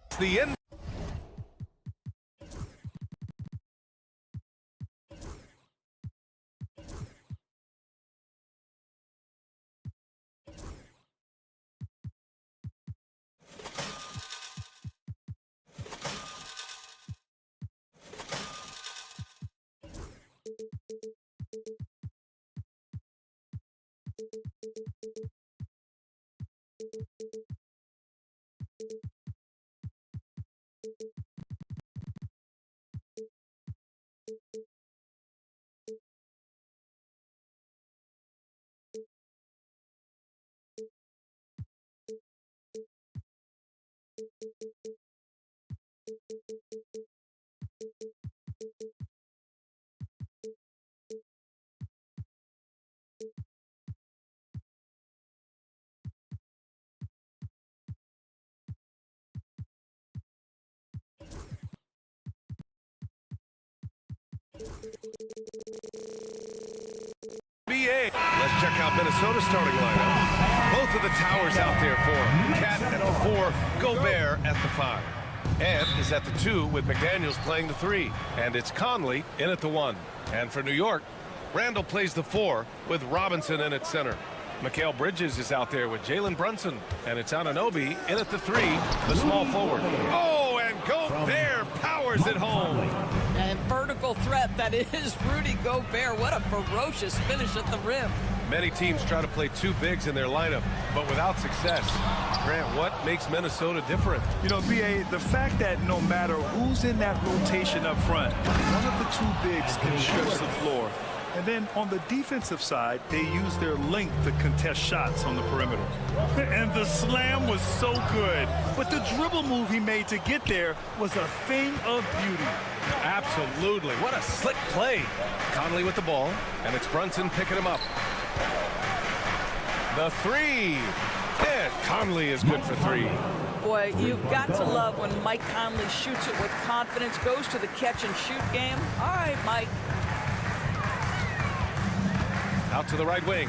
It's the end. Let's check out Minnesota's starting lineup. Both of the towers out there for him. Cat at the 4, Gobert at the 5. Ed is at the 2 with McDaniels playing the 3. And it's Conley in at the 1. And for New York, Randall plays the 4 with Robinson in at center. Mikal Bridges is out there with Jalen Brunson. And it's Anunoby in at the 3, the small forward. Oh, and Gobert powers it home. And vertical threat, that is Rudy Gobert. What a ferocious finish at the rim. Many teams try to play two bigs in their lineup, but without success. Grant, what makes Minnesota different? You know, B.A., the fact that no matter who's in that rotation up front, one of the two bigs can stretch the floor. And then on the defensive side, they use their length to contest shots on the perimeter. And the slam was so good. But the dribble move he made to get there was a thing of beauty. Absolutely. What a slick play. Conley with the ball, and it's Brunson picking him up. The 3. And Conley is good for 3. Boy, you've got to love when Mike Conley shoots it with confidence, goes to the catch-and-shoot game. All right, Mike. Out to the right wing.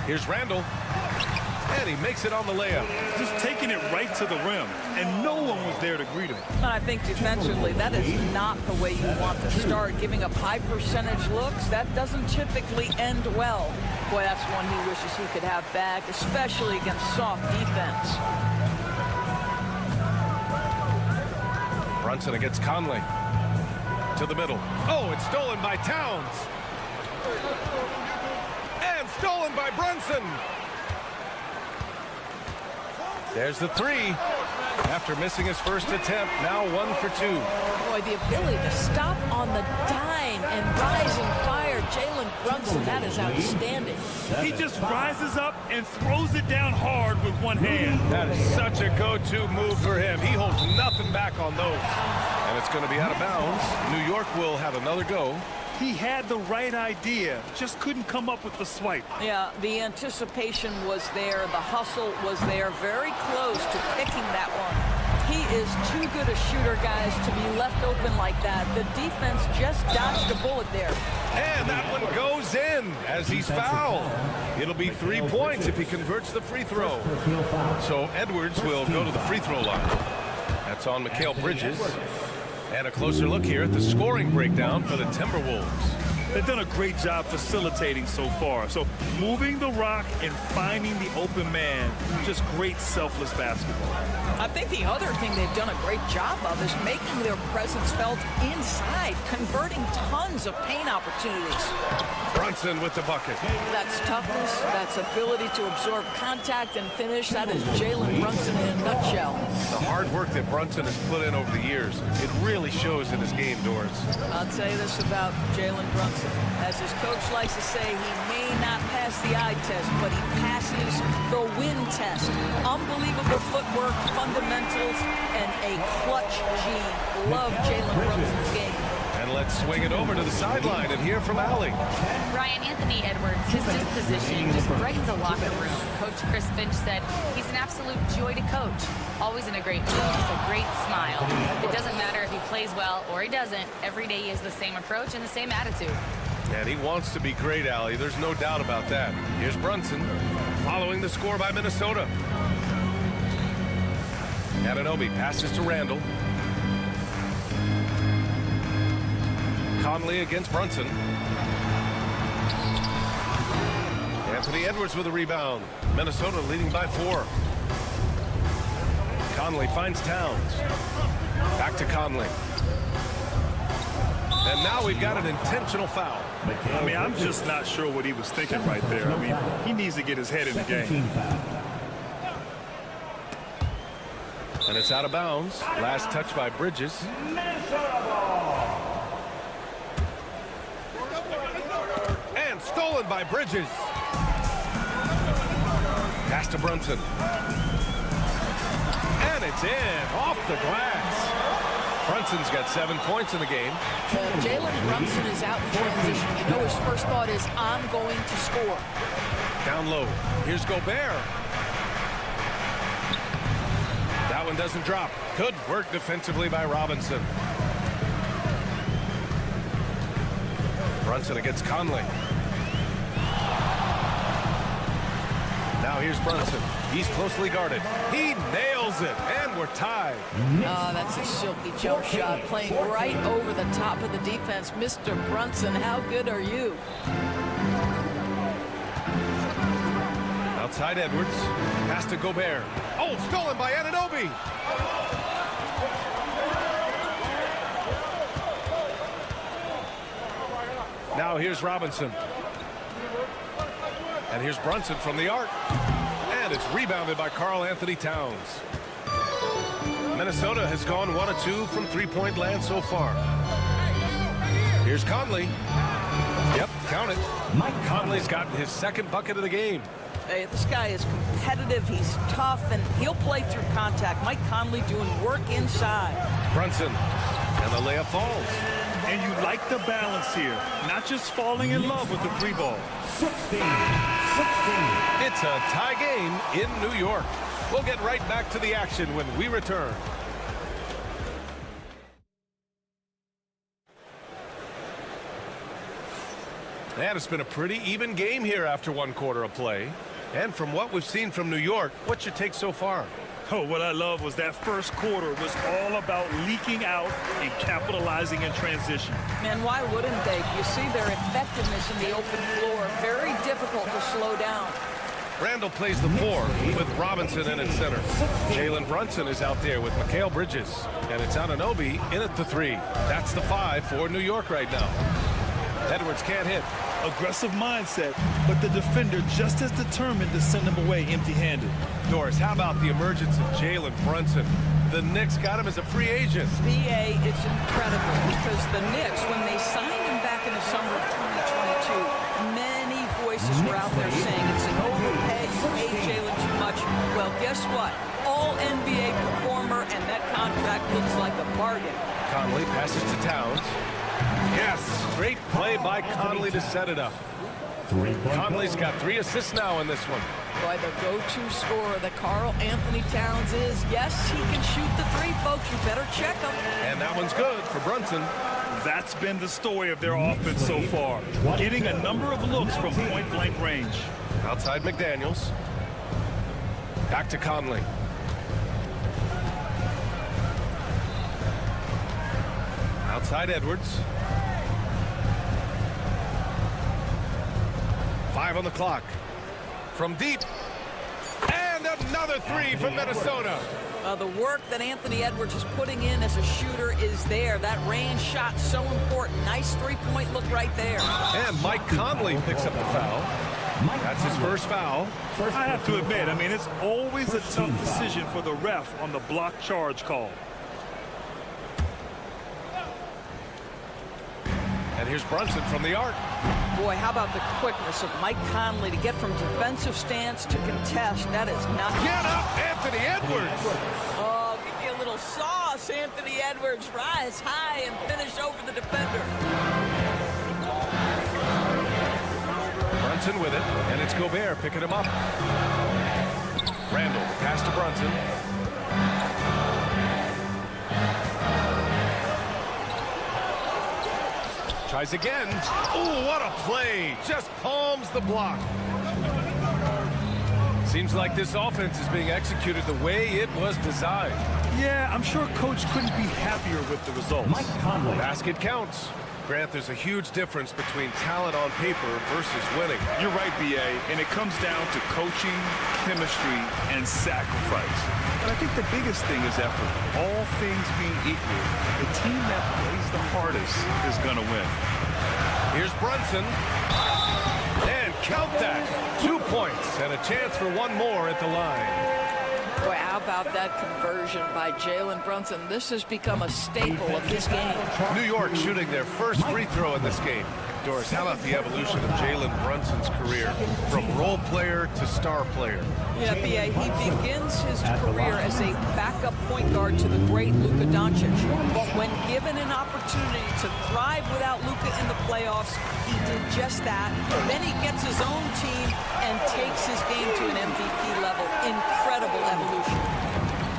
Here's Randall. And he makes it on the layup. Just taking it right to the rim, and no one was there to greet him. And I think defensively, that is not the way you want to start. Giving up high percentage looks, that doesn't typically end well. Boy, that's one he wishes he could have back, especially against soft defense. Brunson against Conley. To the middle. Oh, it's stolen by Towns. And stolen by Brunson. There's the 3. After missing his first attempt, now 1 for 2. Boy, the ability to stop on the dime and rise and fire. Jalen Brunson, that is outstanding. He just rises up and throws it down hard with one hand. That is such a go-to move for him. He holds nothing back on those. And it's going to be out of bounds. New York will have another go. He had the right idea, just couldn't come up with the swipe. Yeah, the anticipation was there. The hustle was there. Very close to picking that one. He is too good a shooter, guys, to be left open like that. The defense just dodged a bullet there. And that one goes in as he's fouled. It'll be 3 points if he converts the free throw. So Edwards will go to the free throw line. That's on Mikal Bridges. And a closer look here at the scoring breakdown for the Timberwolves. They've done a great job facilitating so far. So moving the rock and finding the open man, just great selfless basketball. I think the other thing they've done a great job of is making their presence felt inside, converting tons of paint opportunities. Brunson with the bucket. That's toughness, that's ability to absorb contact and finish. That is Jalen Brunson in a nutshell. The hard work that Brunson has put in over the years, it really shows in his game, Doris. I'll tell you this about Jalen Brunson. As his coach likes to say, he may not pass the eye test, but he passes the win test. Unbelievable footwork, fundamentals, and a clutch gene. Love Jalen Brunson's game. And let's swing it over to the sideline and hear from Allie. Ryan, Anthony Edwards, his disposition just brightens a locker room. Coach Chris Finch said he's an absolute joy to coach. Always in a great mood with a great smile. It doesn't matter if he plays well or he doesn't. Every day he has the same approach and the same attitude. And he wants to be great, Allie. There's no doubt about that. Here's Brunson following the score by Minnesota. Anunoby passes to Randall. Conley against Brunson. Anthony Edwards with a rebound. Minnesota leading by 4. Conley finds Towns. Back to Conley. And now we've got an intentional foul. I mean, I'm just not sure what he was thinking right there. I mean, he needs to get his head in the game. And it's out of bounds. Last touch by Bridges. And stolen by Bridges. Pass to Brunson. And it's in. Off the glass. Brunson's got 7 points in the game. Jalen Brunson is out in transition. You know his first thought is, I'm going to score. Down low. Here's Gobert. That one doesn't drop. Good work defensively by Robinson. Brunson against Conley. Now here's Brunson. He's closely guarded. He nails it, and we're tied. Oh, that's a silky jump shot, playing right over the top of the defense. Mr. Brunson, how good are you? Outside Edwards. Pass to Gobert. Oh, stolen by Anunoby. Now here's Robinson. And here's Brunson from the arc. And it's rebounded by Karl Anthony Towns. Minnesota has gone 1 of 2 from three-point land so far. Here's Conley. Yep, count it. Conley's gotten his second bucket of the game. Hey, this guy is competitive, he's tough, and he'll play through contact. Mike Conley doing work inside. Brunson, and the layup falls. And you like the balance here, not just falling in love with the 3 ball. 16. It's a tie game in New York. We'll get right back to the action when we return. And it's been a pretty even game here after 1 quarter of play. And from what we've seen from New York, what's your take so far? Oh, what I love was that first quarter was all about leaking out and capitalizing in transition. Man, why wouldn't they? You see their effectiveness in the open floor. Very difficult to slow down. Randall plays the 4 with Robinson in at center. Jalen Brunson is out there with Mikal Bridges. And it's Anunoby in at the 3. That's the 5 for New York right now. Edwards can't hit. Aggressive mindset, but the defender just as determined to send him away empty-handed. Doris, how about the emergence of Jalen Brunson? The Knicks got him as a free agent. BA, it's incredible because the Knicks, when they signed him back in the summer of 2022, many voices were out there saying it's an overpay, you paid Jalen too much. Well, guess what? All NBA performer, and that contract looks like a bargain. Conley passes to Towns. Yes, great play by Conley to set it up. Conley's got 3 assists now in this one. Boy, the go-to scorer that Karl Anthony Towns is. Yes, he can shoot the 3, folks. You better check him. And that one's good for Brunson. That's been the story of their offense so far, getting a number of looks from point-blank range. Outside McDaniels. Back to Conley. Outside Edwards. 5 on the clock. From deep. And another three from Minnesota. The work that Anthony Edwards is putting in as a shooter is there. That range shot so important. Nice three-point look right there. And Mike Conley picks up the foul. That's his first foul. I have to admit, I mean, it's always a tough decision for the ref on the block charge call. And here's Brunson from the arc. Boy, how about the quickness of Mike Conley to get from defensive stance to contest. That is not... Get up, Anthony Edwards! Oh, give me a little sauce, Anthony Edwards. Rise high and finish over the defender. Brunson with it, and it's Gobert picking him up. Randall, pass to Brunson. Tries again. Oh, what a play. Just palms the block. Seems like this offense is being executed the way it was designed. Yeah, I'm sure Coach couldn't be happier with the results. Mike Conley. Basket counts. Grant, there's a huge difference between talent on paper versus winning. You're right, B.A., and it comes down to coaching, chemistry, and sacrifice. But I think the biggest thing is effort. All things being equal, the team that plays the hardest is going to win. Here's Brunson. And count that. 2 points and a chance for one more at the line. Boy, how about that conversion by Jalen Brunson? This has become a staple of his game. New York shooting their first free throw in this game. Doris, how about the evolution of Jalen Brunson's career from role player to star player? Yeah, B.A., he begins his career as a backup point guard to the great Luka Doncic. But when given an opportunity to thrive without Luka in the playoffs, he did just that. Then he gets his own team and takes his game to an MVP level. Incredible evolution.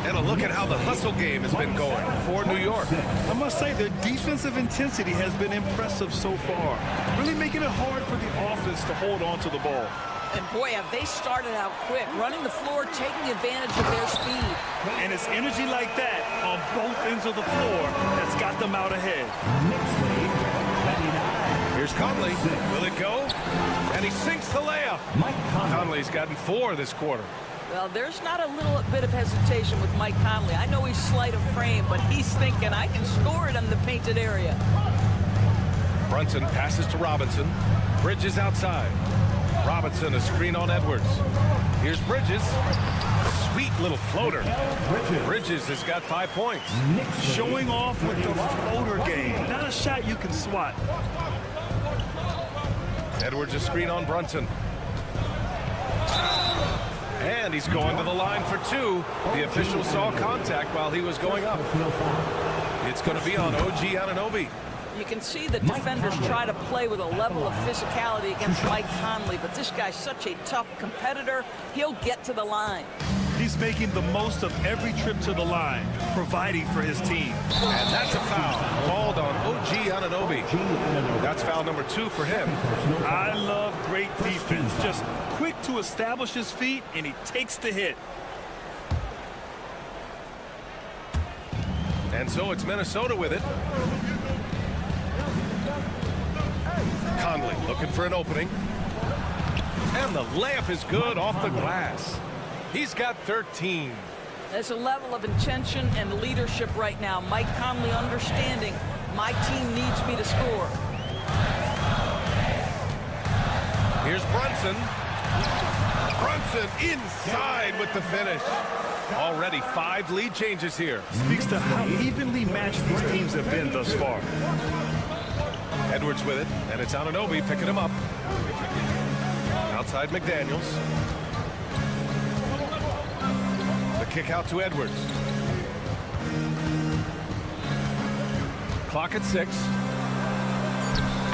And a look at how the hustle game has been going for New York. I must say, their defensive intensity has been impressive so far, really making it hard for the offense to hold on to the ball. And boy, have they started out quick, running the floor, taking advantage of their speed. And it's energy like that on both ends of the floor that's got them out ahead. Here's Conley. Will it go? And he sinks the layup. Conley's gotten 4 this quarter. Well, there's not a little bit of hesitation with Mike Conley. I know he's slight of frame, but he's thinking, I can score it in the painted area. Brunson passes to Robinson. Bridges outside. Robinson, a screen on Edwards. Here's Bridges. Sweet little floater. Bridges has got 5 points. Showing off with the floater game. Not a shot you can swat. Edwards, a screen on Brunson. And he's going to the line for 2. The official saw contact while he was going up. It's going to be on OG Anunoby. You can see the defenders try to play with a level of physicality against Mike Conley, but this guy's such a tough competitor. He'll get to the line. He's making the most of every trip to the line, providing for his team. And that's a foul called on OG Anunoby. That's foul number 2 for him. I love great defense. Just quick to establish his feet, and he takes the hit. And so it's Minnesota with it. Conley looking for an opening. And the layup is good off the glass. He's got 13. There's a level of intention and leadership right now. Mike Conley understanding my team needs me to score. Here's Brunson. Brunson inside with the finish. Already 5 lead changes here. Speaks to how evenly matched these teams have been thus far. Edwards with it, and it's Anunoby picking him up. Outside McDaniels. The kick out to Edwards. Clock at 6.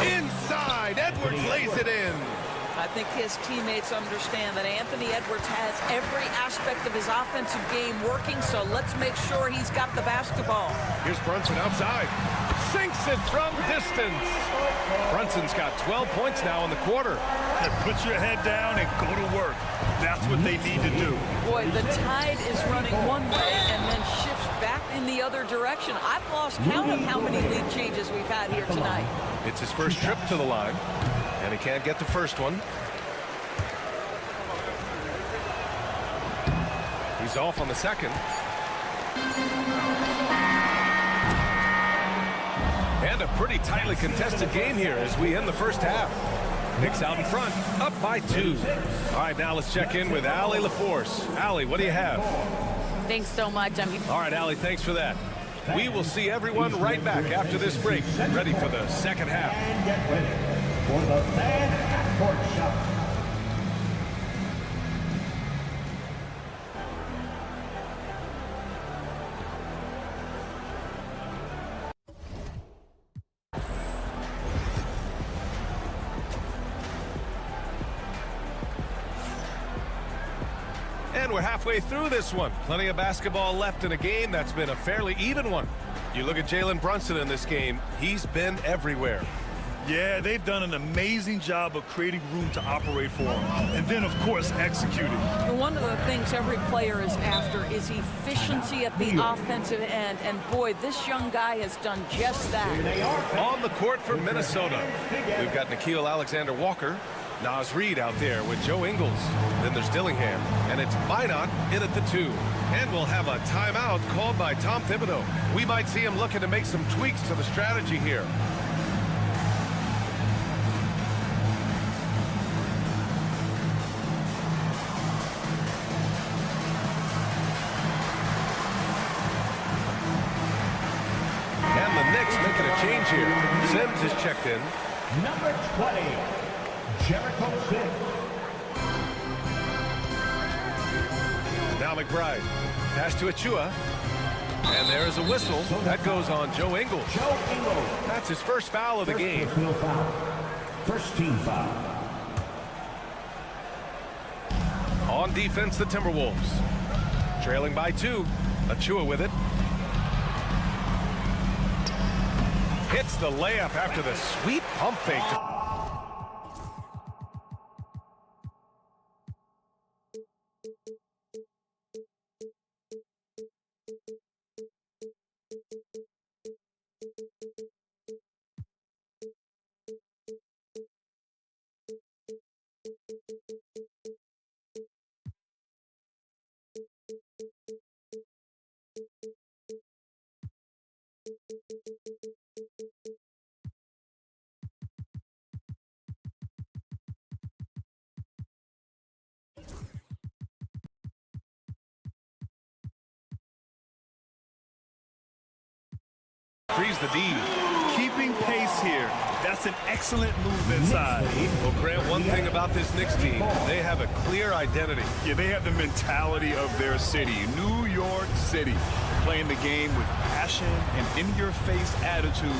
Inside, Edwards lays it in. I think his teammates understand that Anthony Edwards has every aspect of his offensive game working, so let's make sure he's got the basketball. Here's Brunson outside. Sinks it from distance. Brunson's got 12 points now in the quarter. And put your head down and go to work. That's what they need to do. Boy, the tide is running one way and then shifts back in the other direction. I've lost count of how many lead changes we've had here tonight. It's his first trip to the line, and he can't get the first one. He's off on the second. And a pretty tightly contested game here as we end the first half. Knicks out in front, up by 2. All right, now let's check in with Allie LaForce. Allie, what do you have? Thanks so much. All right, Allie, thanks for that. We will see everyone right back after this break, ready for the second half. And get ready for the fan court shot. And we're halfway through this one. Plenty of basketball left in a game that's been a fairly even one. You look at Jalen Brunson in this game, he's been everywhere. Yeah, they've done an amazing job of creating room to operate for him. And then, of course, executing. One of the things every player is after is efficiency at the offensive end. And boy, this young guy has done just that. On the court for Minnesota, we've got Nickeil Alexander-Walker, Naz Reid out there with Joe Ingles. Then there's Dillingham, and it's Minot in at the 2. And we'll have a timeout called by Tom Thibodeau. We might see him looking to make some tweaks to the strategy here. And the Knicks making a change here. Sims is checked in. Number 20, Jericho Sims. Now McBride. Pass to Achua. And there's a whistle. That goes on Joe Ingles. Joe Ingles. That's his first foul of the game. Personal foul. First team foul. On defense, the Timberwolves. Trailing by 2. Achua with it. Hits the layup after the sweet pump fake. Freeze the D. Keeping pace here. That's an excellent move inside. Well, Grant, one thing about this Knicks team, they have a clear identity. Yeah, they have the mentality of their city, New York City, playing the game with passion and in-your-face attitude.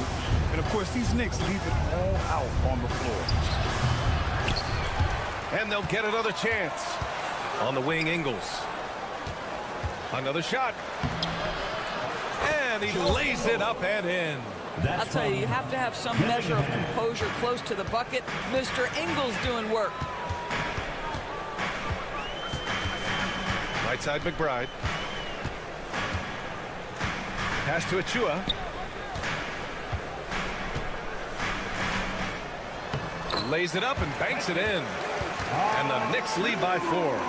And, of course, these Knicks leave it all out on the floor. And they'll get another chance. On the wing, Ingles. Another shot. And he lays it up and in. I'll tell you, you have to have some measure of composure close to the bucket. Mr. Ingles doing work. Right side, McBride. Pass to Achua. Lays it up and banks it in. And the Knicks lead by 4.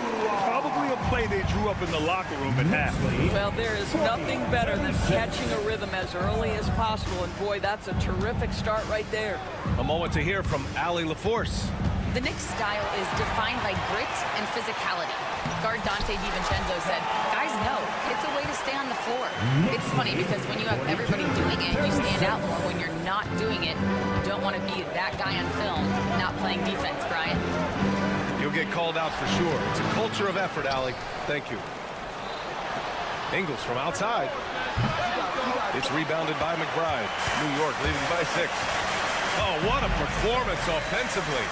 Probably a play they drew up in the locker room at half. Well, there is nothing better than catching a rhythm as early as possible. And boy, that's a terrific start right there. A moment to hear from Allie LaForce. The Knicks' style is defined by grit and physicality. Guard Dante DiVincenzo said, guys know, it's a way to stay on the floor. It's funny because when you have everybody doing it, you stand out more. When you're not doing it, you don't want to be that guy on film not playing defense, Brian. You'll get called out for sure. It's a culture of effort, Allie. Thank you. Ingles from outside. It's rebounded by McBride. New York leading by 6. Oh, what a performance offensively.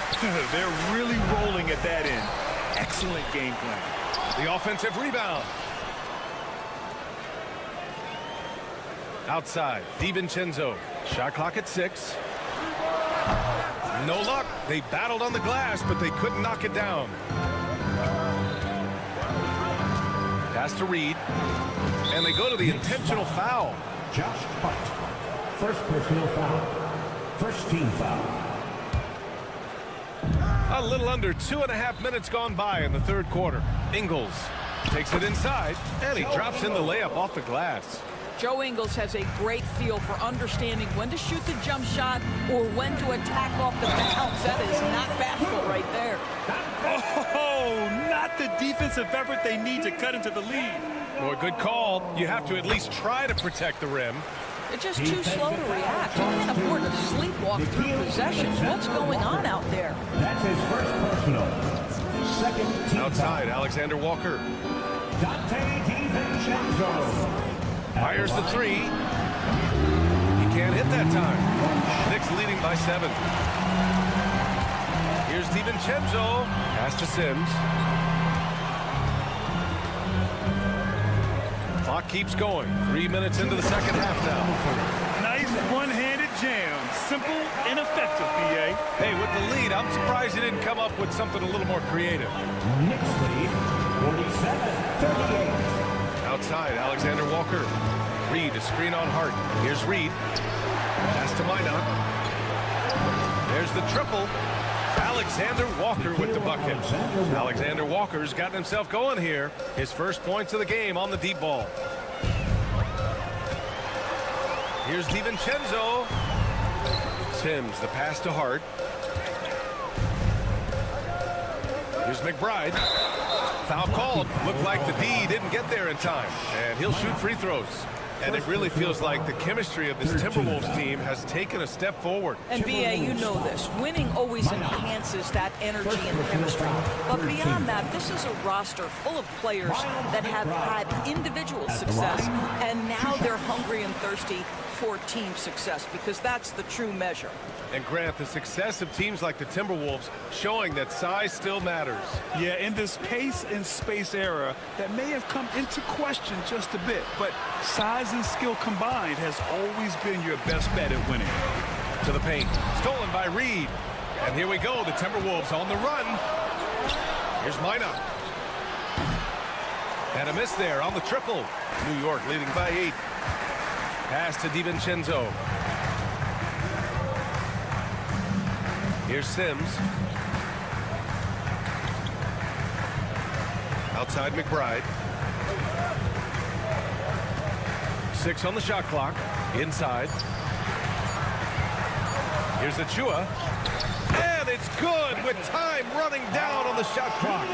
They're really rolling at that end. Excellent game plan. The offensive rebound. Outside, DiVincenzo. Shot clock at 6. No luck. They battled on the glass, but they couldn't knock it down. Pass to Reid. And they go to the intentional foul. Josh Hart. First personal foul. First team foul. A little under 2.5 minutes gone by in the third quarter. Ingles Takes it inside, and he drops in the layup off the glass. Joe Ingles has a great feel for understanding when to shoot the jump shot or when to attack off the bounce. That is not bashful right there. Oh, not the defensive effort they need to cut into the lead. Well, good call. You have to at least try to protect the rim. They're just too slow to react. You can't afford to sleepwalk through possessions. What's going on out there? That's his first personal. Second team Outside, Alexander Walker. Dante DiVincenzo. Fires the three. He can't hit that time. Knicks leading by 7. Here's DiVincenzo. Pass to Sims. Clock keeps going. 3 minutes into the second half now. Nice one-handed jam. Simple and effective, BA. Hey, with the lead, I'm surprised he didn't come up with something a little more creative. Knicks lead 47-38. Outside, Alexander Walker. Reed, a screen on Hart. Here's Reed. Pass to Minot. There's the triple. Alexander Walker with the bucket. Alexander Walker's gotten himself going here. His first points of the game on the deep ball. Here's DiVincenzo. Sims, the pass to Hart. Here's McBride. Foul called. Looked like the D didn't get there in time. And he'll shoot free throws. And it really feels like the chemistry of this Timberwolves team has taken a step forward. And BA, you know this. Winning always enhances that energy and chemistry. But beyond that, this is a roster full of players that have had individual success. And now they're hungry and thirsty for team success, because that's the true measure. And Grant, the success of teams like the Timberwolves showing that size still matters. Yeah, in this pace and space era, that may have come into question just a bit, but size and skill combined has always been your best bet at winning. To the paint, stolen by Reed. And here we go, the Timberwolves on the run. Here's Minot. And a miss there on the triple. New York leading by 8. Pass to DiVincenzo. Here's Sims. Outside McBride. 6 on the shot clock. Inside. Here's Achua. And it's good with time running down on the shot clock.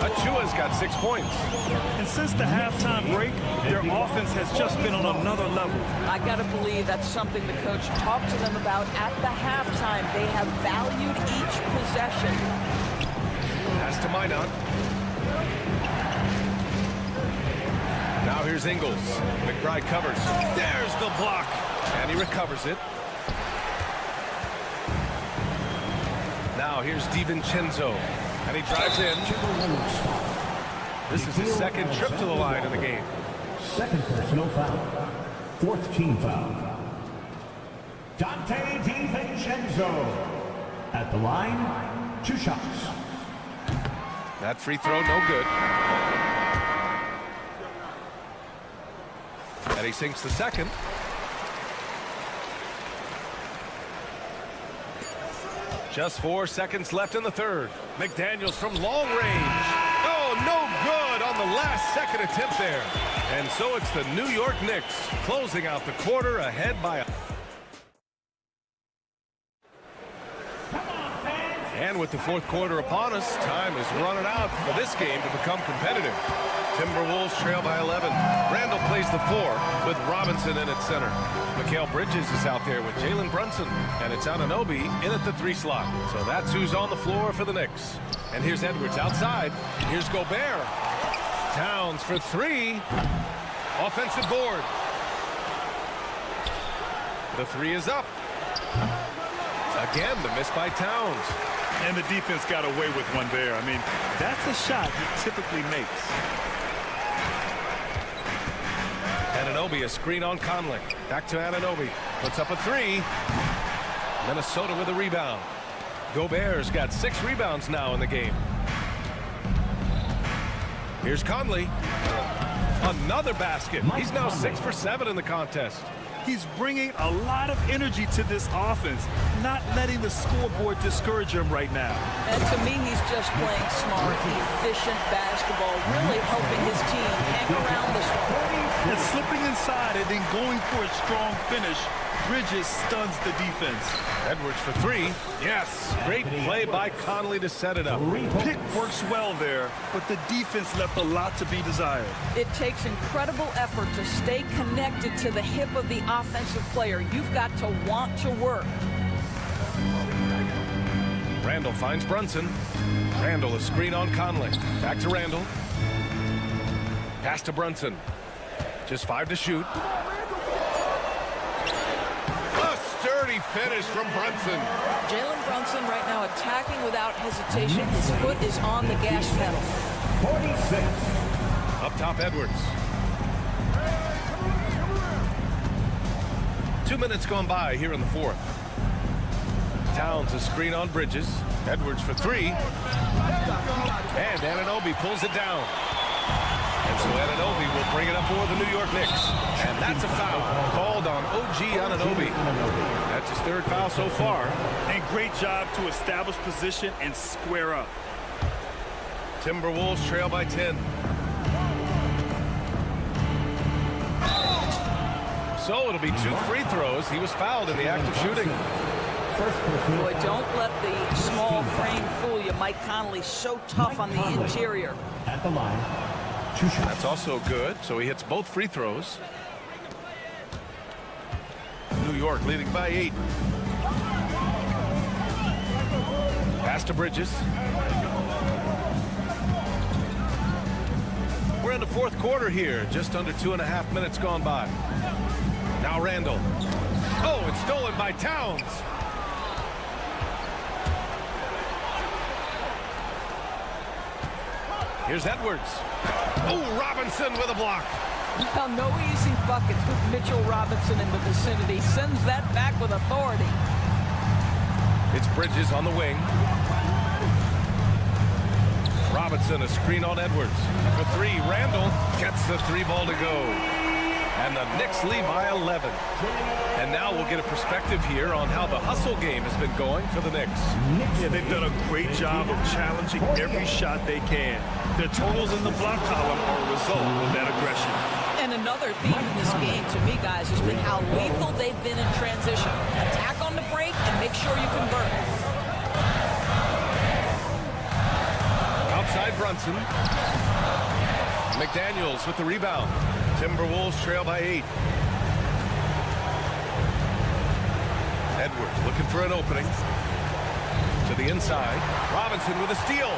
Achua's got 6 points. And since the halftime break, their offense has just been on another level. I got to believe that's something the coach talked to them about at the halftime. They have valued each possession. Pass to Minot. Now here's Ingles. McBride covers. There's the block. And he recovers it. Now here's DiVincenzo. And he drives in. This is his second trip to the line in the game. Second personal foul. Fourth team foul. Dante DiVincenzo. At the line, 2 shots. That free throw, no good. And he sinks the second. Just 4 seconds left in the third. McDaniels from long range. Oh, no good on the last second attempt there. And so it's the New York Knicks closing out the quarter ahead by a... And with the fourth quarter upon us, time is running out for this game to become competitive. Timberwolves trail by 11. Randall plays the 4 with Robinson in at center. Mikal Bridges is out there with Jalen Brunson. And it's Anunoby in at the 3 slot. So that's who's on the floor for the Knicks. And here's Edwards outside. Here's Gobert. Towns for 3. Offensive board. The 3 is up. Again, the miss by Towns. And the defense got away with one there. I mean, that's a shot he typically makes. Anunoby, a screen on Conley. Back to Anunoby. Puts up a 3. Minnesota with a rebound. Gobert's got 6 rebounds now in the game. Here's Conley. Another basket. He's now 6 for 7 in the contest. He's bringing a lot of energy to this offense, not letting the scoreboard discourage him right now. And to me, he's just playing smart, efficient basketball, really helping his team hang around this one. And slipping inside and then going for a strong finish, Bridges stuns the defense. Edwards for three. Yes, great play by Conley to set it up. Pick works well there, but the defense left a lot to be desired. It takes incredible effort to stay connected to the hip of the offensive player. You've got to want to work. Randall finds Brunson. Randall, a screen on Conley. Back to Randall. Pass to Brunson. Just 5 to shoot. A sturdy finish from Brunson. Jalen Brunson right now attacking without hesitation. His foot is on the gas pedal. 46. Up top, Edwards. 2 minutes gone by here in the fourth. Towns a screen on Bridges. Edwards for three. And Anunoby pulls it down. And so Anunoby will bring it up for the New York Knicks. And that's a foul called on OG Anunoby. That's his third foul so far. And great job to establish position and square up. Timberwolves trail by 10. So it'll be 2 free throws. He was fouled in the act of shooting. Boy, don't let the small frame fool you. Mike Conley so tough on the interior. At the line. 2 shots. That's also good. So he hits both free throws. New York leading by 8. Pass to Bridges. We're in the fourth quarter here. Just under 2.5 minutes gone by. Now Randall. Oh, it's stolen by Towns. Here's Edwards. Oh, Robinson with a block. Well, no easy buckets with Mitchell Robinson in the vicinity. Sends that back with authority. It's Bridges on the wing. Robinson, a screen on Edwards. For three, Randall gets the 3 ball to go. And the Knicks lead by 11. And now we'll get a perspective here on how the hustle game has been going for the Knicks. Yeah, they've done a great job of challenging every shot they can. Their totals in the block column are a result of that aggression. And another theme in this game, to me, guys, has been how lethal they've been in transition. Attack on the break and make sure you convert. Outside Brunson. McDaniels with the rebound. Timberwolves trail by 8. Edwards looking for an opening. To the inside. Robinson with a steal.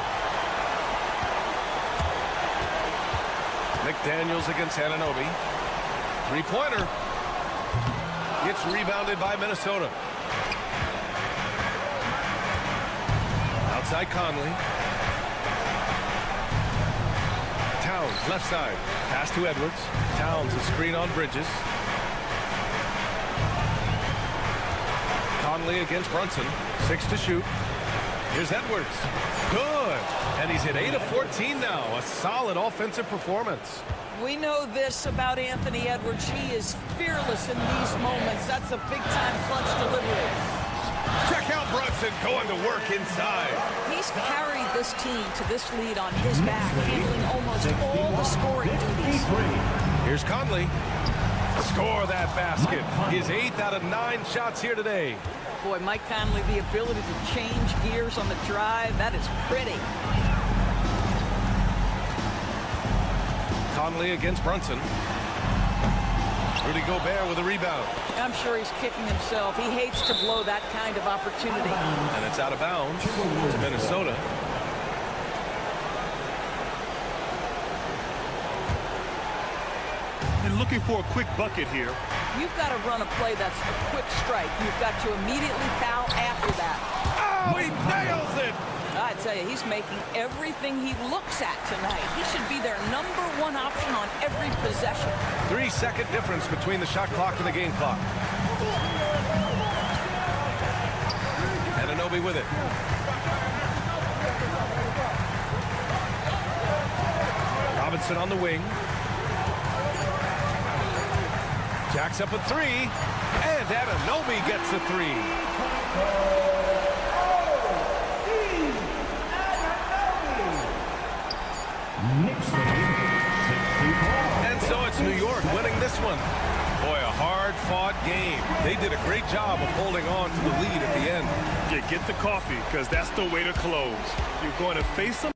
McDaniels against Anunoby. 3-pointer. It's rebounded by Minnesota. Outside Conley. Towns, left side. Pass to Edwards. Towns, a screen on Bridges. Conley against Brunson. 6 to shoot. Here's Edwards. Good. And he's hit 8 of 14 now. A solid offensive performance. We know this about Anthony Edwards. He is fearless in these moments. That's a big-time clutch delivery. Check out Brunson going to work inside. He's carried this team to this lead on his back, handling almost all the scoring duties. Here's Conley. Score that basket. His 8th out of 9 shots here today. Boy, Mike Conley, the ability to change gears on the drive, that is pretty. Conley against Brunson. Rudy Gobert with a rebound. I'm sure he's kicking himself. He hates to blow that kind of opportunity. And it's out of bounds to Minnesota. And looking for a quick bucket here. You've got to run a play that's a quick strike. You've got to immediately foul after that. Oh, he nails it! I tell you, he's making everything he looks at tonight. He should be their #1 option on every possession. 3-second difference between the shot clock and the game clock. Anunoby with it. Robinson on the wing. Jacks up a three, and Anunoby gets the three. Knicks lead 64. And so it's New York winning this one. Boy, a hard-fought game. They did a great job of holding on to the lead at the end. Yeah, get the coffee, because that's the way to close. You're going to face them.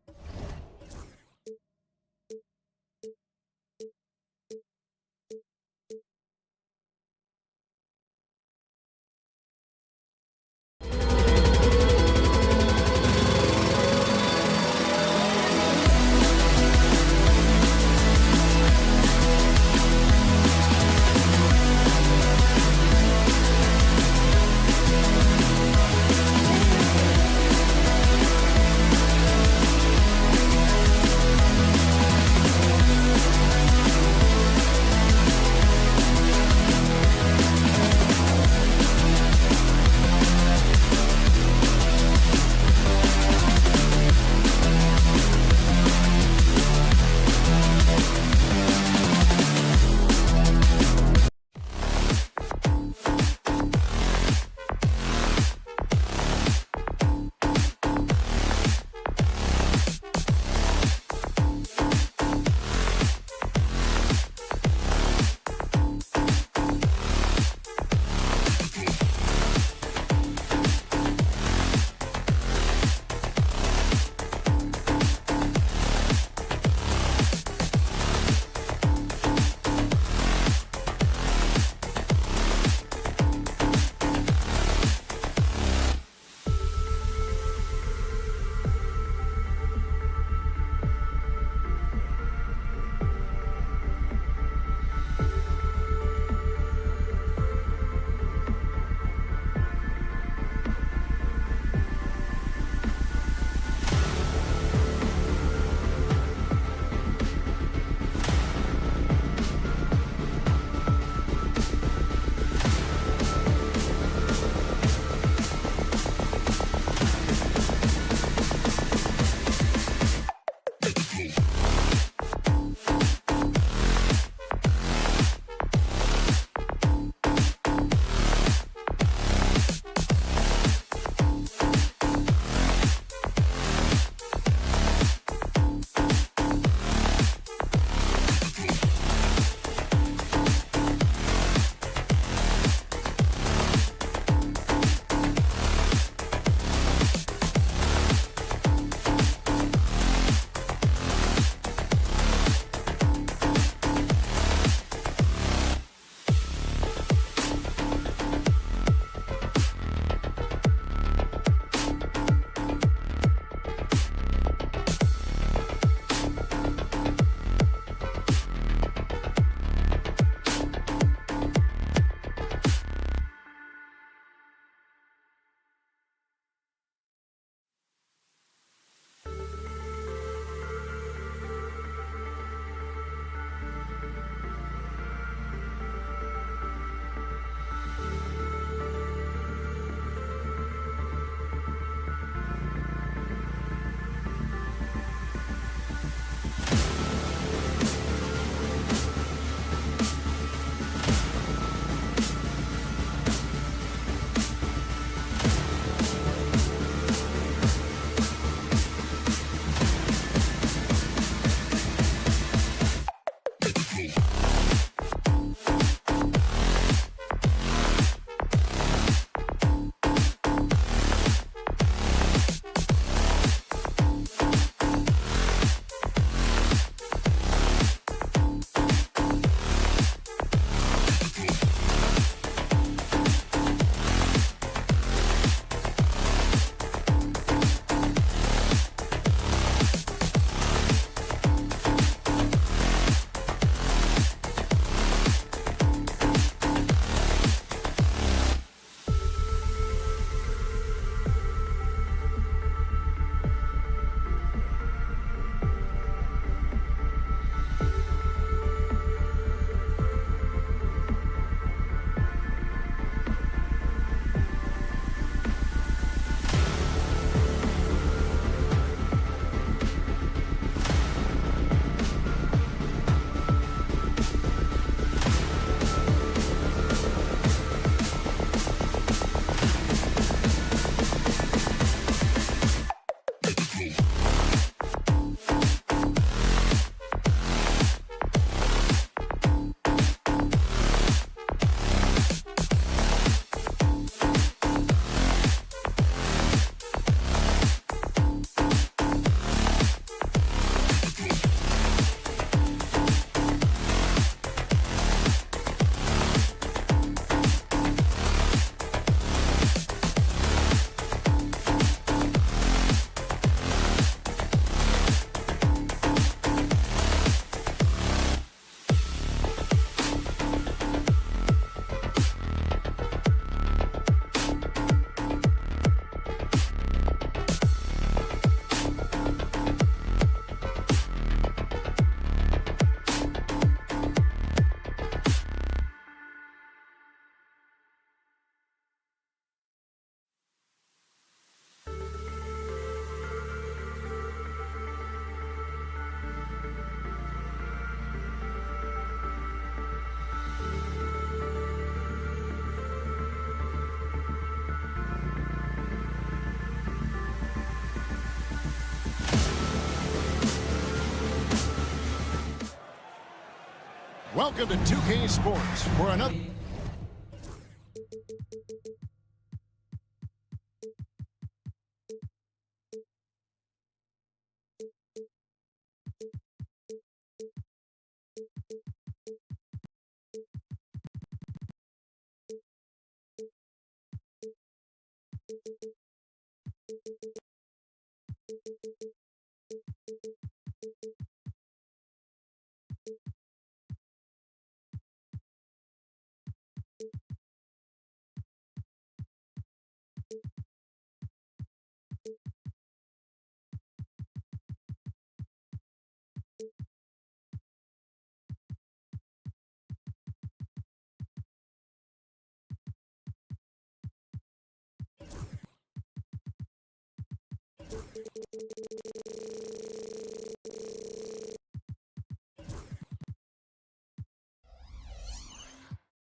Welcome to 2K Sports for another.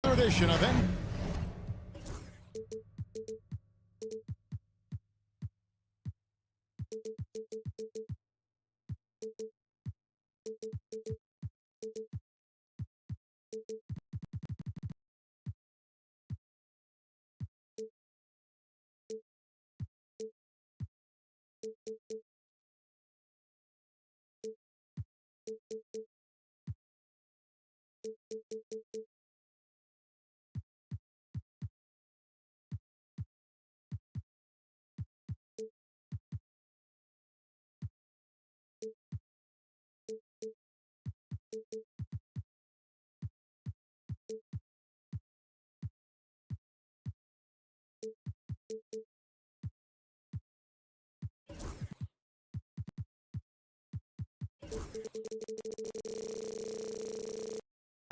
Edition of it.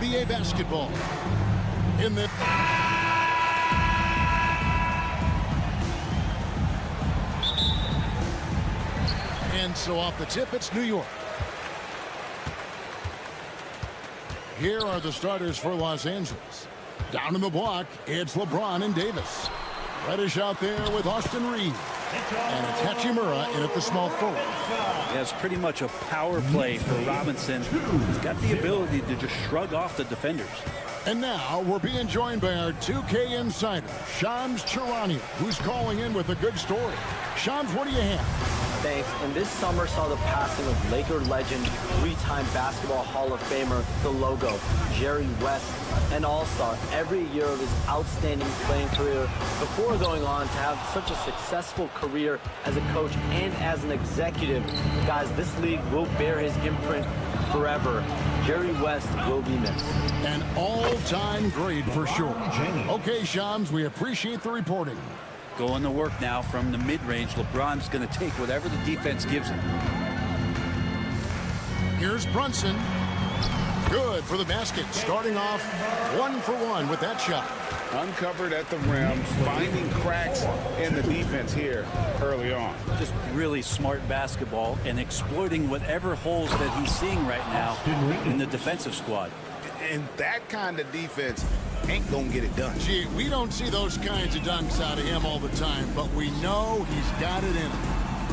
NBA basketball in the and so off the tip it's New York. Here are the starters for Los Angeles. Down in the block, it's LeBron and Davis. Reddish out there with Austin Reeves. And it's Hachimura in at the small forward. Yeah, it's pretty much a power play for Robinson. He's got the ability to just shrug off the defenders. And now we're being joined by our 2K insider, Shams Charania, who's calling in with a good story. Shams, what do you have? Thanks. And this summer saw the passing of Laker legend, three-time basketball Hall of Famer, the logo, Jerry West, an all-star every year of his outstanding playing career before going on to have such a successful career as a coach and as an executive. Guys, this league will bear his imprint forever. Jerry West will be missed. An all-time great for sure. Okay, Shams, we appreciate the reporting. Going to work now from the mid-range. LeBron's going to take whatever the defense gives him. Here's Brunson. Good for the basket. Starting off 1 for 1 with that shot. Uncovered at the rim, finding cracks in the defense here early on. Just really smart basketball and exploiting whatever holes that he's seeing right now in the defensive squad. And that kind of defense ain't gonna get it done. Gee, we don't see those kinds of dunks out of him all the time, but we know he's got it in him.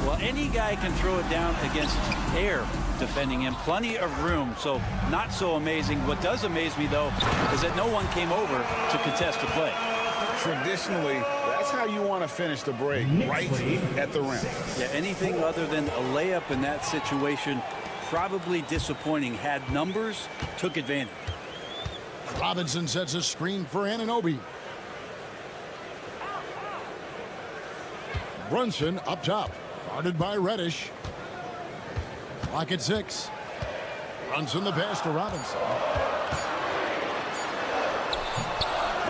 Well, any guy can throw it down against air defending him. Plenty of room, so not so amazing. What does amaze me, though, is that no one came over to contest the play. Traditionally, that's how you want to finish the break, right at the rim. Yeah, anything other than a layup in that situation, probably disappointing. Had numbers, took advantage. Robinson sets a screen for Anunoby. Brunson up top, guarded by Reddish. Clock at 6. Brunson the pass to Robinson.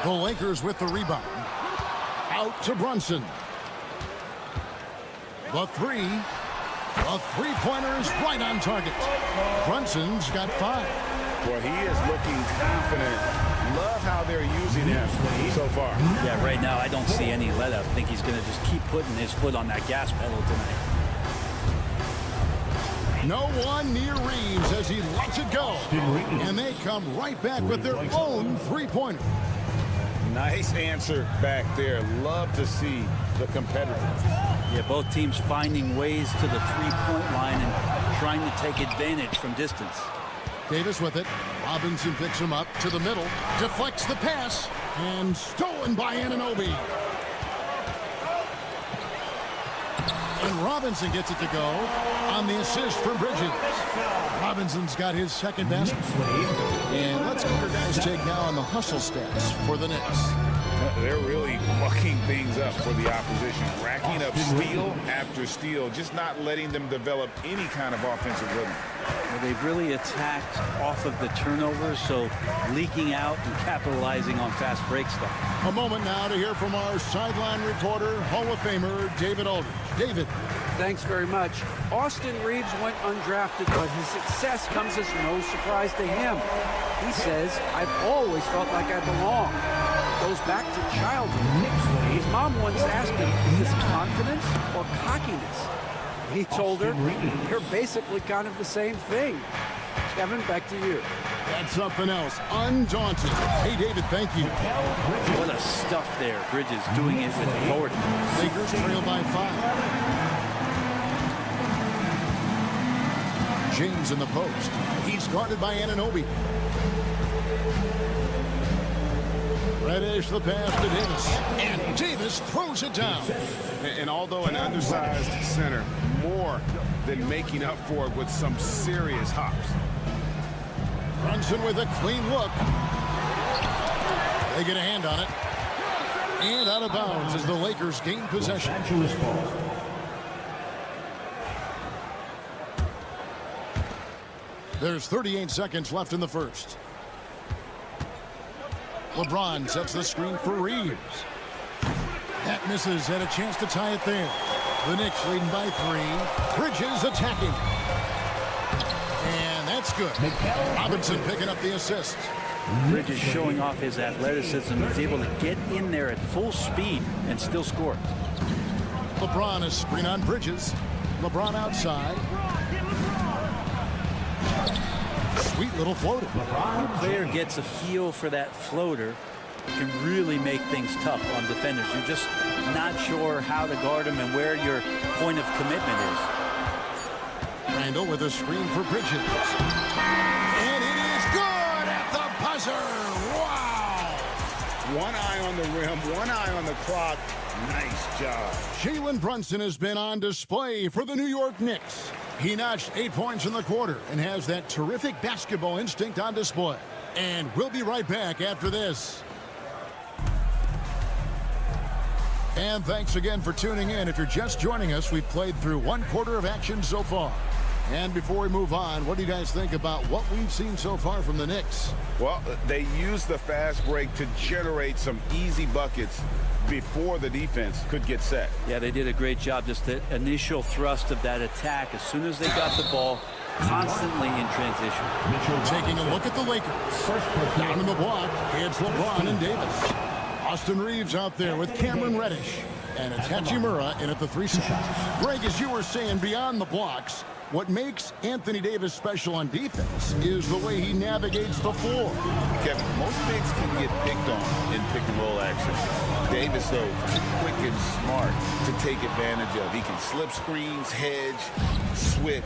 The Lakers with the rebound. Out to Brunson. The three-pointer is right on target. Brunson's got 5. Well, he is looking confident. Love how they're using him so far. Yeah, right now I don't see any let-up. I think he's going to just keep putting his foot on that gas pedal tonight. No one near Reeves as he lets it go. And they come right back with their own three-pointer. Nice answer back there. Love to see the competitors. Yeah, both teams finding ways to the three-point line and trying to take advantage from distance. Davis with it. Robinson picks him up to the middle. Deflects the pass. And stolen by Anunoby. And Robinson gets it to go on the assist for Bridges. Robinson's got his second basket. And let's get our guys take now on the hustle stats for the Knicks. They're really mucking things up for the opposition, racking up steal after steal, just not letting them develop any kind of offensive rhythm. Well, they've really attacked off of the turnovers, so leaking out and capitalizing on fast break stuff. A moment now to hear from our sideline reporter, Hall of Famer David Aldridge. David. Thanks very much. Austin Reeves went undrafted, but his success comes as no surprise to him. He says, "I've always felt like I belong." Goes back to childhood. His mom once asked him, "Is this confidence or cockiness?" He told her, "You're basically kind of the same thing." Kevin, back to you. That's something else. Undaunted. Hey, David, thank you. What a stuff there. Bridges doing it with authority. Lakers trail by 5. James in the post. He's guarded by Anunoby. Reddish the pass to Davis. And Davis throws it down. And although an undersized center, more than making up for it with some serious hops. Brunson with a clean look. They get a hand on it. And out of bounds as the Lakers gain possession. There's 38 seconds left in the first. LeBron sets the screen for Reeves. That misses. Had a chance to tie it there. The Knicks leading by 3. Bridges attacking. And that's good. Robinson picking up the assist. Bridges showing off his athleticism. He's able to get in there at full speed and still score. LeBron is screen on Bridges. LeBron outside. Sweet little floater. When a player gets a feel for that floater, it can really make things tough on defenders. You're just not sure how to guard him and where your point of commitment is. Randall with a screen for Bridges. And it is good at the buzzer. Wow. One eye on the rim, one eye on the clock. Nice job. Jalen Brunson has been on display for the New York Knicks. He notched 8 points in the quarter and has that terrific basketball instinct on display. And we'll be right back after this. And thanks again for tuning in. If you're just joining us, we've played through 1 quarter of action so far. And before we move on, what do you guys think about what we've seen so far from the Knicks? Well, they used the fast break to generate some easy buckets before the defense could get set. Yeah, they did a great job. Just the initial thrust of that attack, as soon as they got the ball, constantly in transition. Taking a look at the Lakers. Down in the block, it's LeBron and Davis. Austin Reeves out there with Cameron Reddish. And it's Hachimura in at the 3 spot. Greg, as you were saying, beyond the blocks, what makes Anthony Davis special on defense is the way he navigates the floor. Kevin, most bigs can get picked on in pick-and-roll action. Davis, though, is quick and smart to take advantage of. He can slip screens, hedge, switch,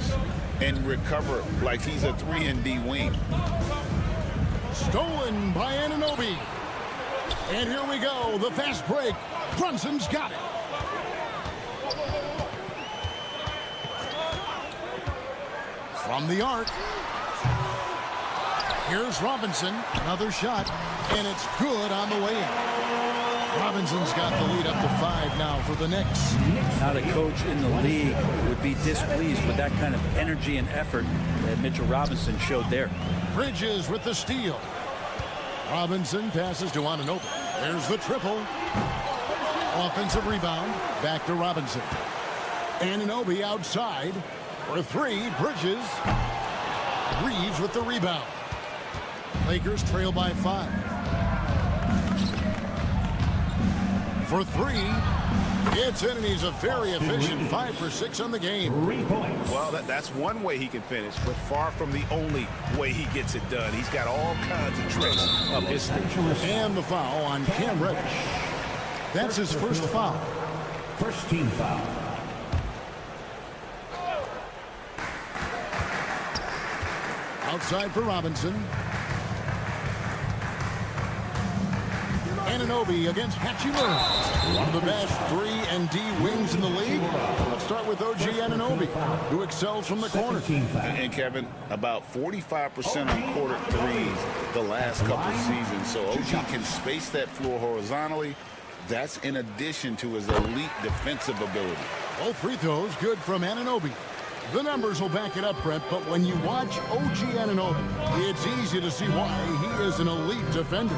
and recover like he's a 3-and-D wing. Stolen by Anunoby. And here we go, the fast break. Brunson's got it. From the arc. Here's Robinson. Another shot. And it's good on the way in. Robinson's got the lead up to 5 now for the Knicks. Not a coach in the league would be displeased with that kind of energy and effort that Mitchell Robinson showed there. Bridges with the steal. Robinson passes to Anunoby. There's the triple. Offensive rebound. Back to Robinson. Anunoby outside. For 3, Bridges. Reeves with the rebound. Lakers trail by 5. For 3, it's in, and he's a very efficient 5 for 6 on the game. 3 points. Well, that's one way he can finish, but far from the only way he gets it done. He's got all kinds of tricks up his sleeve. And the foul on Cam Reddish. That's his first foul. First team foul. outside for Robinson. Anunoby against Hachimura. One of the best 3 and D wings in the league. Let's start with OG Anunoby, who excels from the corner. And Kevin, about 45% on quarter threes the last couple of seasons. So OG can space that floor horizontally. That's in addition to his elite defensive ability. Both free throws good from Anunoby. The numbers will back it up, Brett, but when you watch OG Anunoby, it's easy to see why he is an elite defender.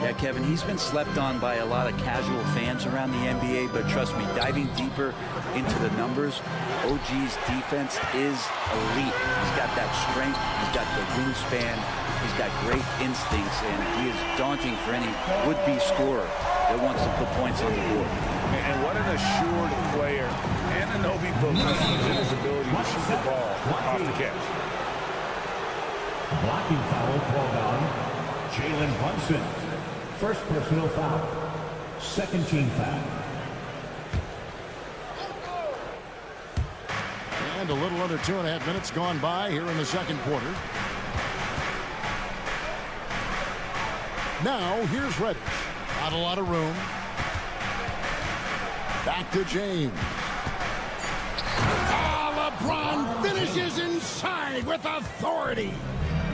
Yeah, Kevin, he's been slept on by a lot of casual fans around the NBA, but trust me, diving deeper into the numbers, OG's defense is elite. He's got that strength, he's got the wingspan, he's got great instincts, and he is daunting for any would-be scorer that wants to put points on the board. And what an assured player Anunoby believes in his ability to shoot the ball off the catch. Blocking foul called on Jalen Brunson. First personal foul. Second team foul. And a little under 2.5 minutes gone by here in the second quarter. Now here's Reddish. Not a lot of room. Back to James. LeBron finishes inside with authority.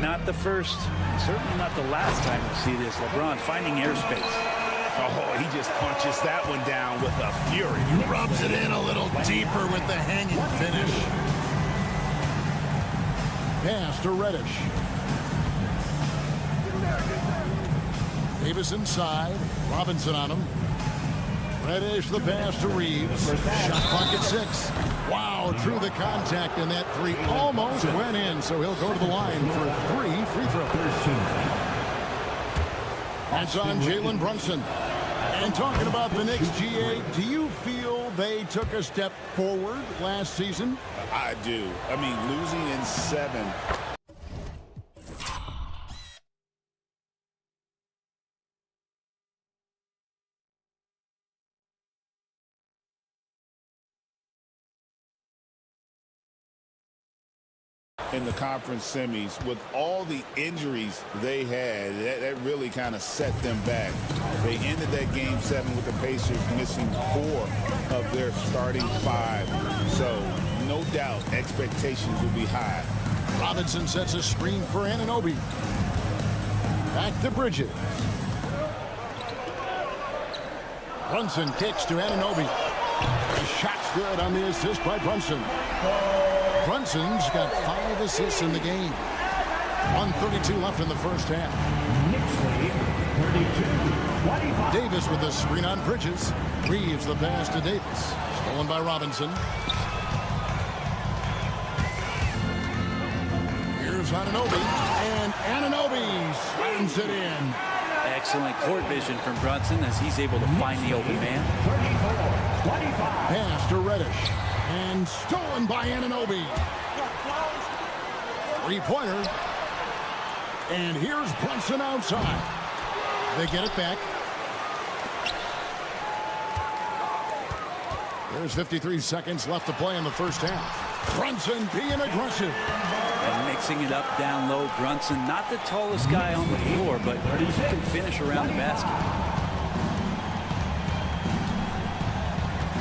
Not the first, and certainly not the last time we see this. LeBron finding airspace. Oh, he just punches that one down with a fury. He rubs it in a little deeper with the hanging finish. Pass to Reddish. Davis inside. Robinson on him. Reddish the pass to Reeves. Shot clock at 6. Wow, through the contact, and that 3 almost went in, so he'll go to the line for 3 free throws. That's on Jalen Brunson. And talking about the Knicks, GA, do you feel they took a step forward last season? I do. I mean, losing in 7. In the conference semis, with all the injuries they had, that really kind of set them back. They ended that game 7 with the Pacers missing 4 of their starting 5. So no doubt expectations will be high. Robinson sets a screen for Anunoby. Back to Bridges. Brunson kicks to Anunoby. The shot's good on the assist by Brunson. Brunson's got 5 assists in the game. 1:32 left in the first half. Davis with a screen on Bridges. Reeves the pass to Davis. Stolen by Robinson. Here's Anunoby. And Anunoby slams it in. Excellent court vision from Brunson as he's able to find the open man. Pass to Reddish. And stolen by Anunoby. 3-pointer. And here's Brunson outside. They get it back. There's 53 seconds left to play in the first half. Brunson being aggressive. And mixing it up down low. Brunson, not the tallest guy on the floor, but he can finish around the basket.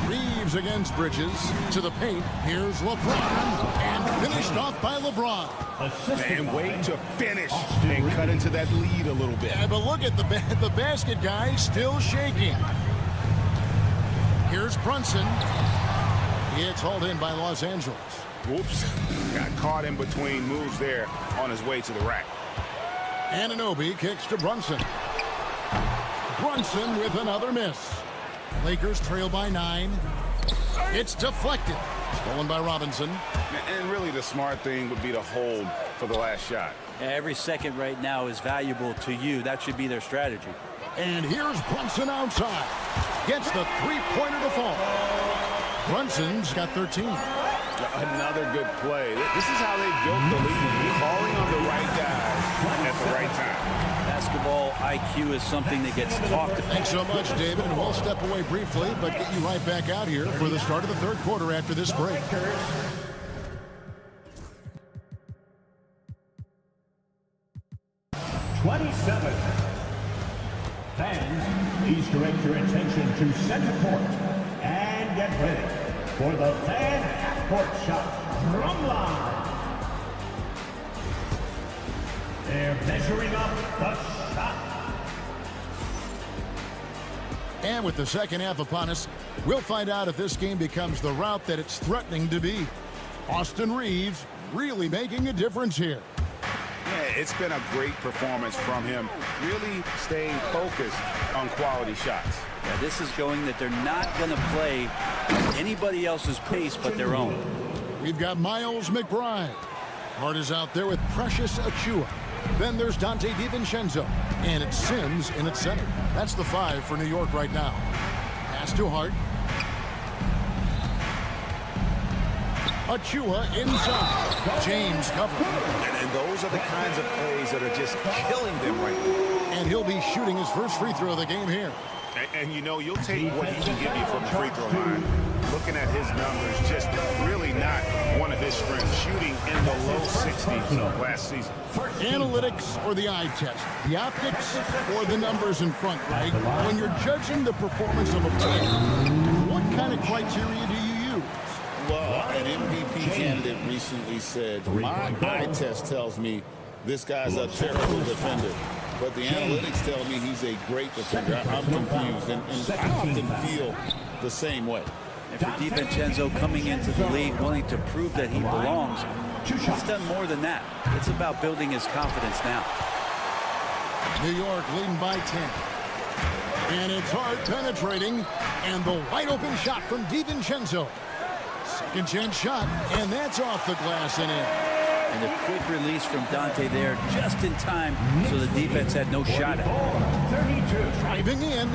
Reeves against Bridges to the paint. Here's LeBron. And finished off by LeBron. Man, wait to finish and cut into that lead a little bit. Yeah, but look at the basket guy still shaking. Here's Brunson. It's hauled in by Los Angeles. Whoops. Got caught in between moves there on his way to the rack. Anunoby kicks to Brunson. Brunson with another miss. Lakers trail by 9. It's deflected. Stolen by Robinson. And really the smart thing would be to hold for the last shot. Every second right now is valuable to you. That should be their strategy. And here's Brunson outside. Gets the 3-pointer to fall. Brunson's got 13. Another good play. This is how they built the lead. Calling on the right guys at the right time. Basketball IQ is something that gets talked about. Thanks so much, David. And we'll step away briefly, but get you right back out here for the start of the third quarter after this break. 7. Fans, please direct your attention to center court and get ready for the fan half-court shot drum line. They're measuring up the shot. And with the second half upon us, we'll find out if this game becomes the route that it's threatening to be. Austin Reeves really making a difference here. Yeah, it's been a great performance from him. Really staying focused on quality shots. Yeah, this is showing that they're not going to play at anybody else's pace but their own. We've got Miles McBride. Hart is out there with Precious Achiuwa. Then there's Dante DiVincenzo. And it's Sims in its center. That's the 5 for New York right now. Pass to Hart. Achiuwa inside. James covering. And those are the kinds of plays that are just killing them right now. And he'll be shooting his first free throw of the game here. And you know, you'll take what he can give you from the free throw line. Looking at his numbers, just really not one of his strengths. Shooting in the low 60s last season. Analytics or the eye test? The optics or the numbers in front, right? When you're judging the performance of a player, what kind of criteria do you use? Well, an MVP candidate recently said, my eye test tells me this guy's a terrible defender. But the analytics tell me he's a great defender. I'm confused, and I often feel the same way. And for DiVincenzo coming into the league wanting to prove that he belongs, he's done more than that. It's about building his confidence now. New York leading by 10. And it's Hart penetrating, and the wide open shot from DiVincenzo. Second chance shot, and that's off the glass and in. And a quick release from Dante there just in time so the defense had no shot at it. Driving in,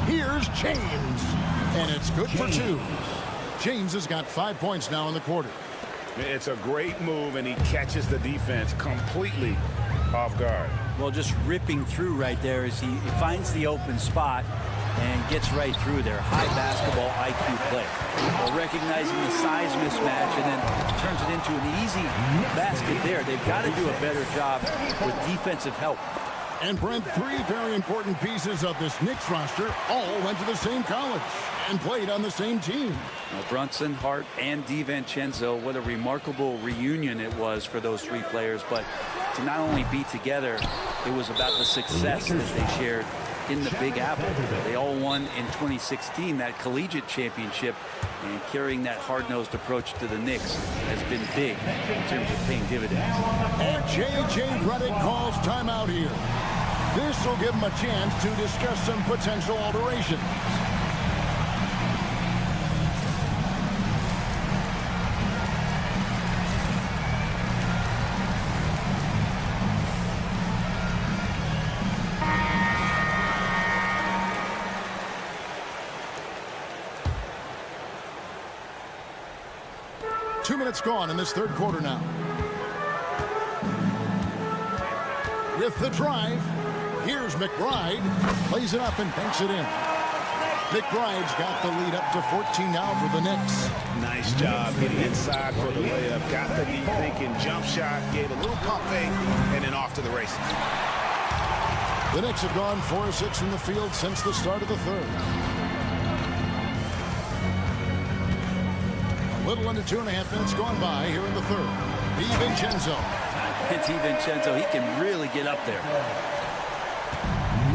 here's James. And it's good for 2. James has got 5 points now in the quarter. It's a great move, and he catches the defense completely off guard. Well, just ripping through right there as he finds the open spot and gets right through there. High basketball IQ play. Well, recognizing the size mismatch and then turns it into an easy basket there. They've got to do a better job with defensive help. And Brent, 3 very important pieces of this Knicks roster all went to the same college and played on the same team. Well, Brunson, Hart, and DiVincenzo, what a remarkable reunion it was for those 3 players. But to not only be together, it was about the success that they shared in the Big Apple. They all won in 2016, that collegiate championship, and carrying that hard-nosed approach to the Knicks has been big in terms of paying dividends. And J.J. Redick calls timeout here. This will give him a chance to discuss some potential alterations. Two minutes gone in this third quarter now. With the drive, here's McBride. Plays it up and banks it in. McBride's got the lead up to 14 now for the Knicks. Nice job getting inside for the layup. Got the deep thinking jump shot, gave a little pump fake, and then off to the races. The Knicks have gone 4 of 6 from the field since the start of the third. A little under 2.5 minutes gone by here in the third. DiVincenzo. And DiVincenzo, he can really get up there.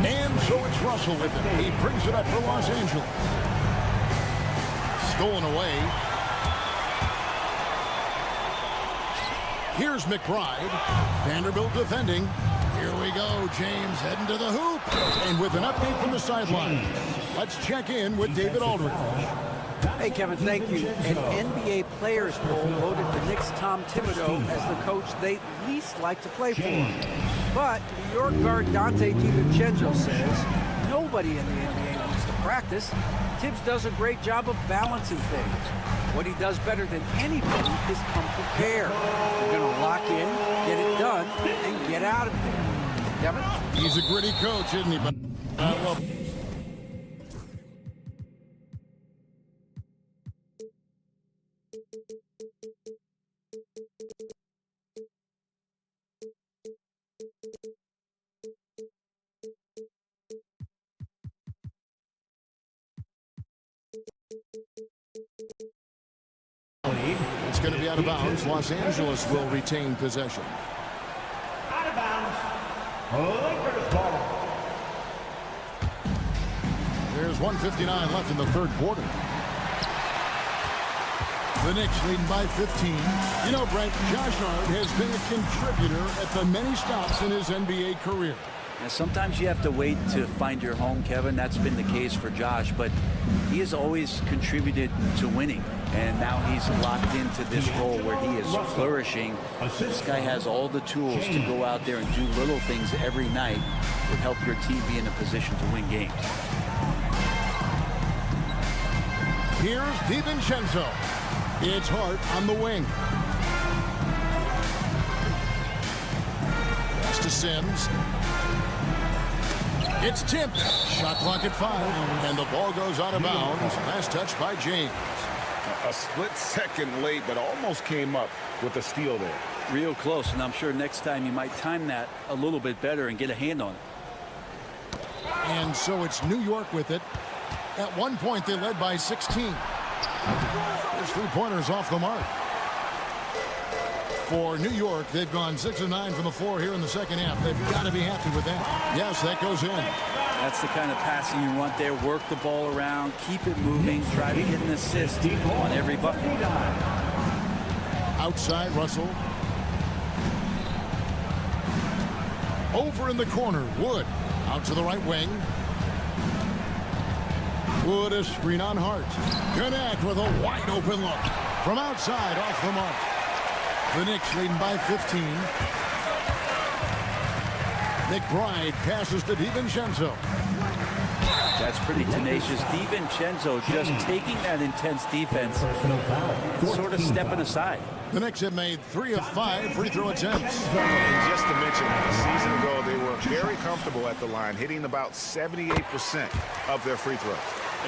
And so it's Russell with it. He brings it up for Los Angeles. Stolen away. Here's McBride. Vanderbilt defending. Here we go. James heading to the hoop. And with an update from the sideline, let's check in with David Aldridge. Hey, Kevin, thank you. An NBA players poll voted the Knicks' Tom Thibodeau as the coach they least like to play for. But New York guard Dante DiVincenzo says nobody in the NBA wants to practice. Tibbs does a great job of balancing things. What he does better than anybody is come prepared. We're going to lock in, get it done, and get out of there. Kevin? He's a gritty coach, isn't he? But I love going to be out of bounds. Los Angeles will retain possession. Out of bounds. Lakers ball. There's 1:59 left in the third quarter. The Knicks leading by 15. You know, Brent, Josh Hart has been a contributor at the many stops in his NBA career. And sometimes you have to wait to find your home, Kevin. That's been the case for Josh, but he has always contributed to winning. And now he's locked into this role where he is flourishing. This guy has all the tools to go out there and do little things every night that help your team be in a position to win games. Here's DiVincenzo. It's Hart on the wing. Pass to Sims. It's tipped. Shot clock at 5. And the ball goes out of bounds. Last touch by James. A split second late, but almost came up with a steal there. Real close, and I'm sure next time you might time that a little bit better and get a hand on it. And so it's New York with it. At one point, they led by 16. There's 3-pointers off the mark. For New York, they've gone 6 of 9 from the floor here in the second half. They've got to be happy with that. Yes, that goes in. That's the kind of passing you want there. Work the ball around, keep it moving, try to get an assist on every bucket. Outside, Russell. Over in the corner, Wood. Out to the right wing. Wood, a screen on Hart. Connect with a wide open look. From outside, off the mark. The Knicks leading by 15. McBride passes to DiVincenzo. That's pretty tenacious. DiVincenzo just taking that intense defense, sort of stepping aside. The Knicks have made 3 of 5 free throw attempts. And just to mention, a season ago, they were very comfortable at the line, hitting about 78% of their free throws.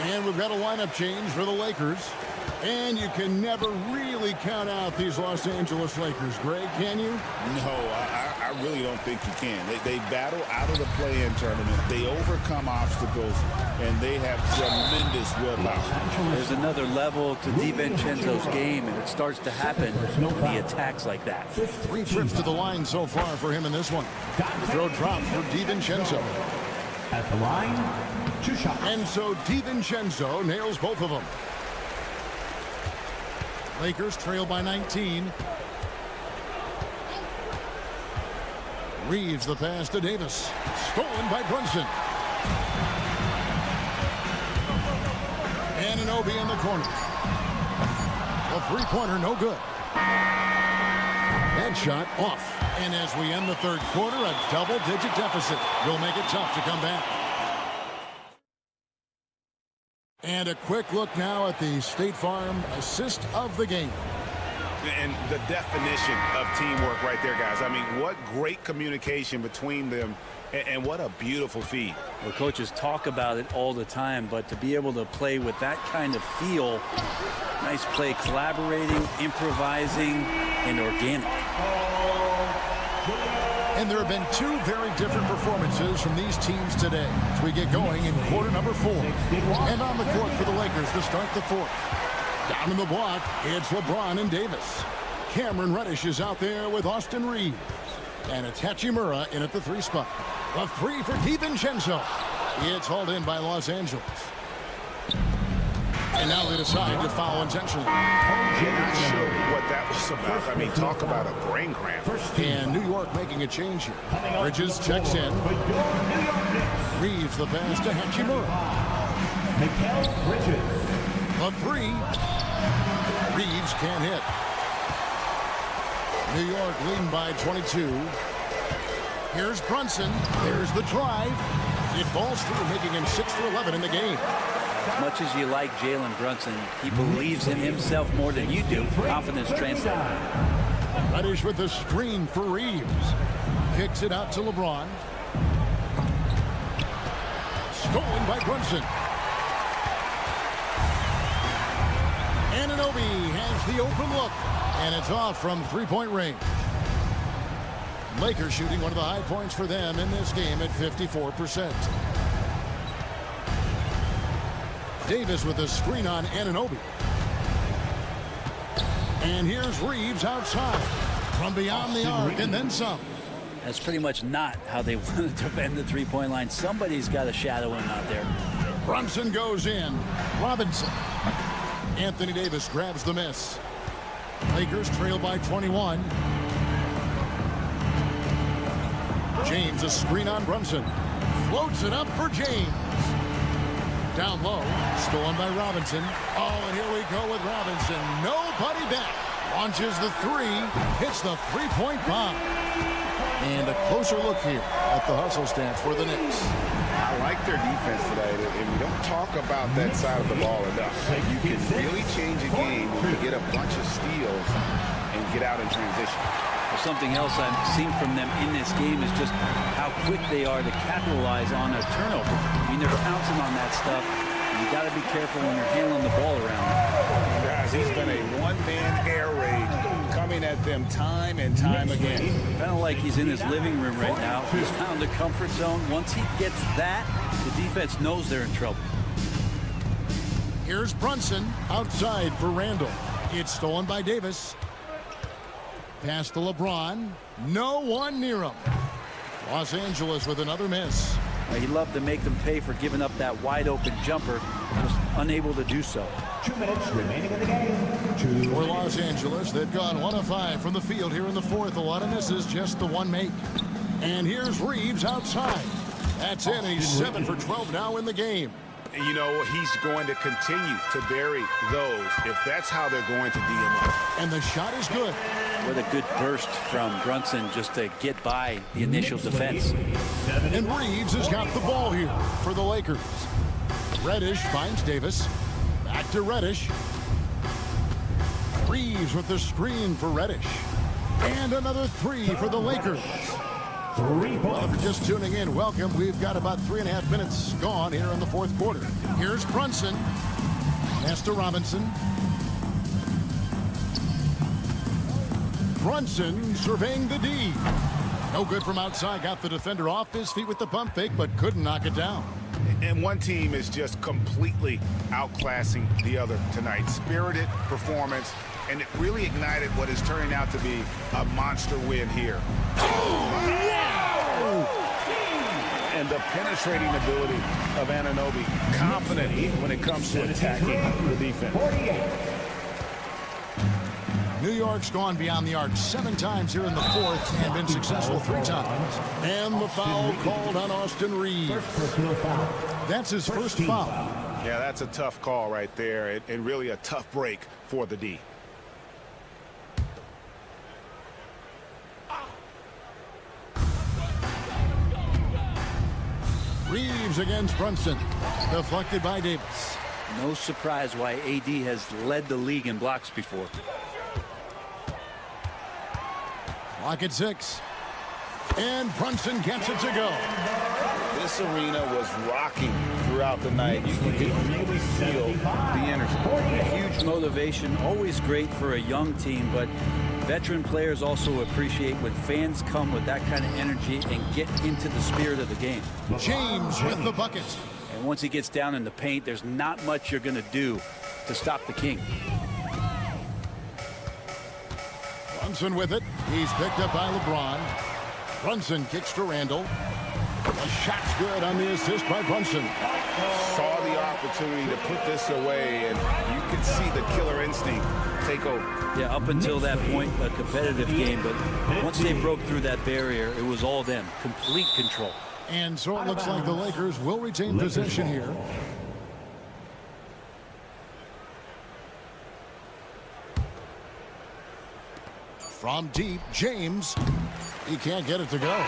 And we've got a lineup change for the Lakers. And you can never really count out these Los Angeles Lakers, Greg, can you? No, I really don't think you can. They battle out of the play-in tournament. They overcome obstacles, and they have tremendous willpower. There's another level to DiVincenzo's game, and it starts to happen when he attacks like that. 3 trips to the line so far for him in this one. The throw dropped for DiVincenzo. At the line, 2 shots. And so DiVincenzo nails both of them. Lakers trail by 19. Reeves the pass to Davis. Stolen by Brunson. Anunoby in the corner. A 3-pointer, no good. That shot off. And as we end the third quarter, a double-digit deficit will make it tough to come back. And a quick look now at the State Farm assist of the game. And the definition of teamwork right there, guys. I mean, what great communication between them, and what a beautiful feed. Well, coaches talk about it all the time, but to be able to play with that kind of feel, nice play, collaborating, improvising, and organic. And there have been 2 very different performances from these teams today as we get going in quarter number 4. And on the court for the Lakers to start the 4th. Down in the block, it's LeBron and Davis. Cameron Reddish is out there with Austin Reeves. And it's Hachimura in at the 3 spot. A 3 for DiVincenzo. It's hauled in by Los Angeles. And now they decide to foul intentionally. Not sure what that was about. I mean, talk about a brain cramp. And New York making a change here. Bridges checks in. Reeves the pass to Hachimura. A 3. Reeves can't hit. New York leading by 22. Here's Brunson. There's the drive. It falls through, making him 6 for 11 in the game. As much as you like Jalen Brunson, he believes in himself more than you do. Confidence translates. Reddish with the screen for Reeves. Kicks it out to LeBron. Stolen by Brunson. Anunoby has the open look. And it's off from 3-point range. Lakers shooting one of the high points for them in this game at 54%. Davis with a screen on Anunoby. And here's Reeves outside from beyond the arc and then some. That's pretty much not how they want to defend the three-point line. Somebody's got to shadow him out there. Brunson goes in. Robinson. Anthony Davis grabs the miss. Lakers trail by 21. James, a screen on Brunson. Floats it up for James. Down low. Stolen by Robinson. Oh, and here we go with Robinson. Nobody back. Launches the three. Hits the three-point bomb. And a closer look here at the hustle stance for the Knicks. I like their defense tonight, and we don't talk about that side of the ball enough. You can really change a game when you get a bunch of steals and get out in transition. Well, something else I've seen from them in this game is just how quick they are to capitalize on a turnover. I mean, they're pouncing on that stuff. You got to be careful when you're handling the ball around. Guys, he's been a one-man air raid coming at them time and time again. Kind of like he's in his living room right now. He's found the comfort zone. Once he gets that, the defense knows they're in trouble. Here's Brunson outside for Randall. It's stolen by Davis. Pass to LeBron. No one near him. Los Angeles with another miss. He loved to make them pay for giving up that wide open jumper. Just unable to do so. 2 minutes remaining in the game. For Los Angeles, they've gone 1 of 5 from the field here in the fourth. A lot of misses, just the one make. And here's Reeves outside. That's in. He's 7 for 12 now in the game. You know, he's going to continue to bury those if that's how they're going to be in there. And the shot is good. What a good burst from Brunson just to get by the initial defense. And Reeves has got the ball here for the Lakers. Reddish finds Davis. Back to Reddish. Reeves with the screen for Reddish. And another three for the Lakers. Well, if you're just tuning in, welcome. We've got about 3.5 minutes gone here in the fourth quarter. Here's Brunson. Pass to Robinson. Brunson surveying the D. No good from outside. Got the defender off his feet with the pump fake, but couldn't knock it down. And one team is just completely outclassing the other tonight. Spirited performance, and it really ignited what is turning out to be a monster win here. And the penetrating ability of Anunoby, confident when it comes to attacking the defense. New York's gone beyond the arc 7 times here in the fourth and been successful 3 times. And the foul called on Austin Reeves. That's his first foul. Yeah, that's a tough call right there, and really a tough break for the D. Reeves against Brunson. Deflected by Davis. No surprise why AD has led the league in blocks before. Clock at 6. And Brunson gets it to go. This arena was rocking throughout the night. You could really feel the energy. A huge motivation, always great for a young team, but veteran players also appreciate when fans come with that kind of energy and get into the spirit of the game. James with the bucket. And once he gets down in the paint, there's not much you're going to do to stop the King. Brunson with it. He's picked up by LeBron. Brunson kicks to Randall. The shot's good on the assist by Brunson. Saw the opportunity to put this away, and you could see the killer instinct take over. Yeah, up until that point, a competitive game, but once they broke through that barrier, it was all them. Complete control. And so it looks like the Lakers will retain possession here. From deep, James. He can't get it to go.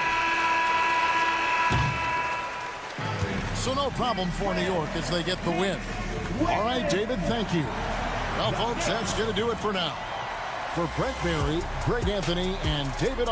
So no problem for New York as they get the win. All right, David, thank you. Well, folks, that's going to do it for now. For Brent Berry, Greg Anthony, and David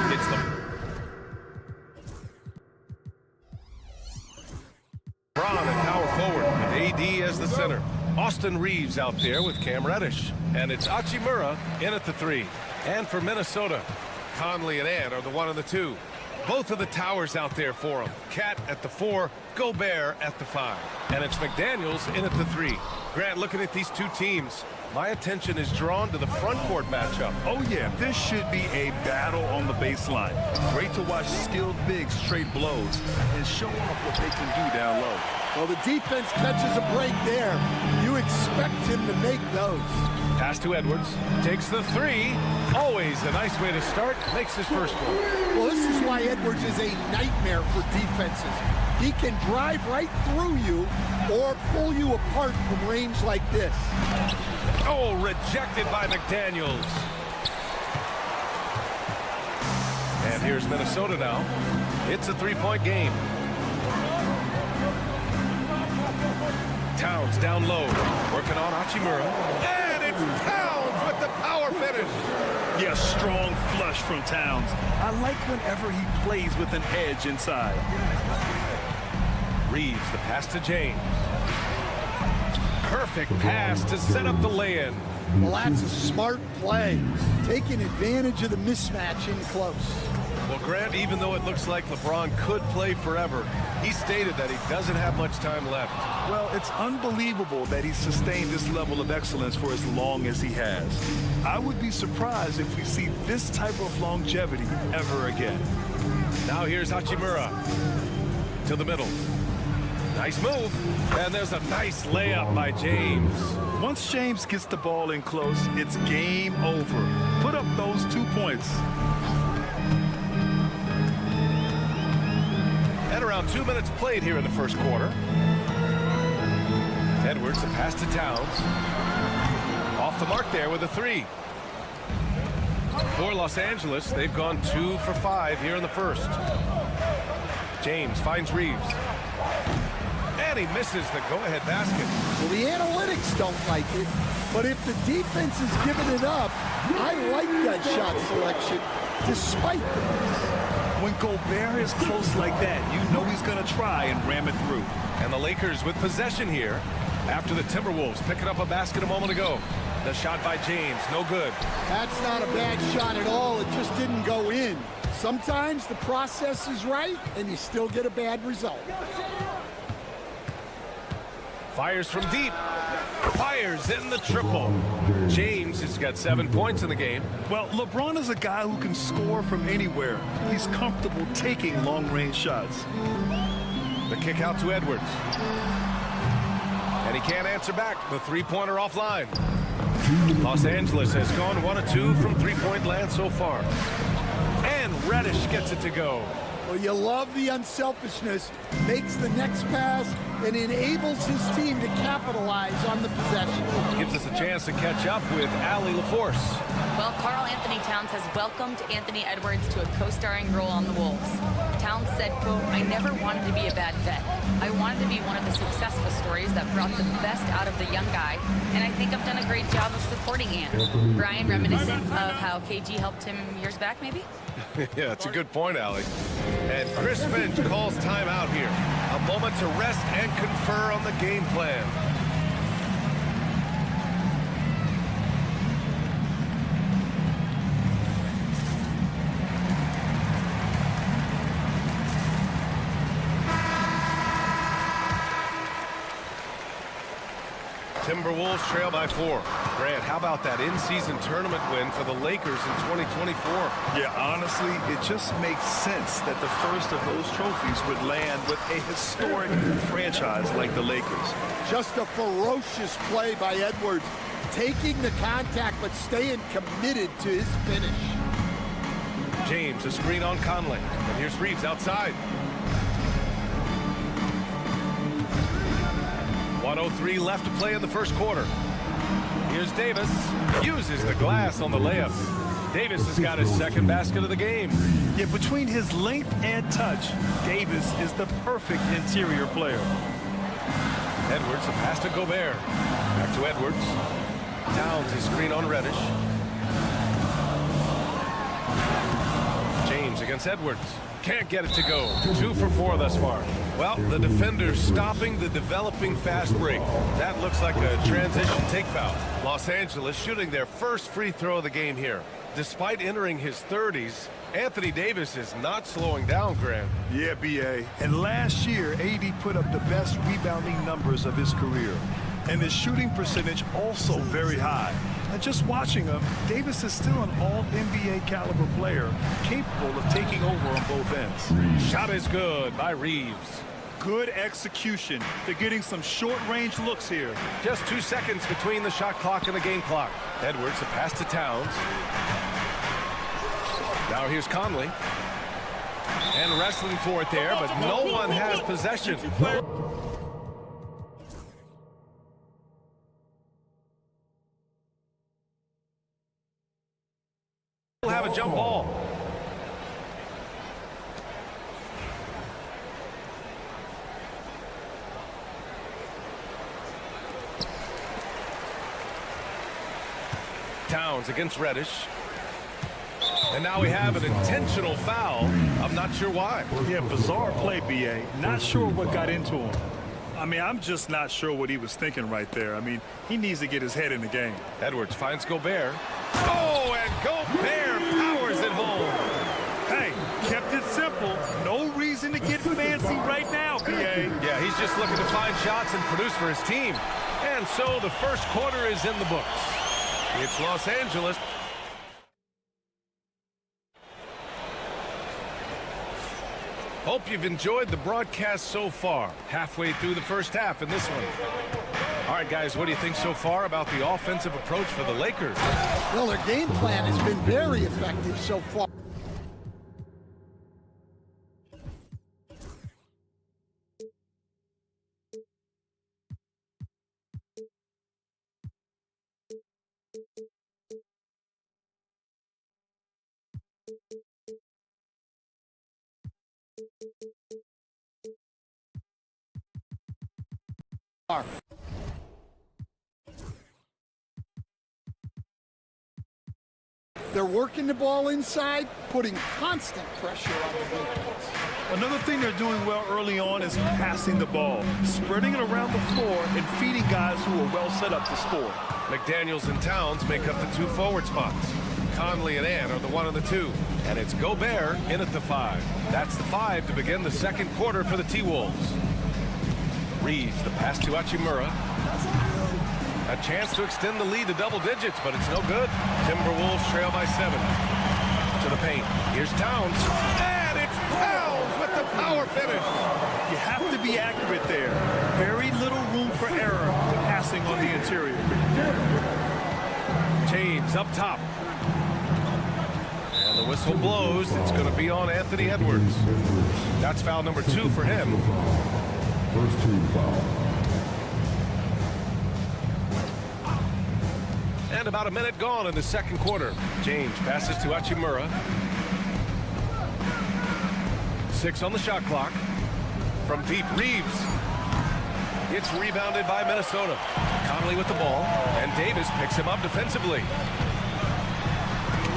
It's the LeBron at power forward with AD as the center. Austin Reeves out there with Cam Reddish. And it's Hachimura in at the 3. And for Minnesota, Conley and Ant are the 1 and the 2. Both of the towers out there for him. Cat at the 4, Gobert at the 5. And it's McDaniels in at the 3. Grant, looking at these two teams, my attention is drawn to the front court matchup. Oh, yeah, this should be a battle on the baseline. Great to watch skilled bigs trade blows and show off what they can do down low. Well, the defense catches a break there. You expect him to make those. Pass to Edwards. Takes the 3. Always a nice way to start. Makes his first one. Well, this is why Edwards is a nightmare for defenses. He can drive right through you or pull you apart from range like this. Oh, rejected by McDaniels. And here's Minnesota now. It's a 3-point game. Towns down low, working on Hachimura. And it's Towns with the power finish. Yeah, strong flush from Towns. I like whenever he plays with an edge inside. Reeves, the pass to James. Perfect pass to set up the lay-in. Well, that's a smart play, taking advantage of the mismatch in close. Well, Grant, even though it looks like LeBron could play forever, he stated that he doesn't have much time left. Well, it's unbelievable that he sustained this level of excellence for as long as he has. I would be surprised if we see this type of longevity ever again. Now here's Hachimura to the middle. Nice move. And there's a nice layup by James. Once James gets the ball in close, it's game over. Put up those 2 points. And around 2 minutes played here in the first quarter. Edwards, a pass to Towns. Off the mark there with a 3. For Los Angeles, they've gone 2 for 5 here in the first. James finds Reeves. And he misses the go-ahead basket. Well, the analytics don't like it, but if the defense is giving it up, I like that shot selection, despite the miss. When Gobert is close like that, you know he's going to try and ram it through. And the Lakers with possession here after the Timberwolves picking up a basket a moment ago. The shot by James, no good. That's not a bad shot at all. It just didn't go in. Sometimes the process is right, and you still get a bad result. Fires from deep. Fires in the triple. James has got 7 points in the game. Well, LeBron is a guy who can score from anywhere. He's comfortable taking long-range shots. The kick out to Edwards. And he can't answer back. The three-pointer offline. Los Angeles has gone 1 of 2 from three-point land so far. And Reddish gets it to go. Well, you love the unselfishness, makes the next pass, and enables his team to capitalize on the possession. Gives us a chance to catch up with Allie LaForce. Well, Karl Anthony Towns has welcomed Anthony Edwards to a co-starring role on the Wolves. Towns said, quote, "I never wanted to be a bad vet. I wanted to be one of the successful stories that brought the best out of the young guy, and I think I've done a great job of supporting Ant." Brian, reminiscent of how KG helped him years back, maybe? Yeah, it's a good point, Allie. And Chris Finch calls timeout here. A moment to rest and confer on the game plan. Timberwolves trail by 4. Grant, how about that in-season tournament win for the Lakers in 2024? Yeah, honestly, it just makes sense that the first of those trophies would land with a historic franchise like the Lakers. Just a ferocious play by Edwards, taking the contact but staying committed to his finish. James, a screen on Conley. And here's Reeves outside. 1:03 left to play in the first quarter. Here's Davis. Uses the glass on the layup. Davis has got his second basket of the game. Yeah, between his length and touch, Davis is the perfect interior player. Edwards, a pass to Gobert. Back to Edwards. Towns, his screen on Reddish. James against Edwards. Can't get it to go. 2 for 4 thus far. Well, the defender's stopping the developing fast break. That looks like a transition take foul. Los Angeles shooting their first free throw of the game here. Despite entering his 30s, Anthony Davis is not slowing down, Grant. Yeah, B.A. And last year, AD put up the best rebounding numbers of his career. And his shooting percentage also very high. And just watching him, Davis is still an all-NBA caliber player, capable of taking over on both ends. Shot is good by Reeves. Good execution. They're getting some short-range looks here. Just 2 seconds between the shot clock and the game clock. Edwards, a pass to Towns. Now here's Conley. And wrestling for it there, but no one has possession. We'll have a jump ball. Towns against Reddish. And now we have an intentional foul. I'm not sure why. Yeah, bizarre play, B.A. Not sure what got into him. I mean, I'm just not sure what he was thinking right there. I mean, he needs to get his head in the game. Edwards finds Gobert. Oh, and Gobert powers it home. Hey, kept it simple. No reason to get fancy right now, B.A. Yeah, he's just looking to find shots and produce for his team. And so the first quarter is in the books. It's Los Angeles. Hope you've enjoyed the broadcast so far. Halfway through the first half in this one. All right, guys, what do you think so far about the offensive approach for the Lakers? Well, their game plan has been very effective so far. They're working the ball inside, putting constant pressure on the defense. Another thing they're doing well early on is passing the ball, spreading it around the floor and feeding guys who are well set up to score. McDaniels and Towns make up the 2 forward spots. Conley and Ann are the 1 and the 2. And it's Gobert in at the 5. That's the 5 to begin the second quarter for the T-Wolves. Reeves, the pass to Hachimura. A chance to extend the lead to double digits, but it's no good. Timberwolves trail by 7. To the paint. Here's Towns. And it's Towns with the power finish. You have to be accurate there. Very little room for error passing on the interior. James up top. And the whistle blows. It's going to be on Anthony Edwards. That's foul number 2 for him. First team foul. And about a minute gone in the second quarter. James passes to Hachimura. 6 on the shot clock. From deep, Reeves. It's rebounded by Minnesota. Conley with the ball, and Davis picks him up defensively.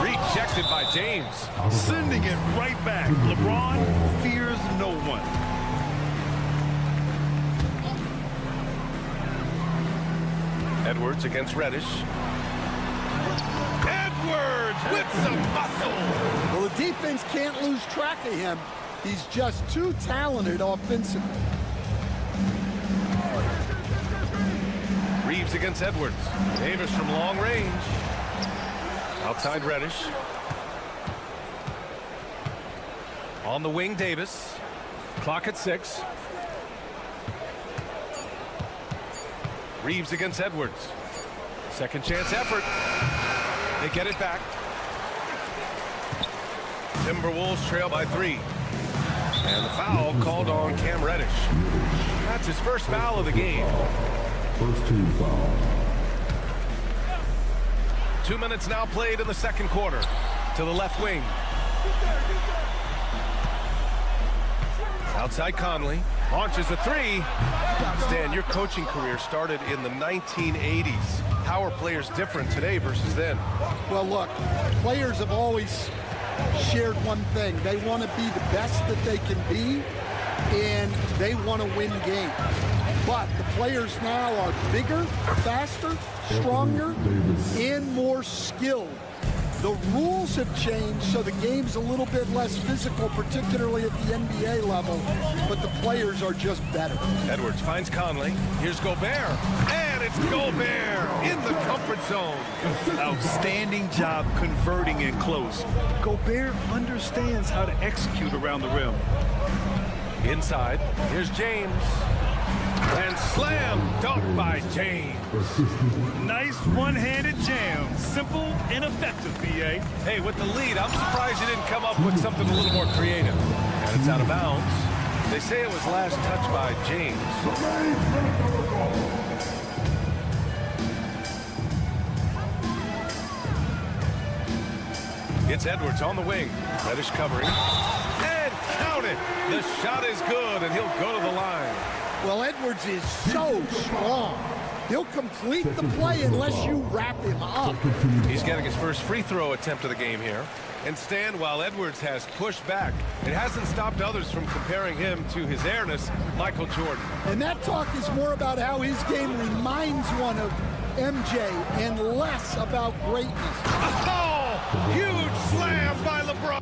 Rejected by James. Sending it right back. LeBron fears no one. Edwards against Reddish. Edwards with some muscle. Well, the defense can't lose track of him. He's just too talented offensively. Reeves against Edwards. Davis from long range. Outside Reddish. On the wing, Davis. Clock at 6. Reeves against Edwards. Second chance effort. They get it back. Timberwolves trail by 3. And the foul called on Cam Reddish. That's his first foul of the game. First team foul. 2 minutes now played in the second quarter. To the left wing. Outside Conley. Launches a 3. Stan, your coaching career started in the 1980s. How are players different today versus then? Well, look, players have always shared one thing. They want to be the best that they can be, and they want to win games. But the players now are bigger, faster, stronger, and more skilled. The rules have changed, so the game's a little bit less physical, particularly at the NBA level, but the players are just better. Edwards finds Conley. Here's Gobert. And it's Gobert in the comfort zone. Outstanding job converting in close. Gobert understands how to execute around the rim. Inside, here's James. And slam dunk by James. Nice one-handed jam. Simple and effective, B.A. Hey, with the lead, I'm surprised you didn't come up with something a little more creative. And it's out of bounds. They say it was last touched by James. It's Edwards on the wing. Reddish covering. And count it. The shot is good, and he'll go to the line. Well, Edwards is so strong. He'll complete the play unless you wrap him up. He's getting his first free throw attempt of the game here. And Stan, while Edwards has pushed back, it hasn't stopped others from comparing him to his airness, Michael Jordan. And that talk is more about how his game reminds one of MJ and less about greatness. Oh! Huge slam by LeBron.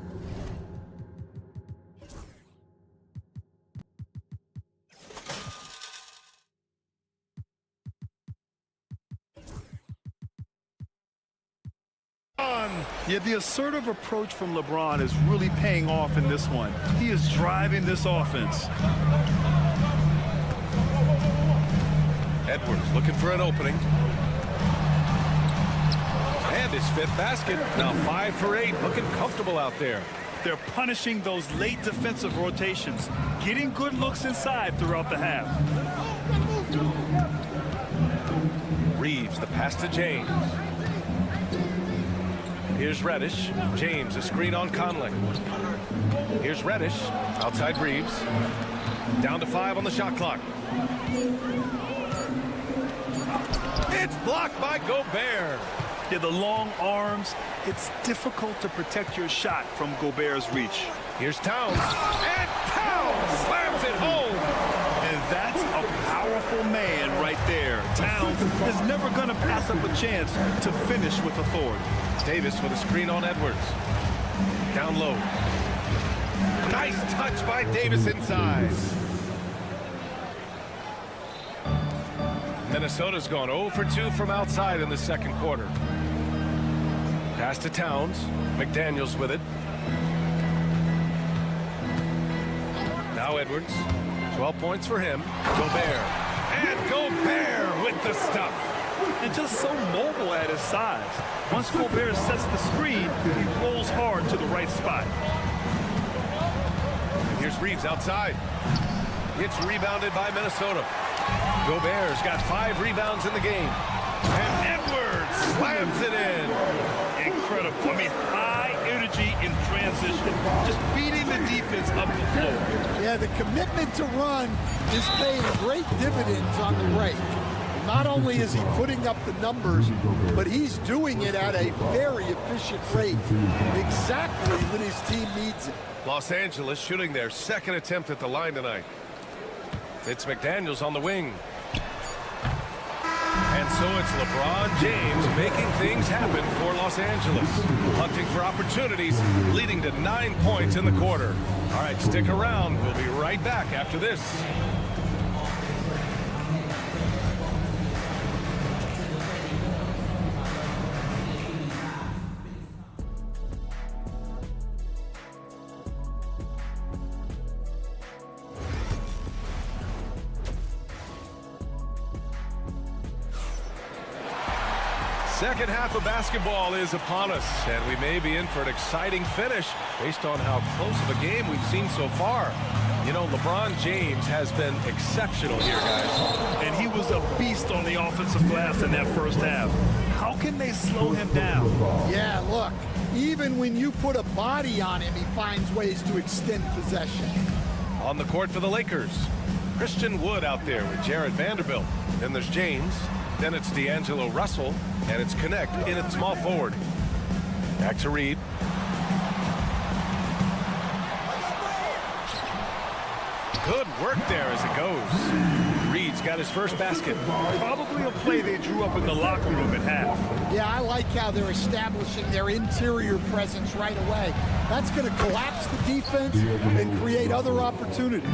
Yeah, the assertive approach from LeBron is really paying off in this one. He is driving this offense. Edwards looking for an opening. And his 5th basket. Now 5 for 8. Looking comfortable out there. They're punishing those late defensive rotations, getting good looks inside throughout the half. Reeves, the pass to James. Here's Reddish. James, a screen on Conley. Here's Reddish. Outside Reeves. Down to 5 on the shot clock. It's blocked by Gobert. Yeah, the long arms. It's difficult to protect your shot from Gobert's reach. Here's Towns. And Towns slams it home. And that's a powerful man right there. Towns is never going to pass up a chance to finish with authority. Davis with a screen on Edwards. Down low. Nice touch by Davis inside. Minnesota's gone 0 for 2 from outside in the second quarter. Pass to Towns. McDaniels with it. Now Edwards. 12 points for him. Gobert. And Gobert with the stuff. And just so mobile at his size. Once Gobert sets the screen, he rolls hard to the right spot. And here's Reeves outside. It's rebounded by Minnesota. Gobert's got 5 rebounds in the game. And Edwards slams it in. Incredible. I mean, high energy in transition. Just beating the defense up the floor. Yeah, the commitment to run is paying great dividends on the break. not only is he putting up the numbers, but he's doing it at a very efficient rate, exactly when his team needs it. Los Angeles shooting their second attempt at the line tonight. It's McDaniels on the wing. And so it's LeBron James making things happen for Los Angeles. Hunting for opportunities, leading to 9 points in the quarter. All right, stick around. We'll be right back after this. Second half of basketball is upon us, and we may be in for an exciting finish based on how close of a game we've seen so far. You know, LeBron James has been exceptional here, guys. And he was a beast on the offensive glass in that first half. How can they slow him down? Yeah, look, even when you put a body on him, he finds ways to extend possession. On the court for the Lakers, Christian Wood out there with Jared Vanderbilt. Then there's James. Then it's D'Angelo Russell, and it's Connect in at small forward. Back to Reed. Good work there as it goes. Reed's got his first basket. Probably a play they drew up in the locker room at half. Yeah, I like how they're establishing their interior presence right away. That's going to collapse the defense and create other opportunities.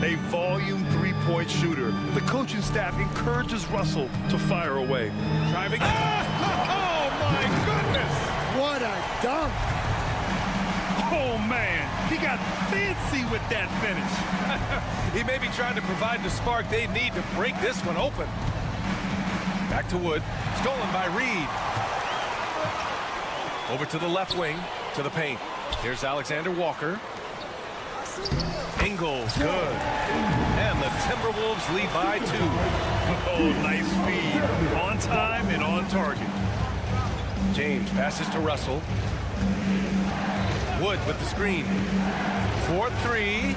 A volume three-point shooter. The coaching staff encourages Russell to fire away. Driving. Oh, my goodness! What a dunk! Oh, man, he got fancy with that finish. He may be trying to provide the spark they need to break this one open. Back to Wood. Stolen by Reed. Over to the left wing, to the paint. Here's Alexander Walker. Ingles, good. And the Timberwolves lead by 2. Oh, nice feed. On time and on target. James passes to Russell. Wood with the screen. 4-3.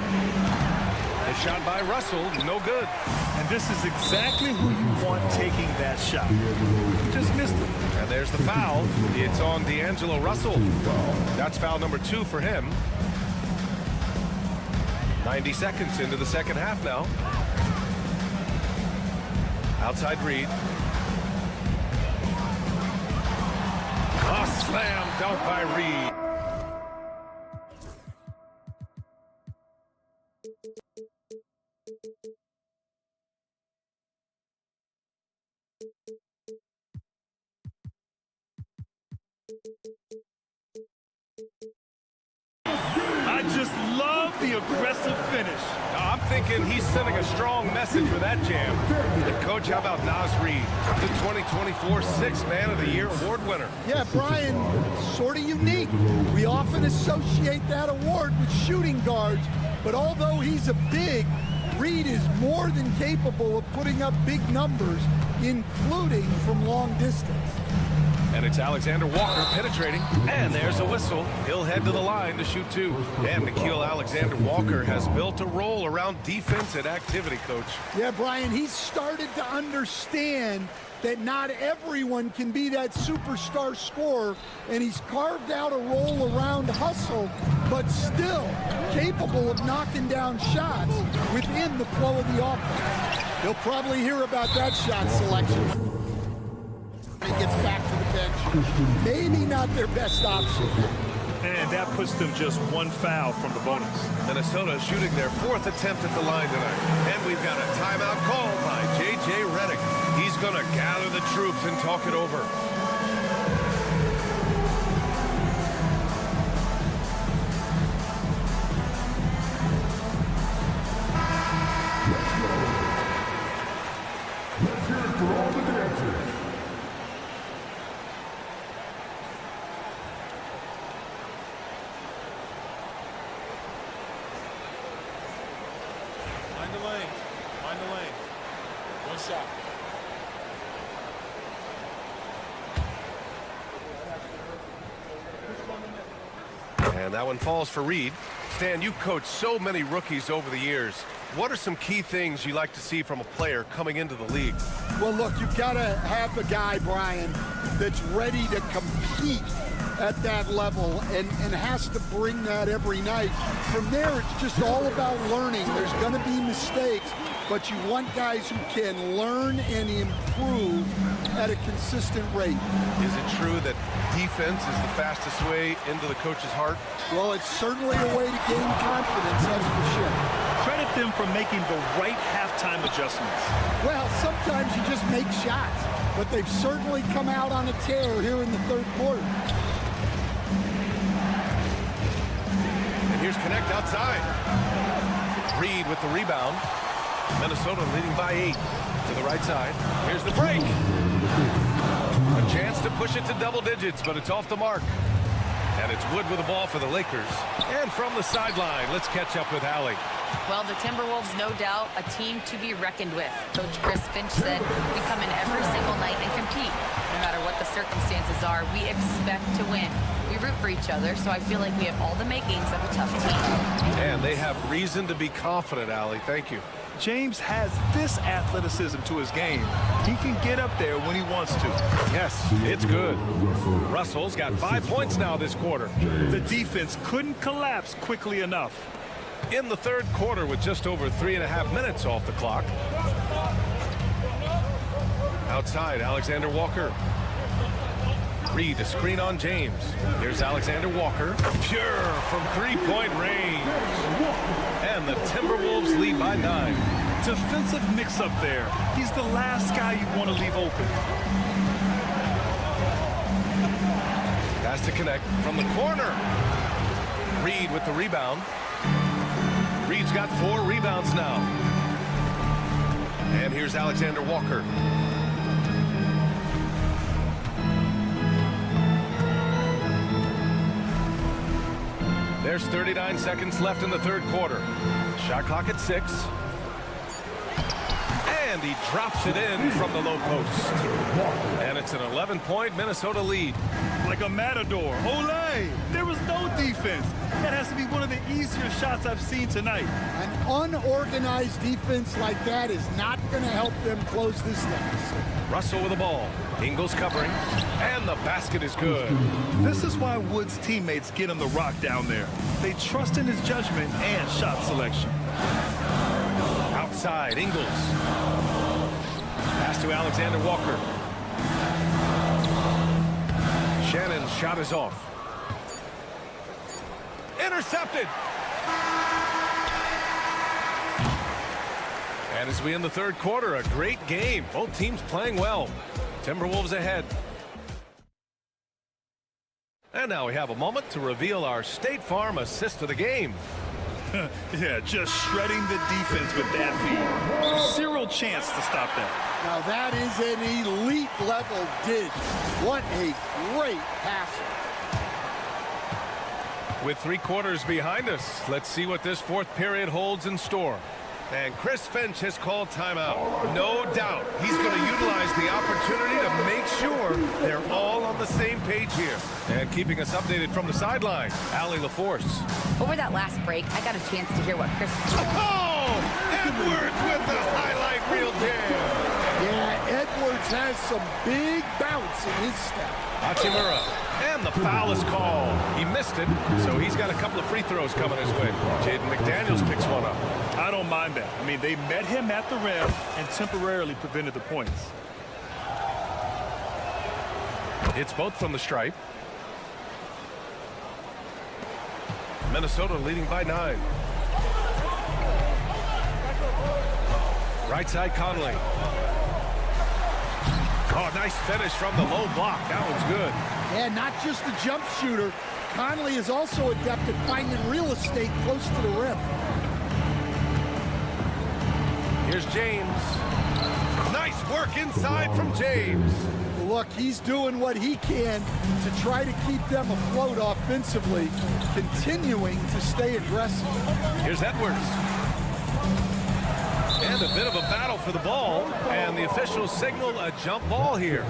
The shot by Russell, no good. And this is exactly who you want taking that shot. Just missed it. And there's the foul. It's on D'Angelo Russell. That's foul number 2 for him. 90 seconds into the second half now. Outside Reed. A slam dunk by Reed. I just love the aggressive finish. I'm thinking he's sending a strong message with that jam. And Coach, how about Naz Reid, the 2024 Sixth Man of the Year award winner? Yeah, Brian, sort of unique. We often associate that award with shooting guards, but although he's a big, Reed is more than capable of putting up big numbers, including from long distance. And it's Alexander Walker penetrating, and there's a whistle. He'll head to the line to shoot 2. And Nickeil Alexander-Walker has built a role around defense and activity, Coach. Yeah, Brian, he's started to understand that not everyone can be that superstar scorer, and he's carved out a role around hustle, but still capable of knocking down shots within the flow of the offense. He'll probably hear about that shot selection. He gets back to the bench. Maybe not their best option. And that puts them just 1 foul from the bonus. Minnesota shooting their 4th attempt at the line tonight. And we've got a timeout called by J.J. Redick. He's going to gather the troops and talk it over. Let's hear it for all the dancers. Mind the lane. Mind the lane. 1 shot. And that one falls for Reed. Stan, you coached so many rookies over the years. what are some key things you like to see from a player coming into the league? Well, look, you've got to have a guy, Brian, that's ready to compete at that level and has to bring that every night. From there, it's just all about learning. There's going to be mistakes, but you want guys who can learn and improve at a consistent rate. Is it true that defense is the fastest way into the coach's heart? Well, it's certainly a way to gain confidence, that's for sure. Credit them for making the right halftime adjustments. Well, sometimes you just make shots, but they've certainly come out on a tear here in the third quarter. And here's Connect outside. Reed with the rebound. Minnesota leading by 8 to the right side. Here's the break. A chance to push it to double digits, but it's off the mark. And it's Wood with the ball for the Lakers. And from the sideline, let's catch up with Allie. Well, the Timberwolves, no doubt, a team to be reckoned with. Coach Chris Finch said, we come in every single night and compete. No matter what the circumstances are, we expect to win. We root for each other, so I feel like we have all the makings of a tough team. And they have reason to be confident, Allie. Thank you. James has this athleticism to his game. He can get up there when he wants to. Yes, it's good. Russell's got 5 points now this quarter. The defense couldn't collapse quickly enough. In the third quarter with just over 3.5 minutes off the clock. Outside, Alexander Walker. Reed, a screen on James. Here's Alexander Walker. Pure from three-point range. And the Timberwolves lead by 9. Defensive mix-up there. He's the last guy you want to leave open. Pass to Connect from the corner. Reed with the rebound. Reed's got 4 rebounds now. And here's Alexander Walker. There's 39 seconds left in the third quarter. Shot clock at 6. And he drops it in from the low post. And it's an 11-point Minnesota lead. Like a matador. Olay! There was no defense. That has to be one of the easier shots I've seen tonight. An unorganized defense like that is not going to help them close this deficit. Russell with the ball. Ingles covering. And the basket is good. This is why Wood's teammates get him the rock down there. They trust in his judgment and shot selection. Outside, Ingles. Pass to Alexander Walker. Shannon's shot is off. Intercepted. And as we end the third quarter, a great game. Both teams playing well. Timberwolves ahead. And now we have a moment to reveal our State Farm assist of the game. Yeah, just shredding the defense with that feed. Zero chance to stop that. Now that is an elite level dish. What a great passer. With 3 quarters behind us, let's see what this fourth period holds in store. And Chris Finch has called timeout. No doubt he's going to utilize the opportunity to make sure they're all on the same page here. And keeping us updated from the sideline, Allie LaForce. Over that last break, I got a chance to hear what Chris... Oh! Edwards with the highlight reel jam. Yeah, Edwards has some big bounce in his step. Hachimura. And the foul is called. He missed it, so he's got a couple of free throws coming his way. Jaden McDaniels picks one up. I don't mind that. I mean, they met him at the rim and temporarily prevented the points. It's both from the stripe. Minnesota leading by 9. Right side, Conley. Oh, nice finish from the low block. That one's good. Yeah, not just a jump shooter. Conley is also adept at finding real estate close to the rim. Here's James. Nice work inside from James. Look, he's doing what he can to try to keep them afloat offensively, continuing to stay aggressive. Here's Edwards. And a bit of a battle for the ball, and the officials signal a jump ball here.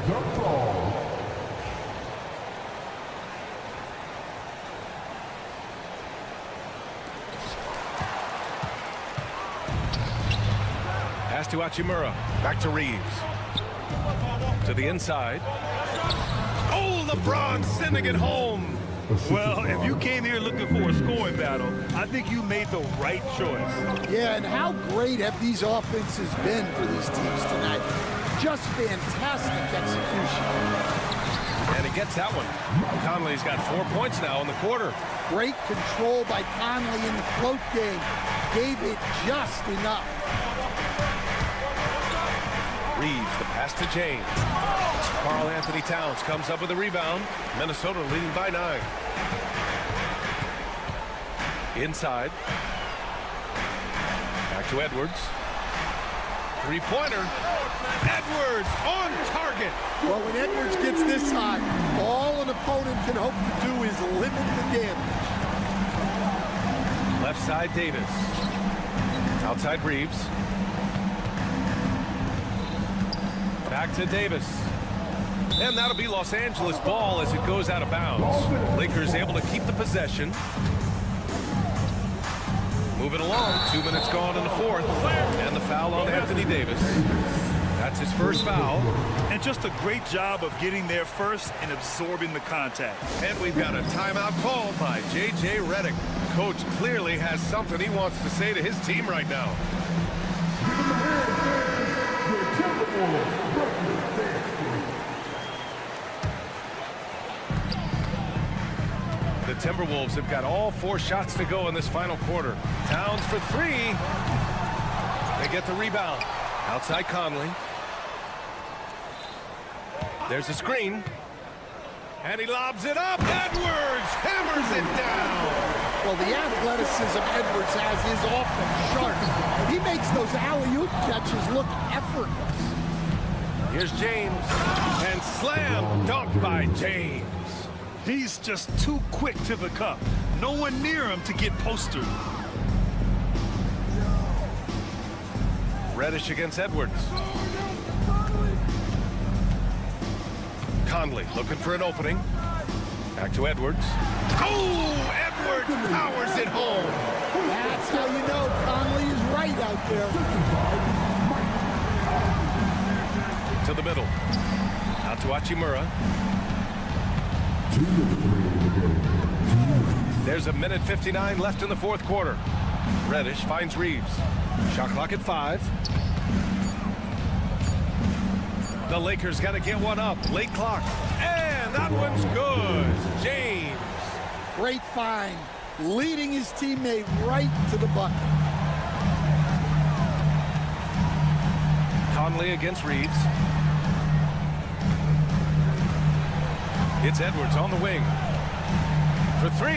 to Hachimura. Back to Reeves. To the inside. Oh, LeBron sending it home. Well, if you came here looking for a scoring battle, I think you made the right choice. Yeah, and how great have these offenses been for these teams tonight? Just fantastic execution. And he gets that one. Conley's got 4 points now in the quarter. Great control by Conley in the float game. Gave it just enough. Reeves, the pass to James. Karl Anthony Towns comes up with a rebound. Minnesota leading by 9. Inside. Back to Edwards. Three-pointer. Edwards on target. Well, when Edwards gets this hot, all an opponent can hope to do is limit the damage. Left side, Davis. Outside, Reeves. Back to Davis. And that'll be Los Angeles ball as it goes out of bounds. Lakers able to keep the possession. Moving along, 2 minutes gone in the fourth. And the foul on Anthony Davis. That's his first foul. And just a great job of getting there first and absorbing the contact. And we've got a timeout called by J.J. Redick. Coach clearly has something he wants to say to his team right now. The Timberwolves have got all 4 shots to go in this final quarter. Towns for 3. They get the rebound. Outside Conley. There's a screen. And he lobs it up. Edwards hammers it down. Well, the athleticism Edwards has is off the chart. He makes those alley-oop catches look effortless. Here's James. And slam dunk by James. He's just too quick to the cup. No one near him to get postered. Reddish against Edwards. Conley looking for an opening. Back to Edwards. Oh, Edwards powers it home. That's how you know Conley is right out there. To the middle. Out to Hachimura. There's a minute 59 left in the fourth quarter. Reddish finds Reeves. Shot clock at 5. The Lakers got to get one up. Late clock. And that one's good. James. Great find. Leading his teammate right to the bucket. Conley against Reeves. It's Edwards on the wing. For 3.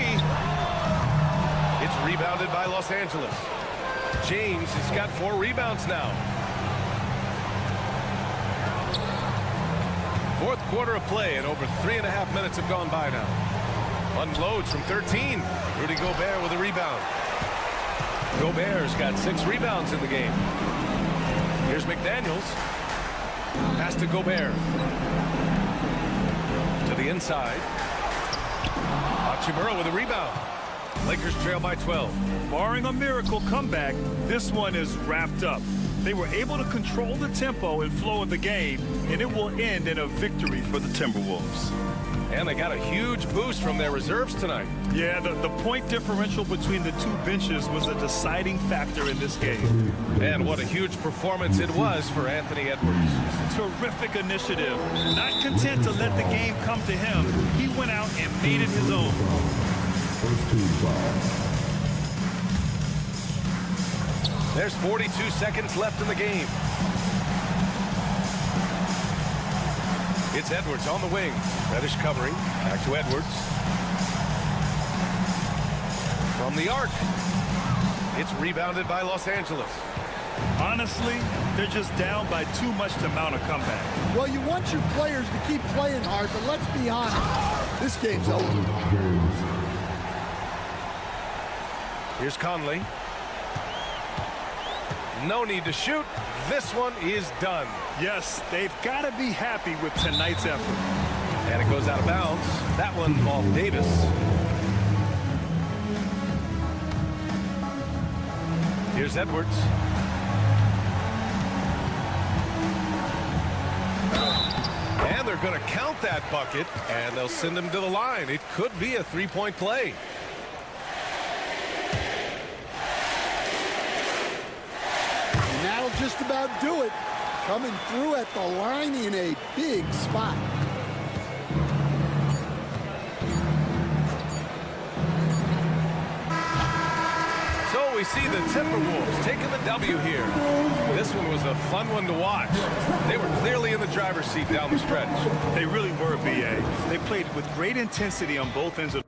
It's rebounded by Los Angeles. James has got 4 rebounds now. Fourth quarter of play, and over 3.5 minutes have gone by now. Unloads from 13. Rudy Gobert with a rebound. Gobert's got 6 rebounds in the game. Here's McDaniels. Pass to Gobert. To the inside. Hachimura with a rebound. Lakers trail by 12. Barring a miracle comeback, this one is wrapped up. They were able to control the tempo and flow of the game, and it will end in a victory for the Timberwolves. And they got a huge boost from their reserves tonight. Yeah, the point differential between the 2 benches was a deciding factor in this game. And what a huge performance it was for Anthony Edwards. Terrific initiative. Not content to let the game come to him, he went out and made it his own. There's 42 seconds left in the game. It's Edwards on the wing. Reddish covering. Back to Edwards. From the arc. It's rebounded by Los Angeles. Honestly, they're just down by too much to mount a comeback. Well, you want your players to keep playing hard, but let's be honest. This game's over. Here's Conley. No need to shoot. This one is done. Yes, they've got to be happy with tonight's effort. And it goes out of bounds. That one off Davis. Here's Edwards. they're going to count that bucket, and they'll send him to the line. It could be a three-point play. And that'll just about do it. Coming through at the line in a big spot. So we see the Timberwolves taking the W here. This one was a fun one to watch. They were clearly in the driver's seat down the stretch. They really were, B.A. They played with great intensity on both ends of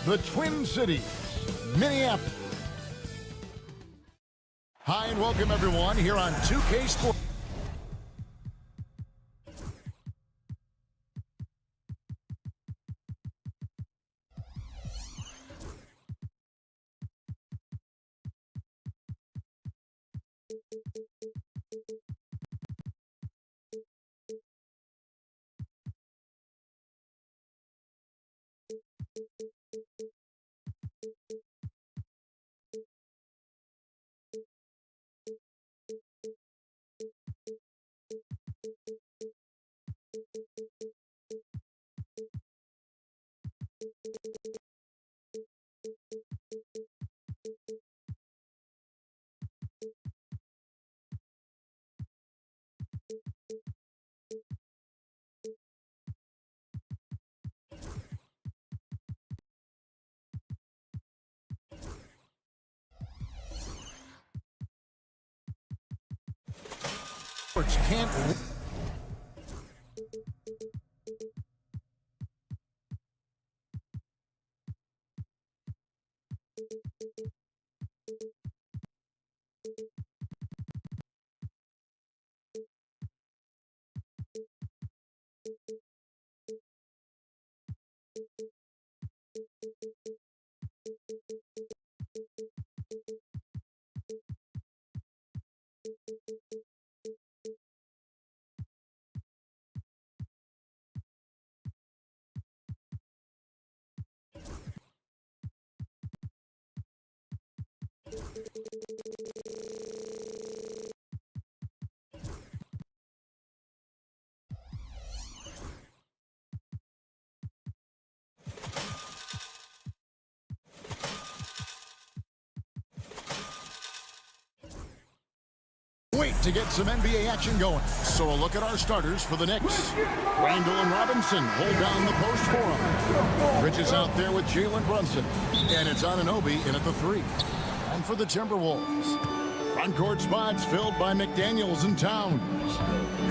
the Twin Cities, Minneapolis. Hi and welcome everyone here on 2K Sports. Can't. Wait to get some NBA action going. So a look at our starters for the Knicks. Randall and Robinson hold down the post for him. Bridges out there with Jalen Brunson. And it's Anunoby in at the 3. And for the Timberwolves, front court spots filled by McDaniels and Towns.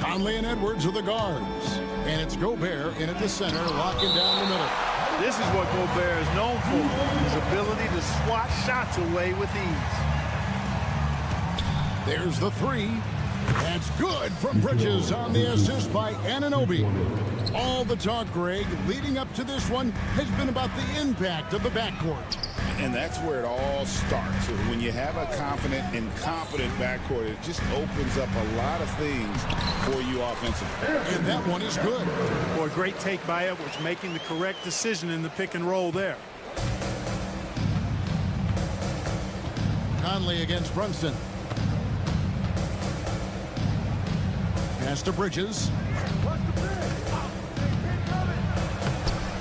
Conley and Edwards are the guards. And it's Gobert in at the center, locking down the middle. This is what Gobert is known for, his ability to swat shots away with ease. There's the 3. That's good from Bridges on the assist by Anunoby. All the talk, Greg, leading up to this one has been about the impact of the backcourt. And that's where it all starts. When you have a confident and competent backcourt, it just opens up a lot of things for you offensively. And that one is good. Boy, great take by Edwards, making the correct decision in the pick and roll there. Conley against Brunson. Pass to Bridges.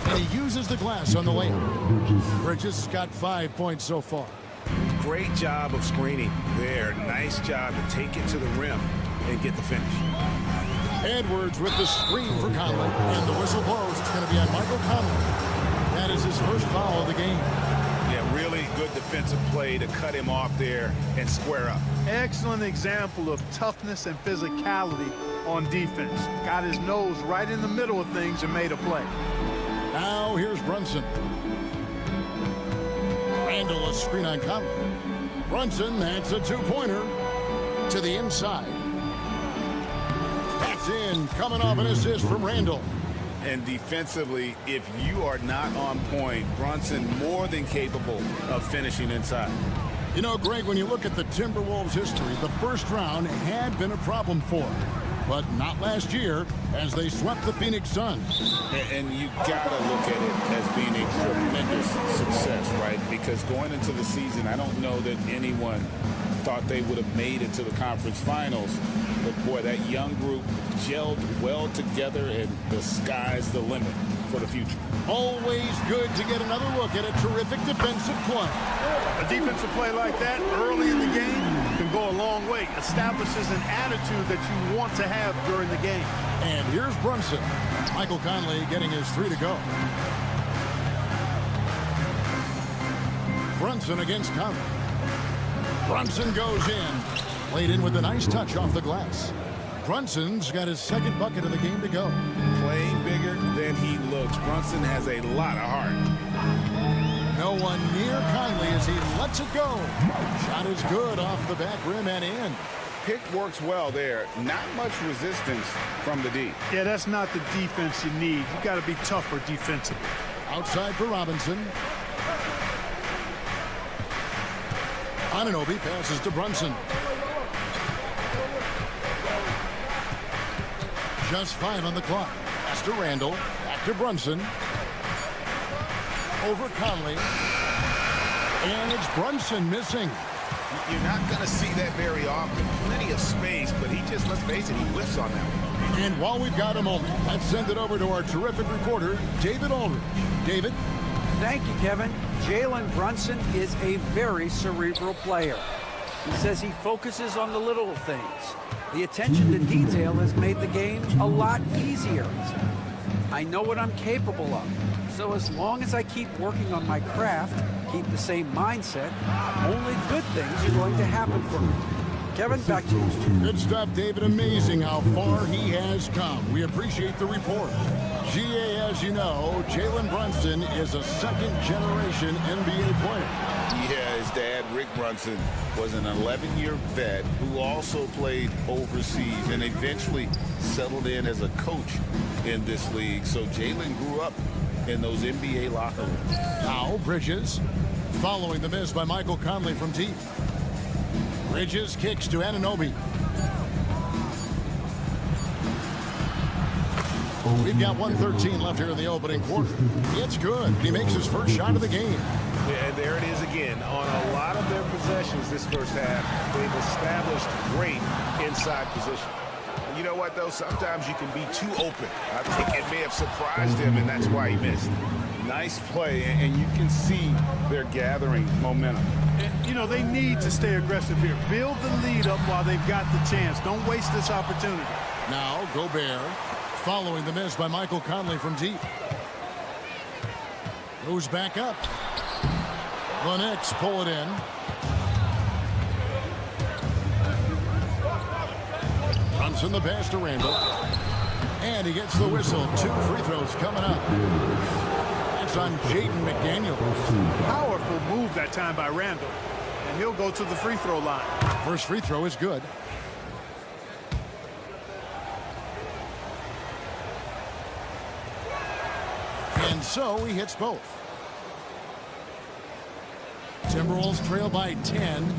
And he uses the glass on the lane. Bridges has got 5 points so far. Great job of screening there. Nice job to take it to the rim and get the finish. Edwards with the screen for Conley. And the whistle blows. It's going to be on Michael Conley. That is his first foul of the game. Yeah, really good defensive play to cut him off there and square up. Excellent example of toughness and physicality on defense. Got his nose right in the middle of things and made a play. Now here's Brunson. Randall a screen on Conley. Brunson, that's a 2-pointer to the inside. That's in, coming off an assist from Randall. And defensively, if you are not on point, Brunson more than capable of finishing inside. You know, Greg, when you look at the Timberwolves' history, the first round had been a problem for them. But not last year, as they swept the Phoenix Suns. And you got to look at it as being a tremendous success, right? Because going into the season, I don't know that anyone thought they would have made it to the conference finals. But, boy, that young group gelled well together, and the sky's the limit for the future. Always good to get another look at a terrific defensive play. A defensive play like that early in the game can go a long way. Establishes an attitude that you want to have during the game. And here's Brunson. Michael Conley getting his 3 to go. Brunson against Conley. Brunson goes in. Played in with a nice touch off the glass. Brunson's got his second bucket of the game to go. Playing bigger than he looks. Brunson has a lot of heart. No one near Conley as he lets it go. Shot is good off the back rim and in. Pick works well there. Not much resistance from the D. Yeah, that's not the defense you need. You got to be tougher defensively. Outside for Robinson. Anunoby passes to Brunson. Just 5 on the clock. Pass to Randall. Back to Brunson. Over Conley. And it's Brunson missing. You're not going to see that very often. Plenty of space, but he just, let's face it, he whiffs on that one. And while we've got a moment, let's send it over to our terrific reporter, David Aldridge. David? Thank you, Kevin. Jalen Brunson is a very cerebral player. He says he focuses on the little things. The attention to detail has made the game a lot easier. I know what I'm capable of. So as long as I keep working on my craft, keep the same mindset, only good things are going to happen for me. Kevin, back to you. Good stuff, David. Amazing how far he has come. We appreciate the report. GA, as you know, Jalen Brunson is a second-generation NBA player. Yeah, his dad, Rick Brunson, was an 11-year vet who also played overseas and eventually settled in as a coach in this league. So Jalen grew up in those NBA locker rooms. Now Bridges, following the miss by Michael Conley from deep. Bridges kicks to Anunoby. We've got 1:13 left here in the opening quarter. It's good. He makes his first shot of the game. Yeah, and there it is again. On a lot of their possessions this first half, they've established great inside position. You know what, though? Sometimes you can be too open. I think it may have surprised him, and that's why he missed. Nice play, and you can see they're gathering momentum. And, you know, they need to stay aggressive here. Build the lead up while they've got the chance. Don't waste this opportunity. Now Gobert, following the miss by Michael Conley from deep. Goes back up. The Knicks pull it in. Brunson the pass to Randall. And he gets the whistle. 2 free throws coming up. That's on Jaden McDaniels. Powerful move that time by Randall. And he'll go to the free throw line. First free throw is good. And so he hits both. Timberwolves trail by 10.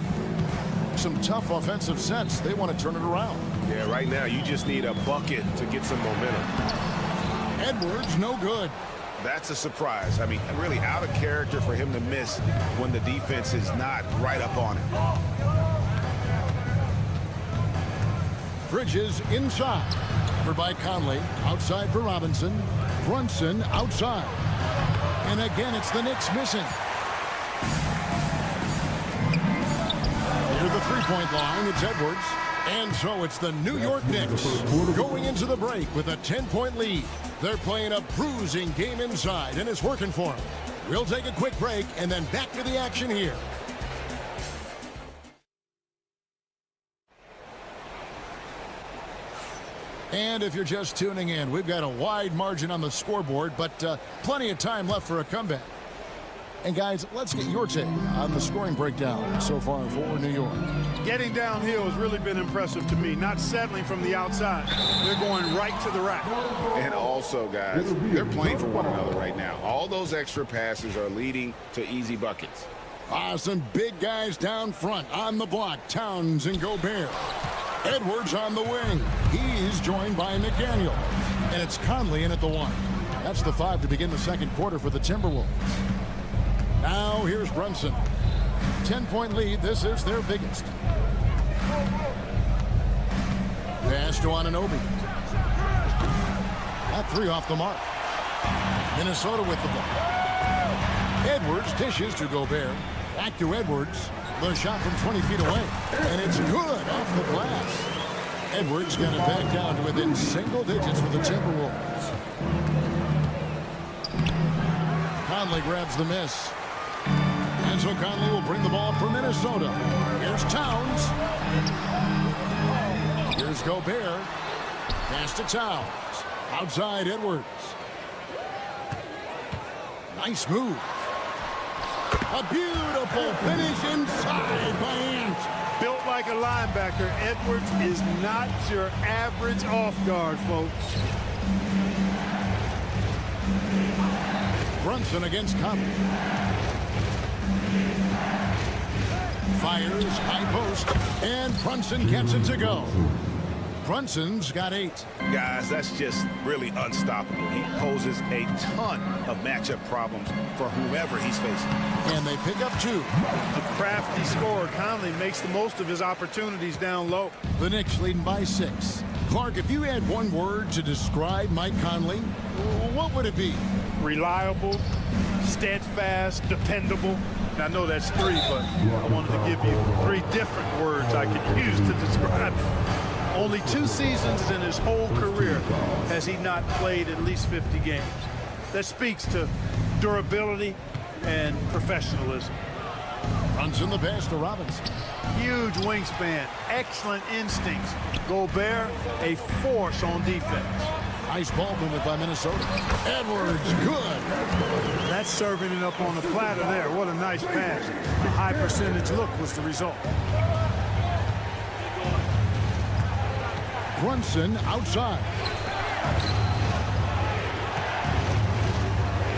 Some tough offensive sets. They want to turn it around. Yeah, right now you just need a bucket to get some momentum. Edwards, no good. That's a surprise. I mean, really out of character for him to miss when the defense is not right up on it. Bridges inside. Covered by Conley. Outside for Robinson. Brunson outside. And again, it's the Knicks missing. Near the three-point line, it's Edwards. And so it's the New York Knicks going into the break with a 10-point lead. They're playing a bruising game inside, and it's working for them. We'll take a quick break and then back to the action here. And if you're just tuning in, we've got a wide margin on the scoreboard, but plenty of time left for a comeback. And guys, let's get your take on the scoring breakdown so far for New York. Getting downhill has really been impressive to me. Not settling from the outside. They're going right to the rack. And also, guys, they're playing for one another right now. All those extra passes are leading to easy buckets. Some big guys down front on the block. Towns and Gobert. Edwards on the wing. He's joined by McDaniel. And it's Conley in at the 1. That's the 5 to begin the second quarter for the Timberwolves. Now here's Brunson. 10-point lead. This is their biggest. Pass to Anunoby. That 3 off the mark. Minnesota with the ball. Edwards dishes to Gobert. Back to Edwards. The shot from 20 feet away. And it's good off the glass. Edwards got it back down to within single digits for the Timberwolves. Conley grabs the miss. And so Conley will bring the ball for Minnesota. Here's Towns. Here's Gobert. Pass to Towns. Outside Edwards. Nice move. A beautiful finish inside by Ant. Built like a linebacker, Edwards is not your average off guard, folks. Brunson against Conley. Fires, high post, and Brunson gets it to go. Brunson's got 8. Guys, that's just really unstoppable. He poses a ton of matchup problems for whomever he's facing. And they pick up 2. A crafty scorer. Conley makes the most of his opportunities down low. The Knicks leading by 6. Clark, if you had one word to describe Mike Conley, what would it be? Reliable, steadfast, dependable. And I know that's 3, but I wanted to give you 3 different words I could use to describe him. Only 2 seasons in his whole career has he not played at least 50 games. That speaks to durability and professionalism. Brunson the pass to Robinson. Huge wingspan, excellent instincts. Gobert, a force on defense. Nice ball movement by Minnesota. Edwards, good. That's serving it up on the platter there. What a nice pass. A high percentage look was the result. Brunson outside.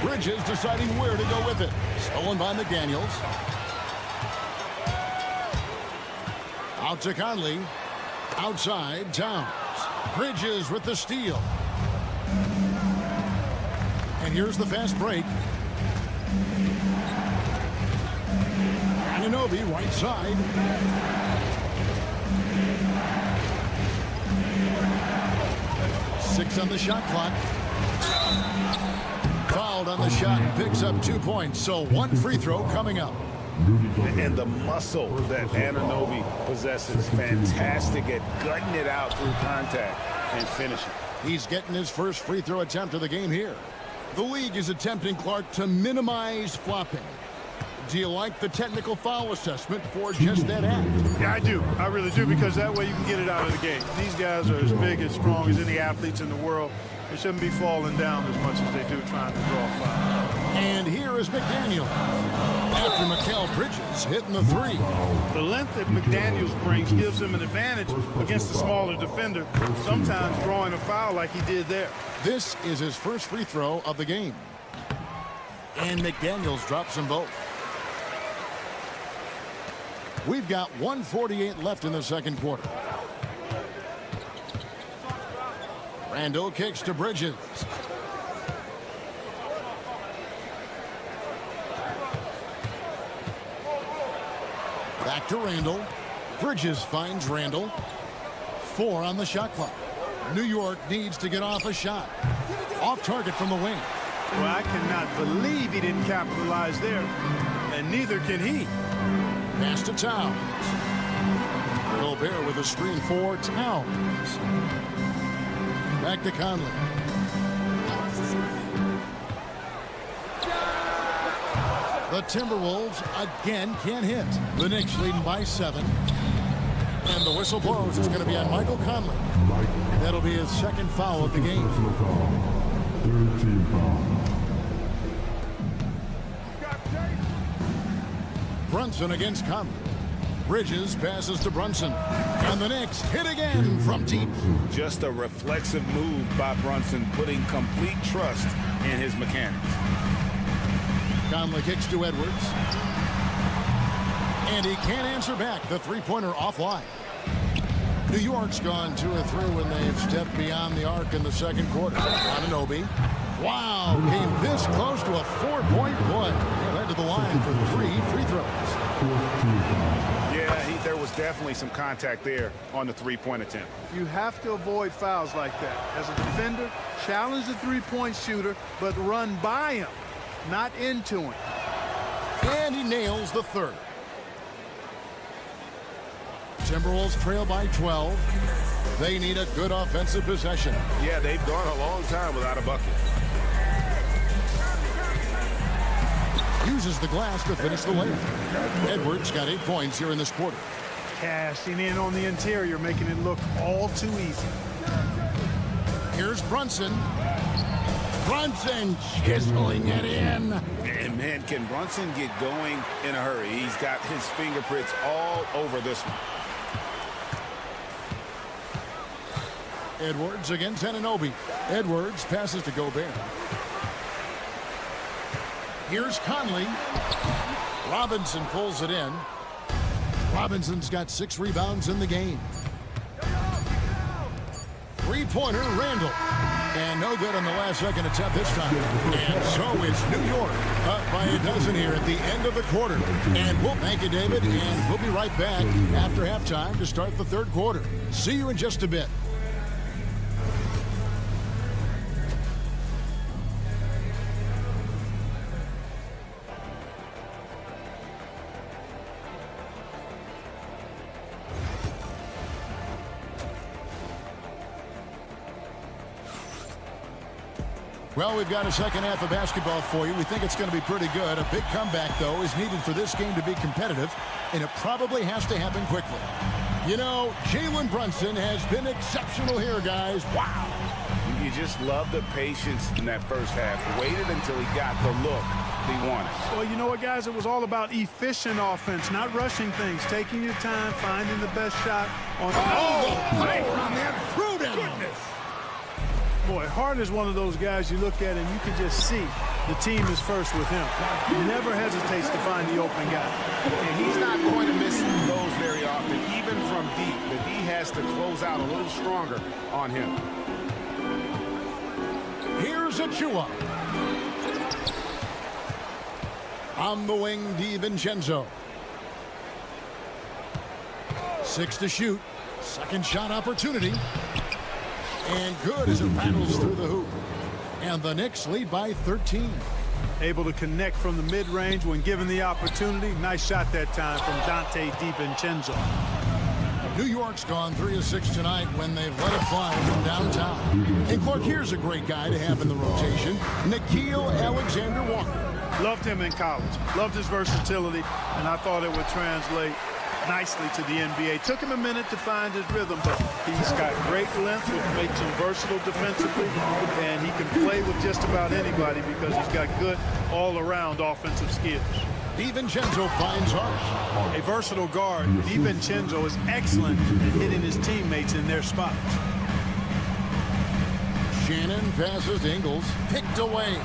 Bridges deciding where to go with it. Stolen by McDaniels. Out to Conley. Outside, Towns. Bridges with the steal. And here's the fast break. Anunoby right side. Six on the shot clock. Fouled on the shot and picks up 2 points. So 1 free throw coming up. And the muscle that Anunoby possesses, fantastic at gutting it out through contact and finishing. He's getting his first free throw attempt of the game here. The league is attempting, Clark, to minimize flopping. Do you like the technical foul assessment for just that act? Yeah, I do. I really do, because that way you can get it out of the game. These guys are as big and strong as any athletes in the world. They shouldn't be falling down as much as they do trying to draw a foul. And here is McDaniel. After Mikal Bridges hitting the 3. The length that McDaniels brings gives him an advantage against the smaller defender, sometimes drawing a foul like he did there. This is his first free throw of the game. And McDaniels drops them both. We've got 1:48 left in the second quarter. Randall kicks to Bridges. Back to Randall. Bridges finds Randall. 4 on the shot clock. New York needs to get off a shot. Off target from the wing. Well, I cannot believe he didn't capitalize there, and neither can he. Pass to Towns. Gobert with a screen for Towns. Back to Conley. The Timberwolves again can't hit. The Knicks leading by 7. And the whistle blows. It's going to be on Michael Conley. That'll be his second foul of the game. Third team foul. Brunson against Conley. Bridges passes to Brunson. And the Knicks hit again from deep. Just a reflexive move by Brunson, putting complete trust in his mechanics. Conley kicks to Edwards. And he can't answer back. The three-pointer offline. New York's gone 2 of 3 when they've stepped beyond the arc in the second quarter. Anunoby. Wow, came this close to a 4-point play. They led to the line for 3 free throws. Yeah, there was definitely some contact there on the three-point attempt. You have to avoid fouls like that. As a defender, challenge the three-point shooter, but run by him, not into him. And he nails the third. Timberwolves trail by 12. They need a good offensive possession. Yeah, they've gone a long time without a bucket. Uses the glass to finish the layup. Edwards got 8 points here in this quarter. Cashing in on the interior, making it look all too easy. Here's Brunson. Brunson chiseling it in. And Man, can Brunson get going in a hurry? He's got his fingerprints all over this one. Edwards against Anunoby. Edwards passes to Gobert. Here's Conley. Robinson pulls it in. Robinson's got 6 rebounds in the game. Three-pointer, Randall. And no good on the last second attempt this time. And so it's New York up by a dozen here at the end of the quarter. And we'll thank you, David, and we'll be right back after halftime to start the third quarter. See you in just a bit. Well, we've got a second half of basketball for you. We think it's going to be pretty good. A big comeback, though, is needed for this game to be competitive, and it probably has to happen quickly. You know, Jalen Brunson has been exceptional here, guys. Wow. You just love the patience in that first half. Waited until he got the look he wanted. Well, you know what, guys? It was all about efficient offense, not rushing things, taking your time, finding the best shot on Goodness. Boy, Hart is one of those guys you look at and you can just see the team is first with him. He never hesitates to find the open guy. And he's not going to miss those very often, even from deep, but he has to close out a little stronger on him. Here's Achua. On the wing, DiVincenzo. 6 to shoot. Second shot opportunity. And good as it rattles through the hoop. And the Knicks lead by 13. Able to connect from the mid-range when given the opportunity. Nice shot that time from Dante DiVincenzo. New York's gone 3 of 6 tonight when they've let it fly from downtown. And Clark, here's a great guy to have in the rotation. Nickeil Alexander-Walker. Loved him in college. Loved his versatility, and I thought it would translate nicely to the NBA. Took him a minute to find his rhythm, but he's got great length, which makes him versatile defensively, and he can play with just about anybody because he's got good all-around offensive skills. DiVincenzo finds Hart. A versatile guard, DiVincenzo is excellent at hitting his teammates in their spots. Shannon passes to Ingles, picked away.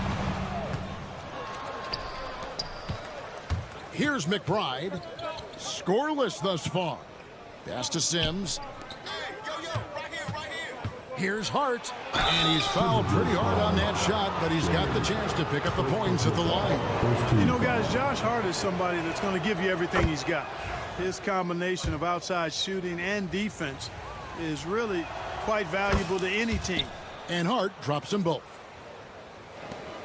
Here's McBride. Scoreless thus far. Pass to Sims. Here's Hart. And he's fouled pretty hard on that shot, but he's got the chance to pick up the points at the line. You know, guys, Josh Hart is somebody that's going to give you everything he's got. His combination of outside shooting and defense is really quite valuable to any team. And Hart drops them both.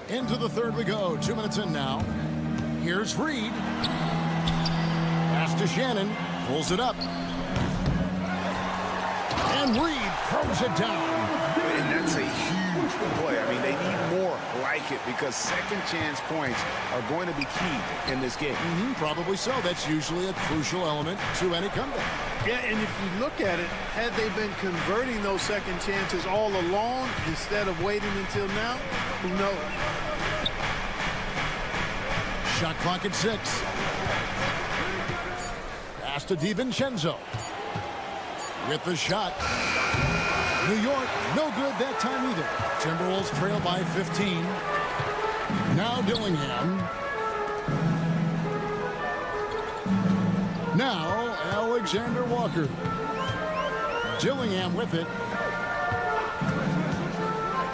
Into the third we go. 2 minutes in now. Here's Reed. Pass to Shannon. Pulls it up. And Reed throws it down. And that's a huge play. I mean, they need more like it because second chance points are going to be key in this game. Probably so. That's usually a crucial element to any comeback. Yeah, and if you look at it, had they been converting those second chances all along instead of waiting until now, who knows? Shot clock at 6. Pass to DiVincenzo. With the shot. New York, no good that time either. Timberwolves trail by 15. Now Dillingham. Now Alexander Walker. Dillingham with it.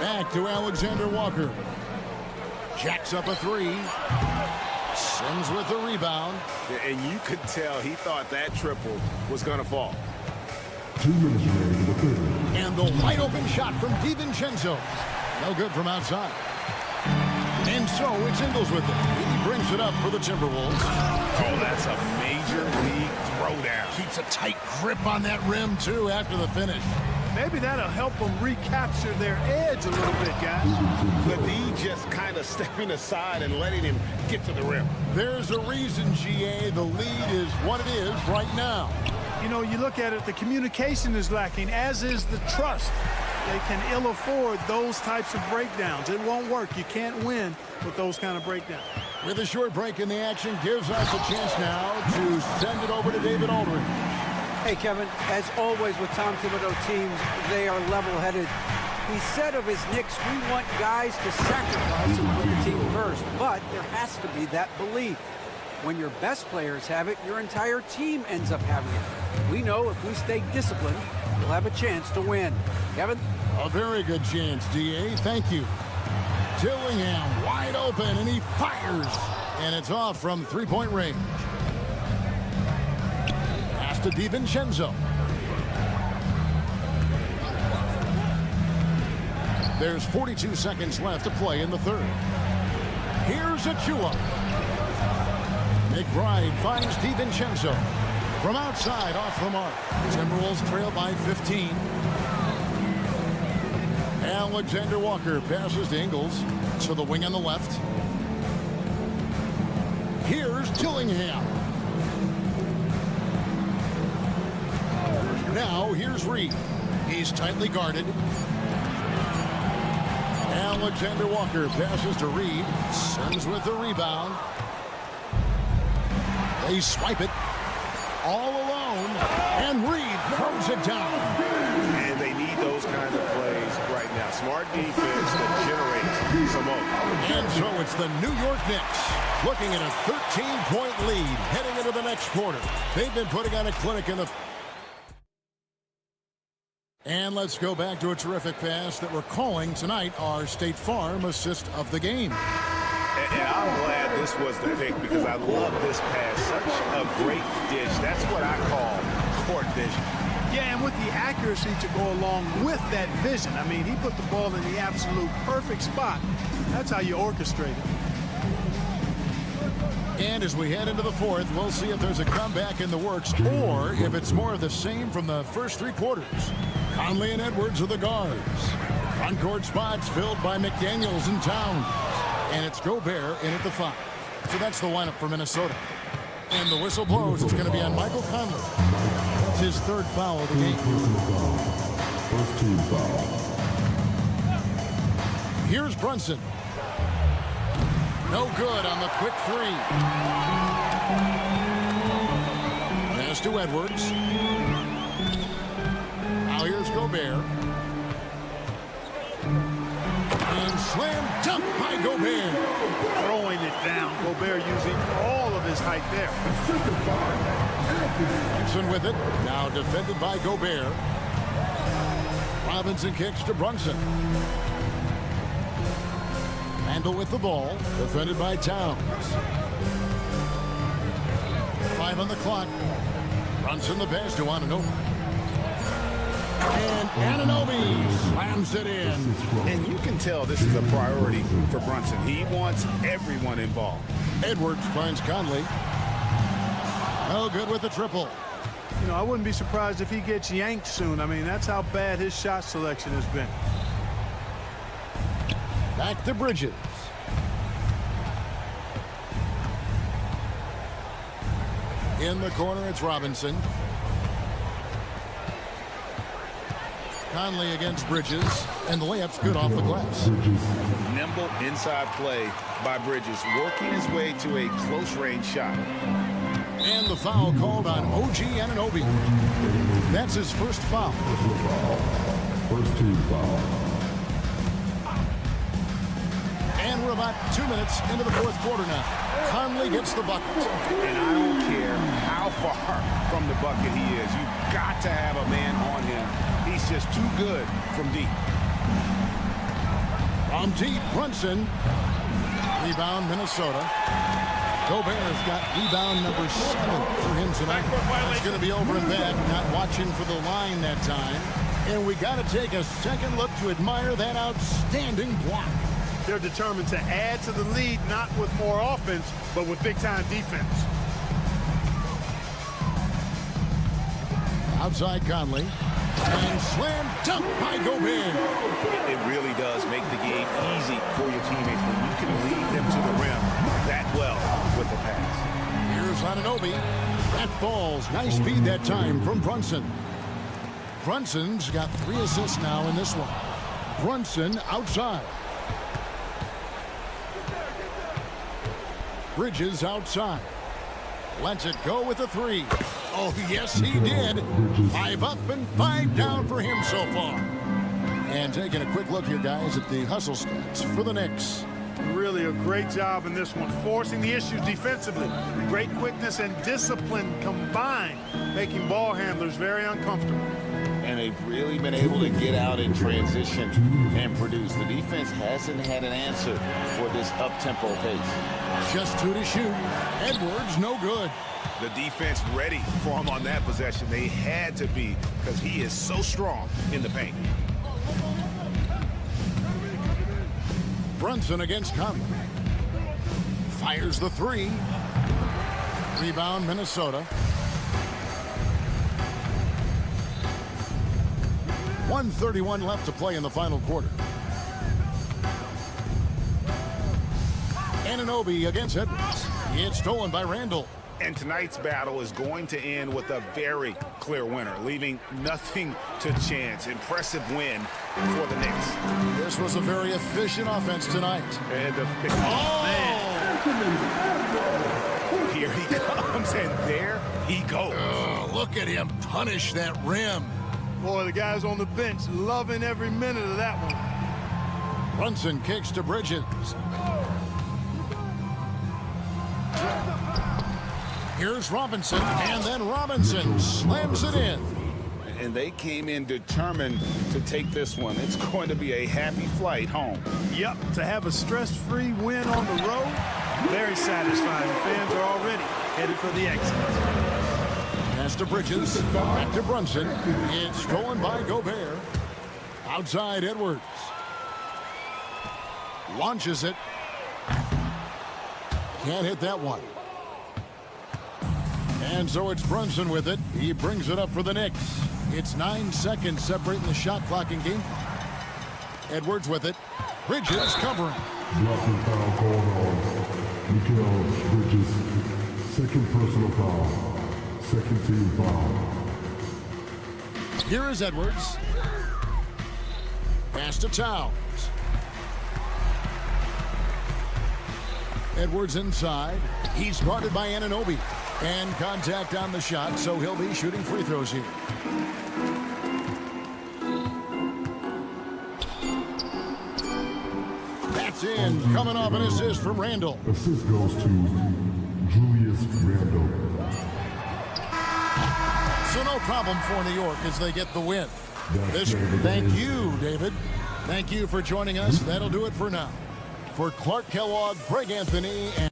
Back to Alexander Walker. Jacks up a 3. Sims with the rebound. And you could tell he thought that triple was going to fall. 2 minutes remaining in the third. And the wide open shot from DiVincenzo. No good from outside. And so it's Ingles with it. He brings it up for the Timberwolves. Oh, that's a major league throwdown. Keeps a tight grip on that rim, too, after the finish. Maybe that'll help them recapture their edge a little bit, guys. Levine just kind of stepping aside and letting him get to the rim. There's a reason, GA, the lead is what it is right now. You know, you look at it, the communication is lacking, as is the trust. They can ill afford those types of breakdowns. It won't work. You can't win with those kind of breakdowns. With a short break in the action, gives us a chance now to send it over to David Aldridge. Hey, Kevin, as always with Tom Thibodeau teams, they are level-headed. He said of his Knicks, we want guys to sacrifice and put the team first, but there has to be that belief. When your best players have it, your entire team ends up having it. We know if we stay disciplined, we'll have a chance to win. Kevin? A very good chance, D.A. Thank you. Dillingham wide open, and he fires. And it's off from three-point range. Pass to DiVincenzo. There's 42 seconds left to play in the third. Here's Achua. McBride finds DiVincenzo. From outside, off the mark. Timberwolves trail by 15. Alexander Walker passes to Ingles to the wing on the left. Here's Dillingham. Now here's Reed. He's tightly guarded. Alexander Walker passes to Reed. Sends with the rebound. They swipe it. All alone. And Reed throws it down. And they need those kind of plays right now. Smart defense that generates some more. And so it's the New York Knicks looking at a 13-point lead heading into the next quarter. They've been putting on a clinic in the... And let's go back to a terrific pass that we're calling tonight our State Farm assist of the game. And I'm glad this was the pick because I love this pass. Such a great dish. That's what I call court vision. Yeah, and with the accuracy to go along with that vision. I mean, he put the ball in the absolute perfect spot. That's how you orchestrate it. And as we head into the fourth, we'll see if there's a comeback in the works or if it's more of the same from the first three quarters. Conley and Edwards are the guards. Front court spots filled by McDaniels and Towns. And it's Gobert in at the 5. So that's the lineup for Minnesota. And the whistle blows. It's going to be on Michael Conley. That's his third foul of the game. First team foul. Here's Brunson. No good on the quick three. Pass to Edwards. Now here's Gobert. And slam dunk by Gobert. Throwing it down. Gobert using all of his height there. Brunson with it. Now defended by Gobert. Robinson kicks to Brunson. Randall with the ball. Defended by Towns. 5 on the clock. Brunson the pass to Anunoby. And Anunoby slams it in. And you can tell this is a priority for Brunson. He wants everyone involved. Edwards finds Conley. Oh, good with the triple. You know, I wouldn't be surprised if he gets yanked soon. I mean, that's how bad his shot selection has been. Back to Bridges. In the corner, it's Robinson. Conley against Bridges, and the layup's good off the glass. Nimble inside play by Bridges, working his way to a close-range shot. And the foul called on OG Anunoby. That's his first foul. First team foul. And we're about 2 minutes into the fourth quarter now. Conley gets the bucket. And I don't care how far from the bucket he is. You've got to have a man on him. He's just too good from deep. From deep, Brunson. Rebound, Minnesota. Gobert's got rebound number 7 for him tonight. It's going to be over and back, not watching for the line that time. And we got to take a second look to admire that outstanding block. They're determined to add to the lead, not with more offense, but with big-time defense. Outside Conley. And slam dunk by Gobert. It really does make the game easy for your teammates when you can lead them to the rim that well with the pass. Here's Anunoby. That falls. Nice feed that time from Brunson. Brunson's got 3 assists now in this one. Brunson outside. Bridges outside. Lets it go with a three. Oh, yes, he did. 5 up and 5 down for him so far. And taking a quick look here, guys, at the hustle stats for the Knicks. Really a great job in this one, forcing the issues defensively. Great quickness and discipline combined, making ball handlers very uncomfortable. And they've really been able to get out in transition and produce. The defense hasn't had an answer for this up-tempo pace. Just 2 to shoot. Edwards, no good. The defense ready for him on that possession. They had to be, because he is so strong in the paint. Brunson against Conley. Fires the three. Rebound, Minnesota. 1:31 left to play in the final quarter. Anunoby against Edwards. It's stolen by Randall. And tonight's battle is going to end with a very clear winner, leaving nothing to chance. Impressive win for the Knicks. This was a very efficient offense tonight. And man. Here he comes, and there he goes. Look at him punish that rim. Boy, the guys on the bench loving every minute of that one. Brunson kicks to Bridges. Here's Robinson, and then Robinson slams it in. And they came in determined to take this one. It's going to be a happy flight home. Yep, to have a stress-free win on the road, very satisfying. Fans are already headed for the exit. Pass to Bridges, back to Brunson. It's stolen by Gobert. Outside Edwards. Launches it. Can't hit that one. And so it's Brunson with it. He brings it up for the Knicks. It's 9 seconds separating the shot clock and game clock. Edwards with it. Bridges covering. Blocking foul called on Mikal Bridges. Second personal foul. Second team foul. Here is Edwards. Pass to Towns. Edwards inside. He's guarded by Anunoby. And contact on the shot, so he'll be shooting free throws here. That's in. Coming off an assist from Randall. Assist goes to Julius Randall. So no problem for New York as they get the win. Thank you, David. Thank you for joining us. That'll do it for now. For Clark Kellogg, Greg Anthony, and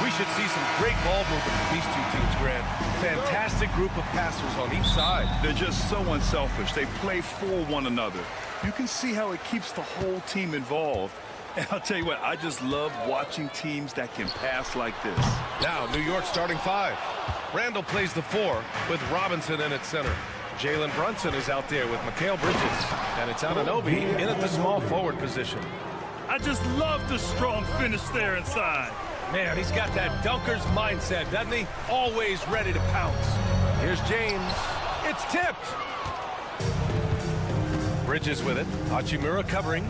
We should see some great ball movement from these two teams, Grant. Fantastic group of passers on each side. They're just so unselfish. They play for one another. You can see how it keeps the whole team involved. And I'll tell you what, I just love watching teams that can pass like this. Now, New York starting 5. Randall plays the 4 with Robinson in at center. Jalen Brunson is out there with Mikal Bridges. And it's Anunoby in at the small forward position. I just love the strong finish there inside. Man, he's got that dunker's mindset, doesn't he? Always ready to pounce. Here's James. It's tipped. Bridges with it. Hachimura covering.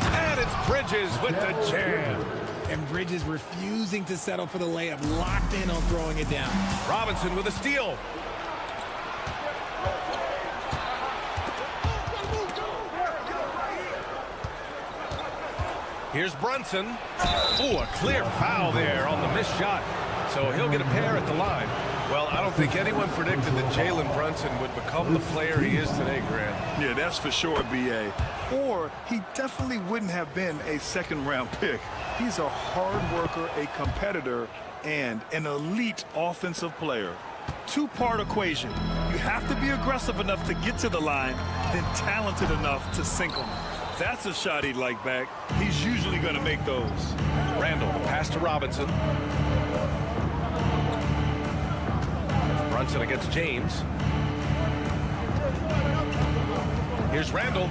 And it's Bridges with the jam. And Bridges refusing to settle for the layup. Locked in on throwing it down. Robinson with a steal. Here's Brunson. Ooh, a clear foul there on the missed shot. So he'll get a pair at the line. Well, I don't think anyone predicted that Jalen Brunson would become the player he is today, Grant. Yeah, that's for sure, B.A. Or he definitely wouldn't have been a second-round pick. He's a hard worker, a competitor, and an elite offensive player. Two-part equation. You have to be aggressive enough to get to the line, then talented enough to sink them. That's a shot he'd like back. He's usually going to make those. Randall, pass to Robinson. Brunson against James. Here's Randall.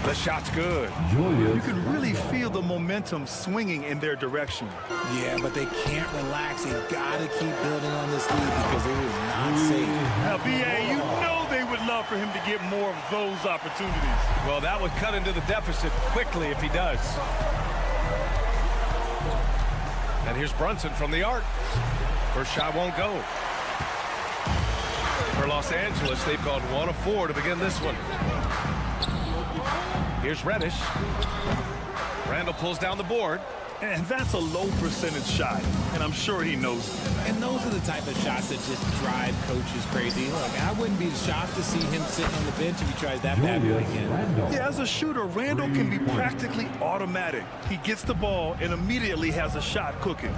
The shot's good. You can really feel the momentum swinging in their direction. Yeah, but they can't relax. They've got to keep building on this lead because it is not safe. Now, B.A., you know they would love for him to get more of those opportunities. Well, that would cut into the deficit quickly if he does. And here's Brunson from the arc. First shot won't go. For Los Angeles, they've gone 1 of 4 to begin this one. Here's Reddish. Randall pulls down the board. And that's a low percentage shot, and I'm sure he knows it. And those are the type of shots that just drive coaches crazy. Look, I wouldn't be shocked to see him sitting on the bench if he tries that bad boy again. Yeah, as a shooter, Randall can be practically automatic. He gets the ball and immediately has a shot cooking.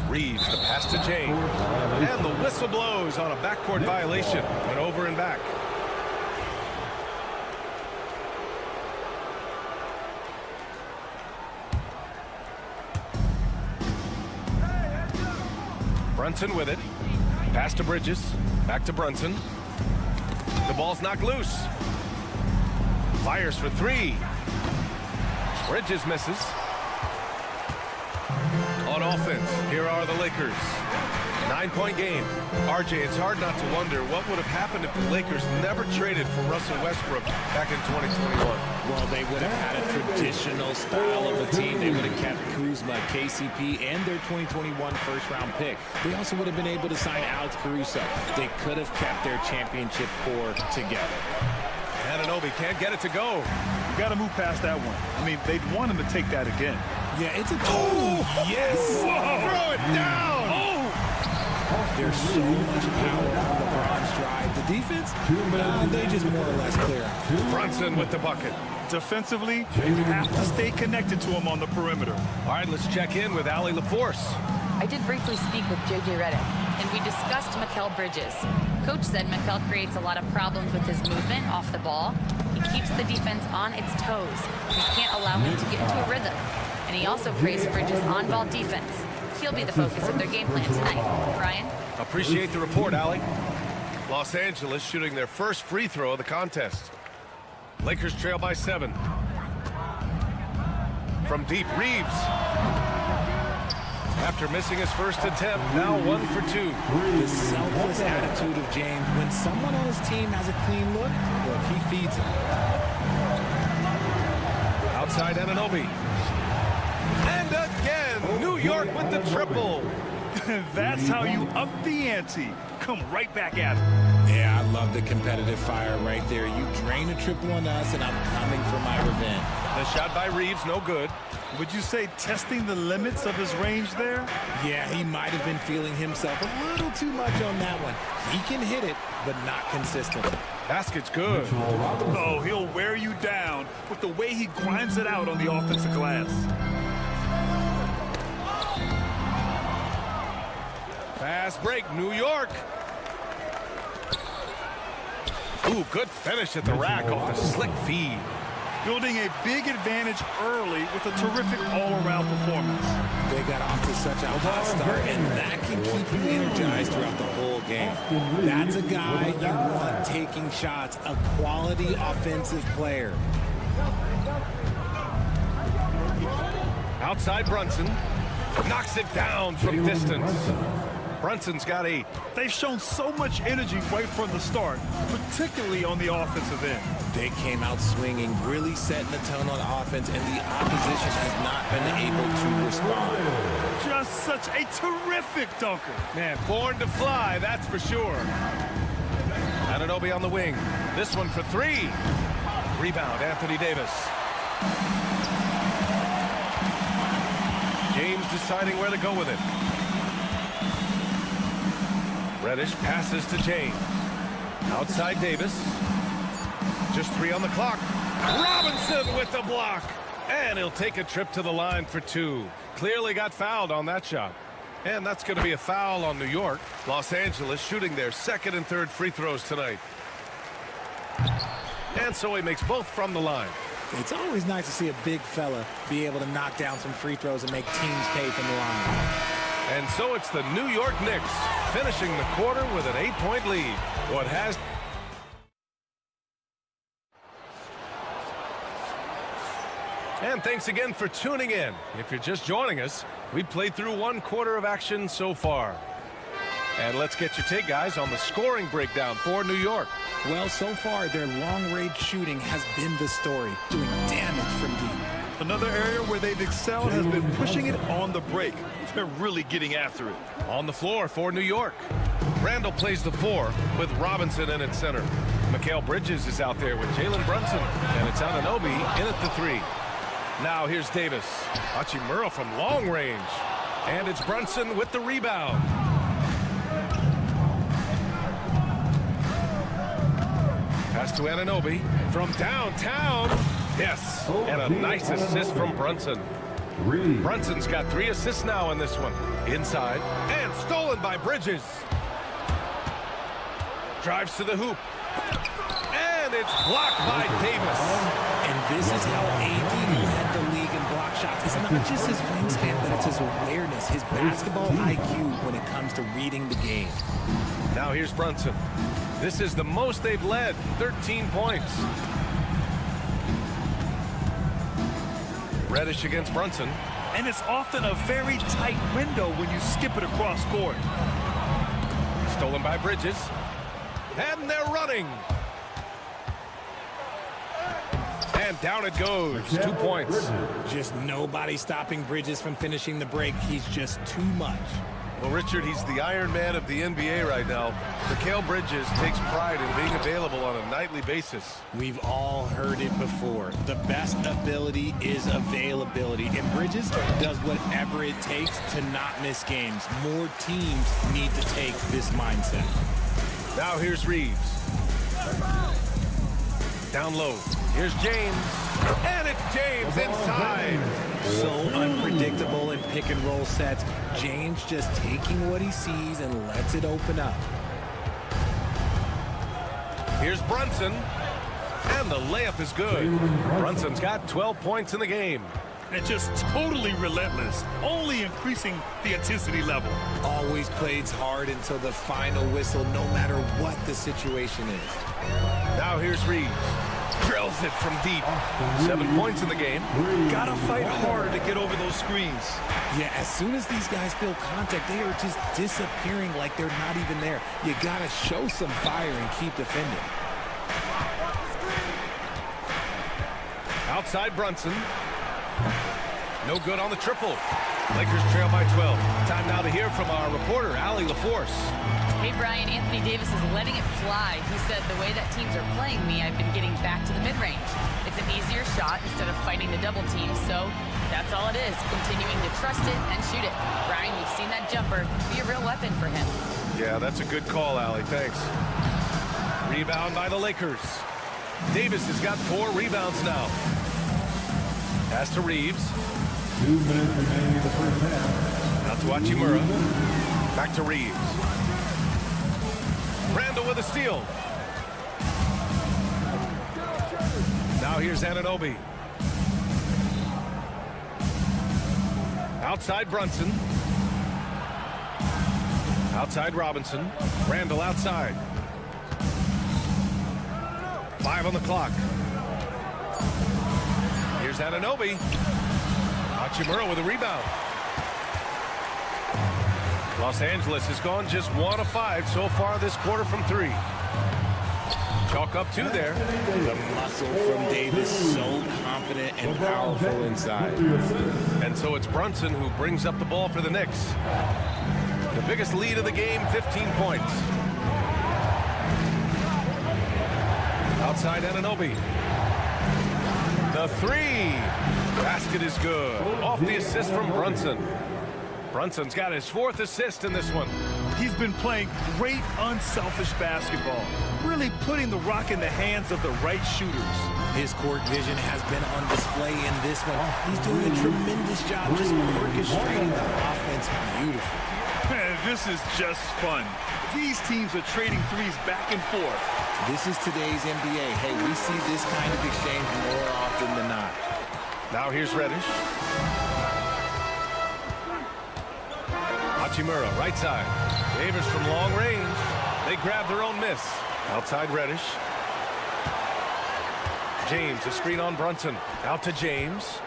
Reeves, the pass to James. And the whistle blows on a backcourt violation. Went over and back. Brunson with it. Pass to Bridges. Back to Brunson. The ball's knocked loose. Fires for 3. Bridges misses. On offense, here are the Lakers. 9-point game. RJ, it's hard not to wonder what would have happened if the Lakers never traded for Russell Westbrook back in 2021. Well, they would have had a traditional style of a team. They would have kept Kuzma, KCP, and their 2021 first-round pick. They also would have been able to sign Alex Caruso. They could have kept their championship core together. Anunoby can't get it to go. You got to move past that one. I mean, they'd want him to take that again. Yeah, it's a... Oh, yes! Throw it down! Oh! There's so much power on LeBron's drive. The defense, they just more or less clear out. Brunson with the bucket. Defensively, you have to stay connected to him on the perimeter. All right, let's check in with Allie LaForce. I did briefly speak with J.J. Redick, and we discussed Mikal Bridges. Coach said Mikal creates a lot of problems with his movement off the ball. He keeps the defense on its toes. He can't allow him to get into a rhythm. And he also praised Bridges' on-ball defense. He'll be the focus of their game plan tonight. Brian? Appreciate the report, Allie. Los Angeles shooting their first free throw of the contest. Lakers trail by 7. From deep, Reeves. After missing his first attempt, now 1 for 2. The selfless attitude of James. When someone on his team has a clean look, he feeds him. Outside Anunoby. And again, New York with the triple. That's how you up the ante. Come right back at it. Yeah, I love the competitive fire right there. You drain a triple on us, and I'm coming for my revenge. The shot by Reeves, no good. Would you say testing the limits of his range there? Yeah, he might have been feeling himself a little too much on that one. He can hit it, but not consistently. Basket's good. Oh, he'll wear you down with the way he grinds it out on the offensive glass. Fast break, New York. Ooh, good finish at the rack off the slick feed. Building a big advantage early with a terrific all-around performance. They got off to such a hot start, and that can keep you energized throughout the whole game. That's a guy you want taking shots, a quality offensive player. Outside Brunson. Knocks it down from distance. Brunson's got 8. They've shown so much energy right from the start, particularly on the offensive end. They came out swinging, really setting the tone on offense, and the opposition has not been able to respond. Just such a terrific dunker. Man, born to fly, that's for sure. Anunoby on the wing. This one for 3. Rebound, Anthony Davis. James deciding where to go with it. Reddish passes to James. Outside Davis. Just 3 on the clock. Robinson with the block. And he'll take a trip to the line for 2. Clearly got fouled on that shot. And that's going to be a foul on New York. Los Angeles shooting their 2nd and 3rd free throws tonight. And so he makes both from the line. It's always nice to see a big fella be able to knock down some free throws and make teams pay from the line. And so it's the New York Knicks finishing the quarter with an 8-point lead. What has... And thanks again for tuning in. If you're just joining us, we've played through 1 quarter of action so far. And let's get your take, guys, on the scoring breakdown for New York. Well, so far, their long-range shooting has been the story, doing damage from deep. Another area where they've excelled has been pushing it on the break. They're really getting after it. On the floor for New York. Randall plays the 4 with Robinson in at center. Mikal Bridges is out there with Jalen Brunson. And it's Anunoby in at the 3. Now here's Davis. Hachimura from long range. And it's Brunson with the rebound. Pass to Anunoby from downtown. Yes, and a nice assist from Brunson. Brunson's got 3 assists now in this one. Inside, and stolen by Bridges. Drives to the hoop. And it's blocked by Davis. And this is how AD led the league in block shots. It's not just his wingspan, but it's his awareness, his basketball IQ when it comes to reading the game. Now here's Brunson. This is the most they've led, 13 points. Reddish against Brunson. And it's often a very tight window when you skip it across court. Stolen by Bridges. And they're running. And down it goes. 2 points. Just nobody stopping Bridges from finishing the break. He's just too much. Well, Richard, he's the Iron Man of the NBA right now. Mikal Bridges takes pride in being available on a nightly basis. We've all heard it before. The best ability is availability. And Bridges does whatever it takes to not miss games. More teams need to take this mindset. Now here's Reeves. Down low. Here's James. And it's James inside. So unpredictable in pick and roll sets. James just taking what he sees and lets it open up. Here's Brunson. And the layup is good. Brunson's got 12 points in the game. And just totally relentless, only increasing the intensity level. Always plays hard until the final whistle, no matter what the situation is. Now here's Reeves. Drills it from deep. 7 points in the game. Gotta fight harder to get over those screens. Yeah, as soon as these guys feel contact, they are just disappearing like they're not even there. You gotta show some fire and keep defending. Outside Brunson. No good on the triple. Lakers trail by 12. Time now to hear from our reporter, Allie LaForce. Hey, Brian, Anthony Davis is letting it fly. He said, the way that teams are playing me, I've been getting back to the mid-range. It's an easier shot instead of fighting the double team, so that's all it is, continuing to trust it and shoot it. Brian, we've seen that jumper be a real weapon for him. Yeah, that's a good call, Allie. Thanks. Rebound by the Lakers. Davis has got 4 rebounds now. Pass to Reeves. 2 minutes remaining in the first half. Out to Hachimura. Back to Reeves. Randall with a steal. Now here's Anunoby. Outside Brunson. Outside Robinson. Randall outside. 5 on the clock. Here's Anunoby. Hachimura with a rebound. Los Angeles has gone just 1 of 5 so far this quarter from 3. Chalk up 2 there. The muscle from Davis, so confident and powerful inside. And so it's Brunson who brings up the ball for the Knicks. The biggest lead of the game, 15 points. Outside Anunoby. The 3. Basket is good. Off the assist from Brunson. Brunson's got his 4th assist in this one. He's been playing great, unselfish basketball, really putting the rock in the hands of the right shooters. His court vision has been on display in this one. He's doing a tremendous job just orchestrating the offense beautifully. Man, this is just fun. These teams are trading threes back and forth. This is today's NBA. Hey, we see this kind of exchange more often than not. Now here's Reddish. Hachimura, right side. Davis from long range. They grab their own miss. Outside Reddish. James, a screen on Brunson. Out to James.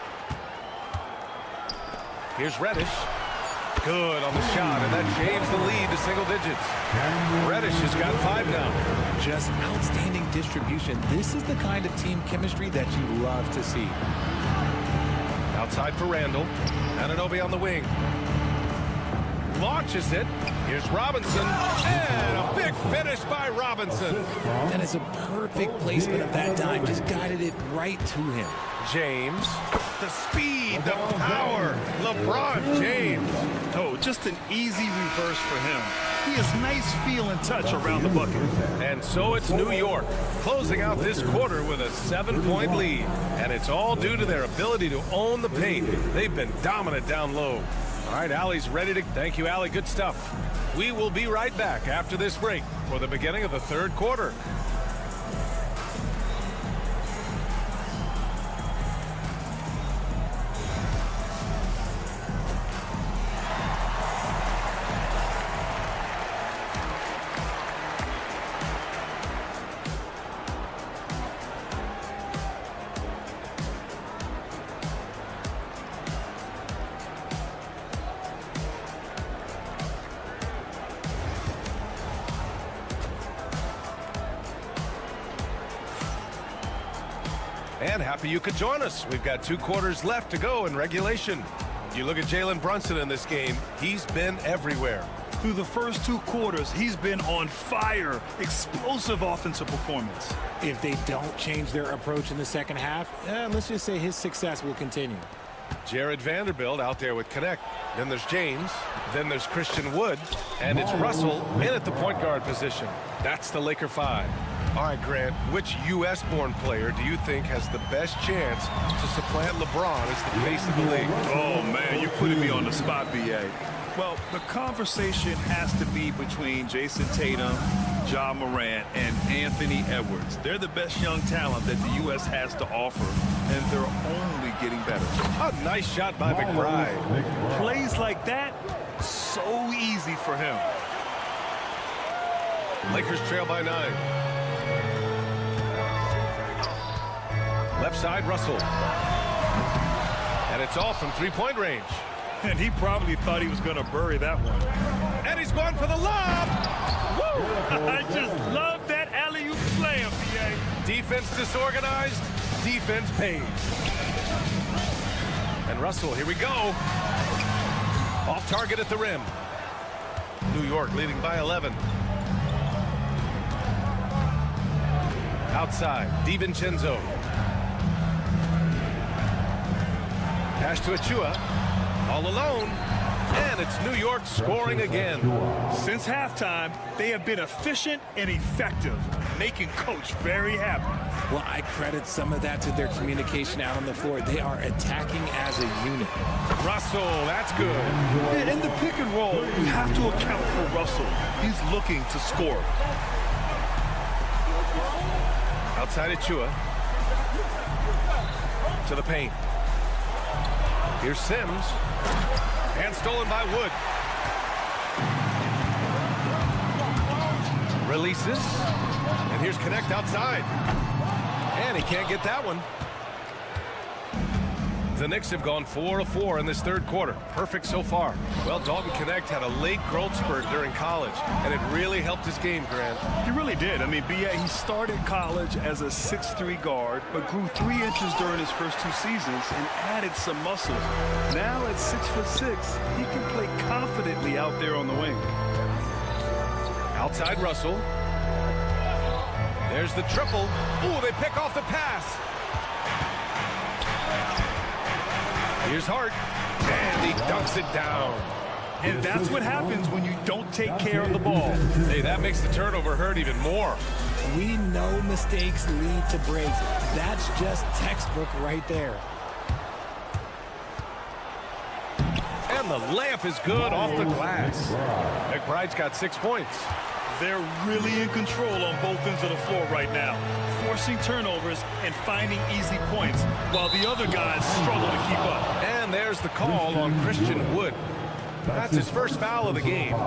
Here's Reddish. Good on the shot, and that shaves the lead to single digits. Reddish has got 5 now. Just outstanding distribution. This is the kind of team chemistry that you love to see. Outside for Randall. Anunoby on the wing. Launches it. Here's Robinson. And a big finish by Robinson. That is a perfect placement of that dime. Just guided it right to him. James. The speed, the power. LeBron James. Oh, just an easy reverse for him. He has nice feel and touch around the bucket. And so it's New York closing out this quarter with a 7-point lead. And it's all due to their ability to own the paint. They've been dominant down low. All right, Allie's ready to... Thank you, Allie. Good stuff. We will be right back after this break for the beginning of the 3rd quarter. And happy you could join us. We've got 2 quarters left to go in regulation. You look at Jalen Brunson in this game, he's been everywhere. Through the first 2 quarters, he's been on fire. Explosive offensive performance. If they don't change their approach in the second half, let's just say his success will continue. Jared Vanderbilt out there with Connect. Then there's James. Then there's Christian Wood. And it's Russell in at the point guard position. That's the Laker 5. All right, Grant, which U.S.-born player do you think has the best chance to supplant LeBron as the face of the league? Oh, man, you're putting me on the spot, B.A. Well, the conversation has to be between Jason Tatum Ja Morant and Anthony Edwards. They're the best young talent that the U.S. has to offer, and they're only getting better. A nice shot by McBride. Plays like that, so easy for him. Lakers trail by 9. Left side, Russell. And it's off from three-point range. And he probably thought he was going to bury that one. And he's going for the lob. Woo! I just love that alley-oop slam, PA. Defense disorganized, defense pays. And Russell, here we go. Off target at the rim. New York leading by 11. Outside, DiVincenzo. Pass to Achua. All alone. And it's New York scoring again. Since halftime, they have been efficient and effective, making Coach very happy. Well, I credit some of that to their communication out on the floor. They are attacking as a unit. Russell, that's good. In the pick and roll, you have to account for Russell. He's looking to score. Outside Achua. To the paint. Here's Sims. And stolen by Wood. Releases. And here's Connect outside. And he can't get that one. The Knicks have gone 4 of 4 in this third quarter. Perfect so far. Well, Dalton Connect had a late growth spurt during college, and it really helped his game, Grant. He really did. I mean, he started college as a 6'3" guard, but grew 3 inches during his first 2 seasons and added some muscle. Now at 6'6", he can play confidently out there on the wing. Outside Russell. There's the triple. Ooh, they pick off the pass. Here's Hart, and he dunks it down. And that's what happens when you don't take care of the ball. Hey, that makes the turnover hurt even more. We know mistakes lead to breaks. That's just textbook right there. And the layup is good off the glass. McBride's got 6 points. They're really in control on both ends of the floor right now, forcing turnovers and finding easy points, while the other guys struggle to keep up. And there's the call on Christian Wood. That's his first foul of the game.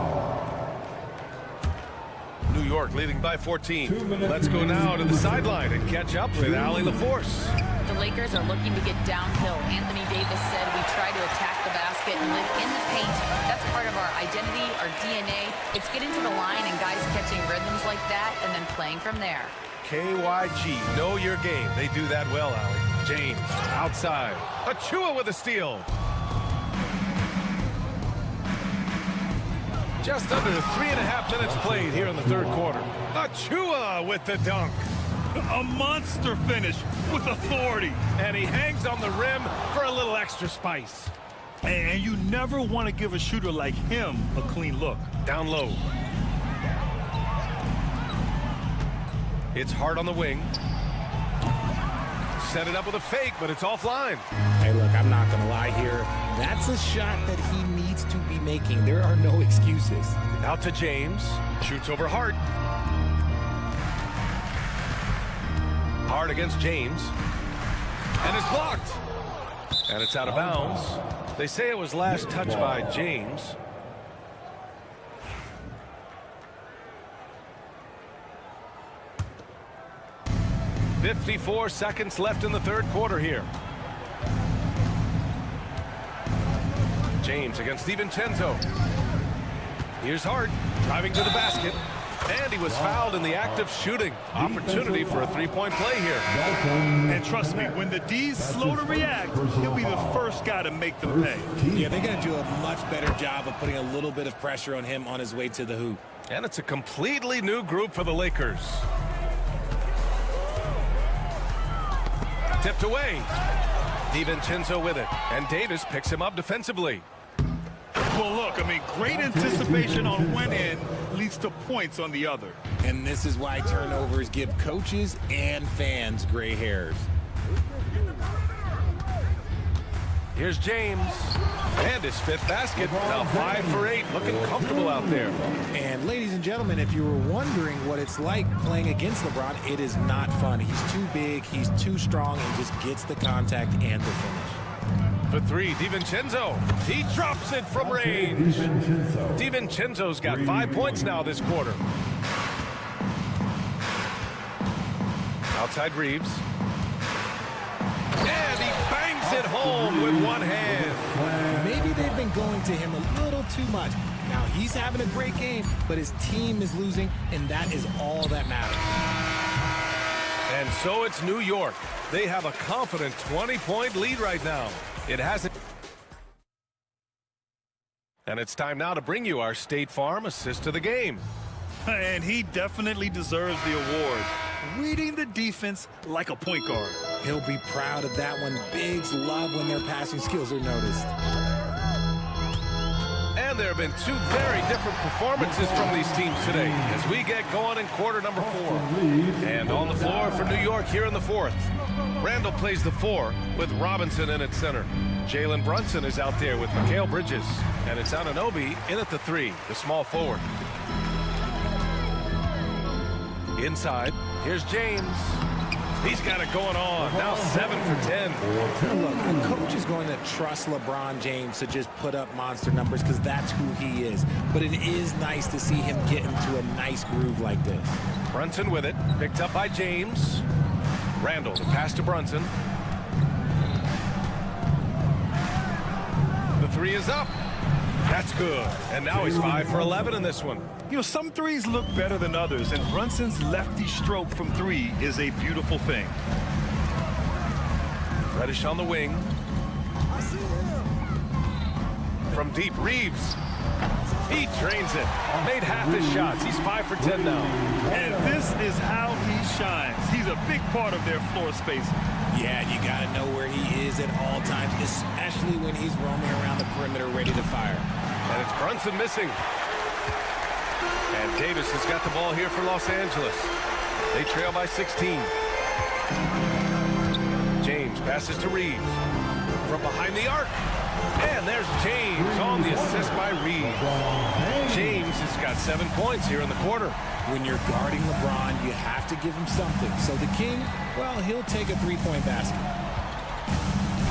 New York leading by 14. Let's go now to the sideline and catch up with Allie LaForce. The Lakers are looking to get downhill. Anthony Davis said we try to attack the basket and live in the paint. That's part of our identity, our DNA. It's getting to the line and guys catching rhythms like that and then playing from there. KYG, know your game. They do that well, Allie. James, outside. Achua with a steal. Just under 3.5 minutes played here in the third quarter. Achua with the dunk. A monster finish with authority. And he hangs on the rim for a little extra spice. And you never want to give a shooter like him a clean look. Down low. It's Hart on the wing. Set it up with a fake, but it's offline. Hey, look, I'm not going to lie here. That's a shot that he needs to be making. There are no excuses. Out to James. Shoots over Hart. Hart against James. And it's blocked. And it's out of bounds. They say it was last touched by James. .54 seconds left in the third quarter here. James against DiVincenzo. Here's Hart driving to the basket. And he was fouled in the act of shooting. Opportunity for a three-point play here. And trust me, when the D's slow to react, he'll be the first guy to make them pay. Yeah, they're going to do a much better job of putting a little bit of pressure on him on his way to the hoop. And it's a completely new group for the Lakers. Tipped away. DiVincenzo with it. And Davis picks him up defensively. Well, look, I mean, great anticipation on one end leads to points on the other. And this is why turnovers give coaches and fans gray hairs. Here's James. And his 5th basket. Now 5 for 8. Looking comfortable out there. And ladies and gentlemen, if you were wondering what it's like playing against LeBron, it is not fun. He's too big, he's too strong, and just gets the contact and the finish. For 3, DiVincenzo. He drops it from range. DiVincenzo's got 5 points now this quarter. Outside Reeves. And he bangs it home with one hand. Maybe they've been going to him a little too much. Now he's having a great game, but his team is losing, and that is all that matters. And so it's New York. They have a confident 20-point lead right now. It hasn't. And it's time now to bring you our State Farm assist of the game. And he definitely deserves the award. Reading the defense like a point guard. He'll be proud of that one. Bigs love when their passing skills are noticed. And there have been 2 very different performances from these teams today as we get going in quarter number 4. And on the floor for New York here in the 4th. Randall plays the 4 with Robinson in at center. Jalen Brunson is out there with Mikal Bridges. And it's Anunoby in at the 3, the small forward. Inside, here's James. He's got it going on. Now 7 for 10. Look, a coach is going to trust LeBron James to just put up monster numbers because that's who he is. But it is nice to see him get into a nice groove like this. Brunson with it. Picked up by James. Randall, the pass to Brunson. The 3 is up. That's good. And now he's 5 for 11 in this one. You know, some threes look better than others, and Brunson's lefty stroke from 3 is a beautiful thing. Reddish on the wing. From deep, Reeves. He drains it. Made half his shots. He's 5 for 10 now. And this is how he shines. He's a big part of their floor space. Yeah, you got to know where he is at all times, especially when he's roaming around the perimeter ready to fire. And it's Brunson missing. And Davis has got the ball here for Los Angeles. They trail by 16. James passes to Reeves. From behind the arc. And there's James on the assist by Reeves. James has got 7 points here in the quarter. When you're guarding LeBron, you have to give him something. So the King, well, he'll take a 3-point basket.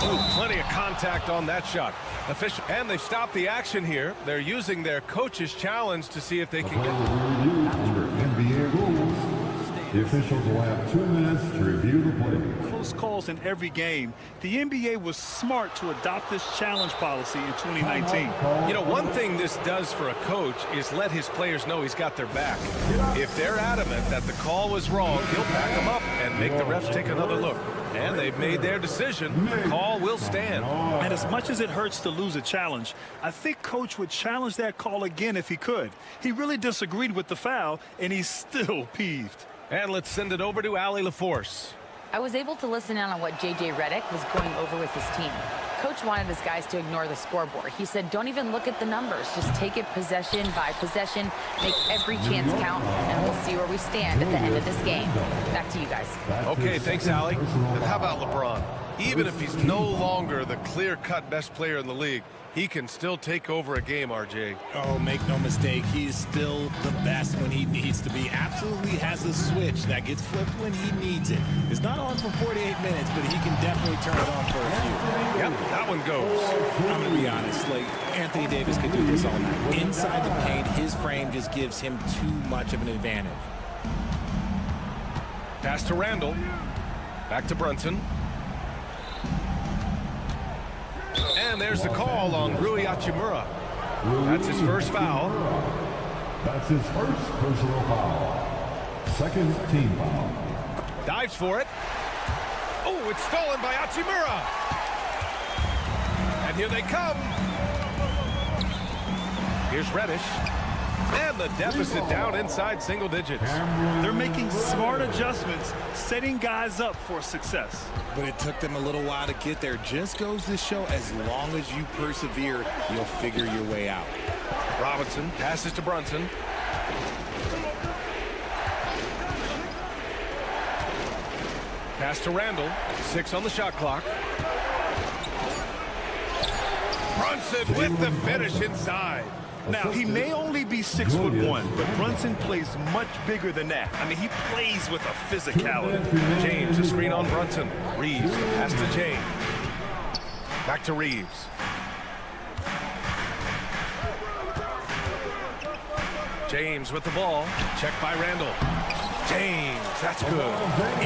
Oh, plenty of contact on that shot. Official, and they've stopped the action here. They're using their coach's challenge to see if they can get. Under NBA rules, the officials will have 2 minutes to review the play. Close calls in every game. The NBA was smart to adopt this challenge policy in 2019. You know, one thing this does for a coach is let his players know he's got their back. If they're adamant that the call was wrong, he'll back them up and make the refs take another look. And they've made their decision. The call will stand. And as much as it hurts to lose a challenge, I think Coach would challenge that call again if he could. He really disagreed with the foul, and he's still peeved. And let's send it over to Allie LaForce. I was able to listen in on what J.J. Redick was going over with his team. Coach wanted his guys to ignore the scoreboard. He said, don't even look at the numbers. Just take it possession by possession, make every chance count, and we'll see where we stand at the end of this game. Back to you guys. Okay, thanks, Allie. And how about LeBron? Even if he's no longer the clear-cut best player in the league, he can still take over a game, RJ. Oh, make no mistake, he is still the best when he needs to be. Absolutely has a switch that gets flipped when he needs it. It's not on for 48 minutes, but he can definitely turn it on for a few. Yep, that one goes. I'm going to be honest, like, Anthony Davis could do this all night. Inside the paint, his frame just gives him too much of an advantage. Pass to Randall. Back to Brunson. And there's the call on Rui Hachimura. That's his first foul. That's his first personal foul. Second team foul. Dives for it. Oh, it's stolen by Hachimura. And here they come. Here's Reddish. And the deficit down inside single digits. They're making smart adjustments, setting guys up for success. But it took them a little while to get there. Just goes to show, as long as you persevere, you'll figure your way out. Robinson passes to Brunson. Pass to Randall. 6 on the shot clock. Brunson with the finish inside. Now, he may only be 6'1", but Brunson plays much bigger than that. I mean, he plays with a physicality. James, a screen on Brunson. Reeves, the pass to James. Back to Reeves. James with the ball. Check by Randall. James, that's good.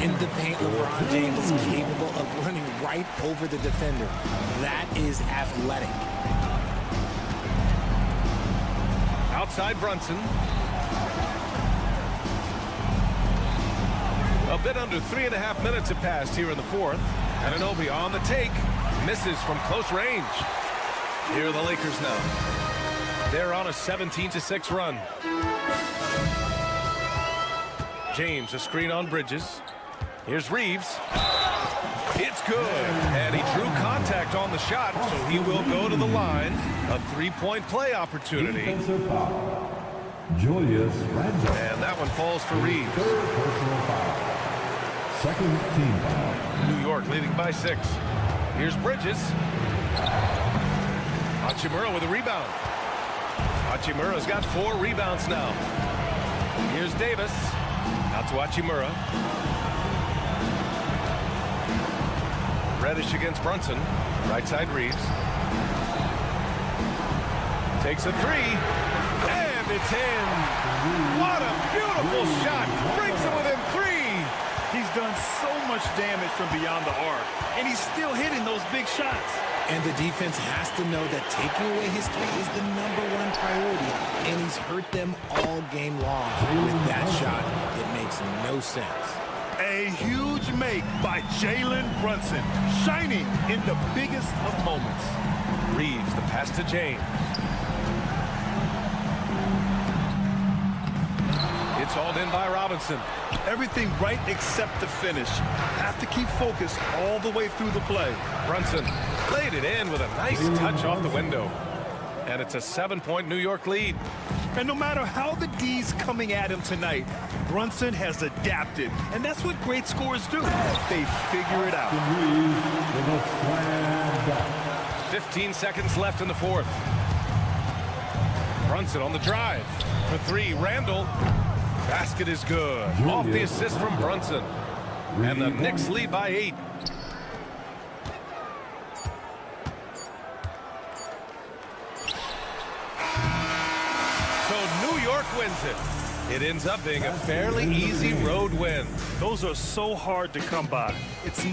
In the paint, LeBron James is capable of running right over the defender. That is athletic. Outside Brunson. A bit under 3.5 minutes have passed here in the fourth. Anunoby on the take. Misses from close range. Here are the Lakers now. They're on a 17-6 run. James, a screen on Bridges. Here's Reeves. It's good. And he drew contact on the shot, so he will go to the line. A three-point play opportunity. Julius Randle. And that one falls for Reeves. Second team foul. New York leading by 6. Here's Bridges. Hachimura with a rebound. Hachimura's got 4 rebounds now. Here's Davis. Out to Hachimura. Reddish against Brunson. Right side Reeves. Takes a 3. And it's in. What a beautiful shot. Brings it within 3. He's done so much damage from beyond the arc, and he's still hitting those big shots. And the defense has to know that taking away his 3 is the #1 priority, and he's hurt them all game long. With that shot, it makes no sense. A huge make by Jalen Brunson, shining in the biggest of moments. Reeves, the pass to James. It's hauled in by Robinson. Everything right except the finish. Have to keep focused all the way through the play. Brunson played it in with a nice touch off the window. And it's a 7-point New York lead. And no matter how the D's coming at him tonight, Brunson has adapted. And that's what great scorers do. They figure it out. 15 seconds left in the fourth. Brunson on the drive. For 3, Randall. Basket is good. Off the assist from Brunson. And the Knicks lead by 8. So New York wins it. It ends up being a fairly easy road win. Those are so hard to come by. It's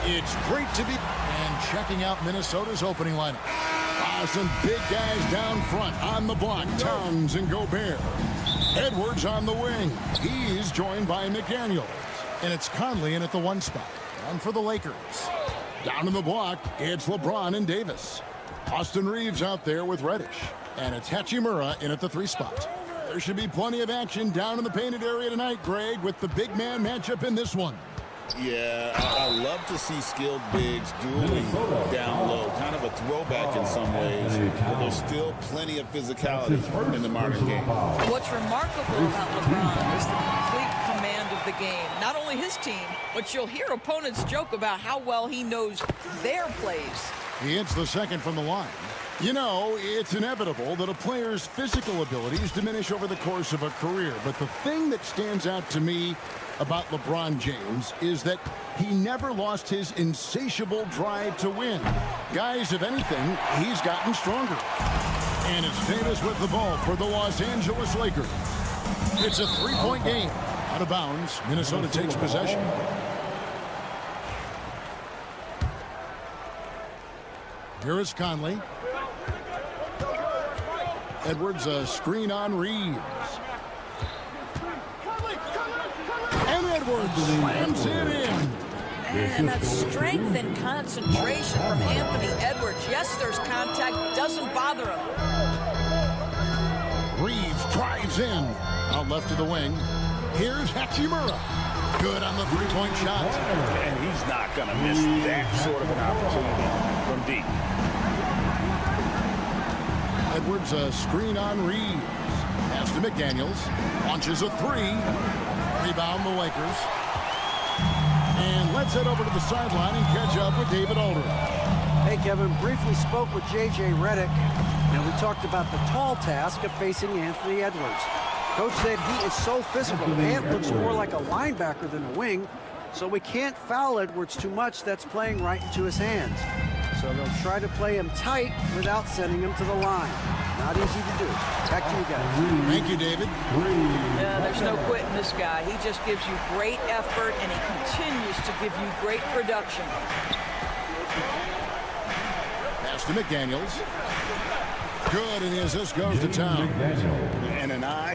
It's great to be and checking out Minnesota's opening lineup. Some big guys down front on the block. Towns and Gobert. Edwards on the wing. He's joined by McDaniels. And it's Conley in at the 1 spot. On for the Lakers. Down in the block, it's LeBron and Davis. Austin Reeves out there with Reddish. And it's Hachimura in at the 3 spot. There should be plenty of action down in the painted area tonight, Greg, with the big man matchup in this one. Yeah, I love to see skilled bigs dueling down low. Kind of a throwback in some ways, but there's still plenty of physicality in the modern game. What's remarkable about LeBron is the complete command of the game. Not only his team, but you'll hear opponents joke about how well he knows their plays. He hits the second from the line. You know, it's inevitable that a player's physical abilities diminish over the course of a career, but the thing that stands out to me about LeBron James is that he never lost his insatiable drive to win. Guys, if anything, he's gotten stronger. And it's Davis with the ball for the Los Angeles Lakers. It's a 3-point game. Out of bounds, Minnesota takes possession. Here is Conley. Edwards, a screen on Reeves. And Edwards slams it in. And that strength and concentration from Anthony Edwards. Yes, there's contact. Doesn't bother him. Reeves drives in. Out left to the wing. Here's Hachimura. Good on the 3-point shot. And he's not going to miss that sort of an opportunity from deep. Edwards, a screen on Reeves. Pass to McDaniels. Launches a 3. Rebound the Lakers. And let's head over to the sideline and catch up with David Aldridge. Hey, Kevin, briefly spoke with J.J. Redick, and we talked about the tall task of facing Anthony Edwards. Coach said he is so physical. Ant looks more like a linebacker than a wing, so we can't foul Edwards too much. That's playing right into his hands. So they'll try to play him tight without sending him to the line. Not easy to do. Back to you guys. Thank you, David. Yeah, there's no quitting this guy. He just gives you great effort, and he continues to give you great production. Pass to McDaniels. Good, and the assist goes to Town. And an eye.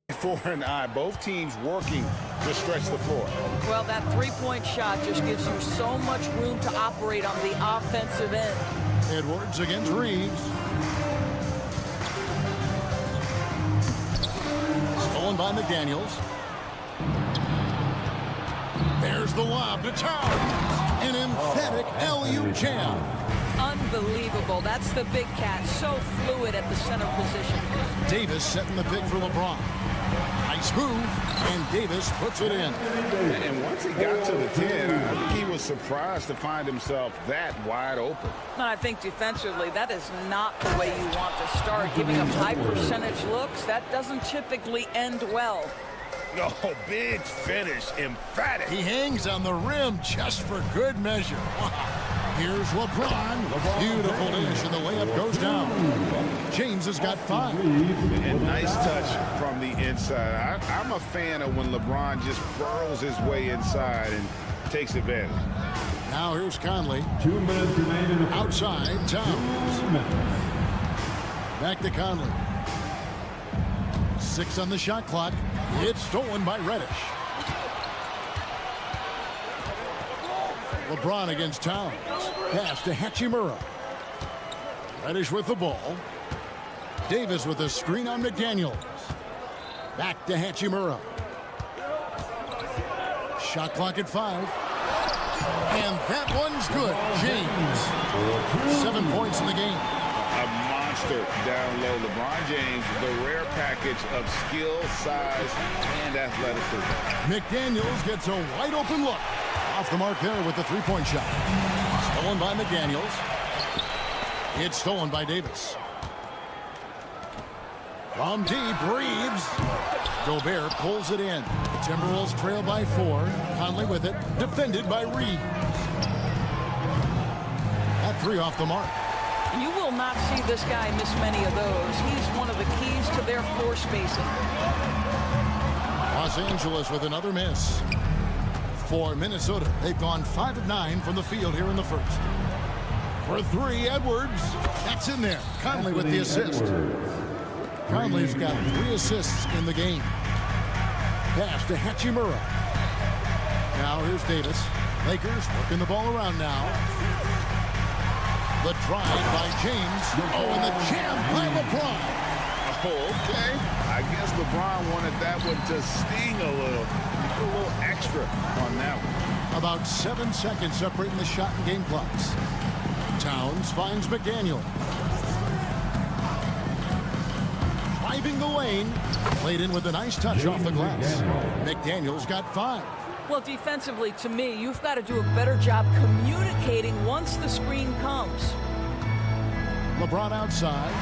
For an eye, both teams working to stretch the floor. Well, that 3-point shot just gives you so much room to operate on the offensive end. Edwards against Reeves. Stolen by McDaniels. There's the lob to Town. An emphatic LU jam. Unbelievable. That's the big cat. So fluid at the center position. Davis setting the pick for LeBron. Nice move, and Davis puts it in. And once he got to the 10, I think he was surprised to find himself that wide open. I think defensively, that is not the way you want to start. Giving up high percentage looks, that doesn't typically end well. No, big finish, emphatic. He hangs on the rim just for good measure. Here's LeBron. Beautiful dish, and the layup goes down. James has got 5. And nice touch from the inside. I'm a fan of when LeBron just burrows his way inside and takes advantage. Now here's Conley. 2 minutes remaining. Outside, Towns. Back to Conley. 6 on the shot clock. It's stolen by Reddish. LeBron against Towns. Pass to Hachimura. Reddish with the ball. Davis with a screen on McDaniels. Back to Hachimura. Shot clock at 5. And that one's good. James. 7 points in the game. A monster down low. LeBron James, the rare package of skill, size, and athleticism. McDaniels gets a wide open look. Off the mark there with the three-point shot. Stolen by McDaniels. It's stolen by Davis. From deep, Reeves. Gobert pulls it in. The Timberwolves trail by 4. Conley with it. Defended by Reeves. That 3 off the mark. You will not see this guy miss many of those. He's one of the keys to their floor spacing. Los Angeles with another miss. For Minnesota, they've gone 5 of 9 from the field here in the first. For 3, Edwards. That's in there. Conley with the assist. Conley's got 3 assists in the game. Pass to Hachimura. Now here's Davis. Lakers working the ball around now. The drive by James. Oh, and the jam by LeBron. Oh, okay. I guess LeBron wanted that one to sting a little extra on that one. About 7 seconds separating the shot and game clocks. Towns finds McDaniel. Driving the lane. Played in with a nice touch off the glass. McDaniel's got 5. Well, defensively, to me, you've got to do a better job communicating once the screen comes. LeBron outside.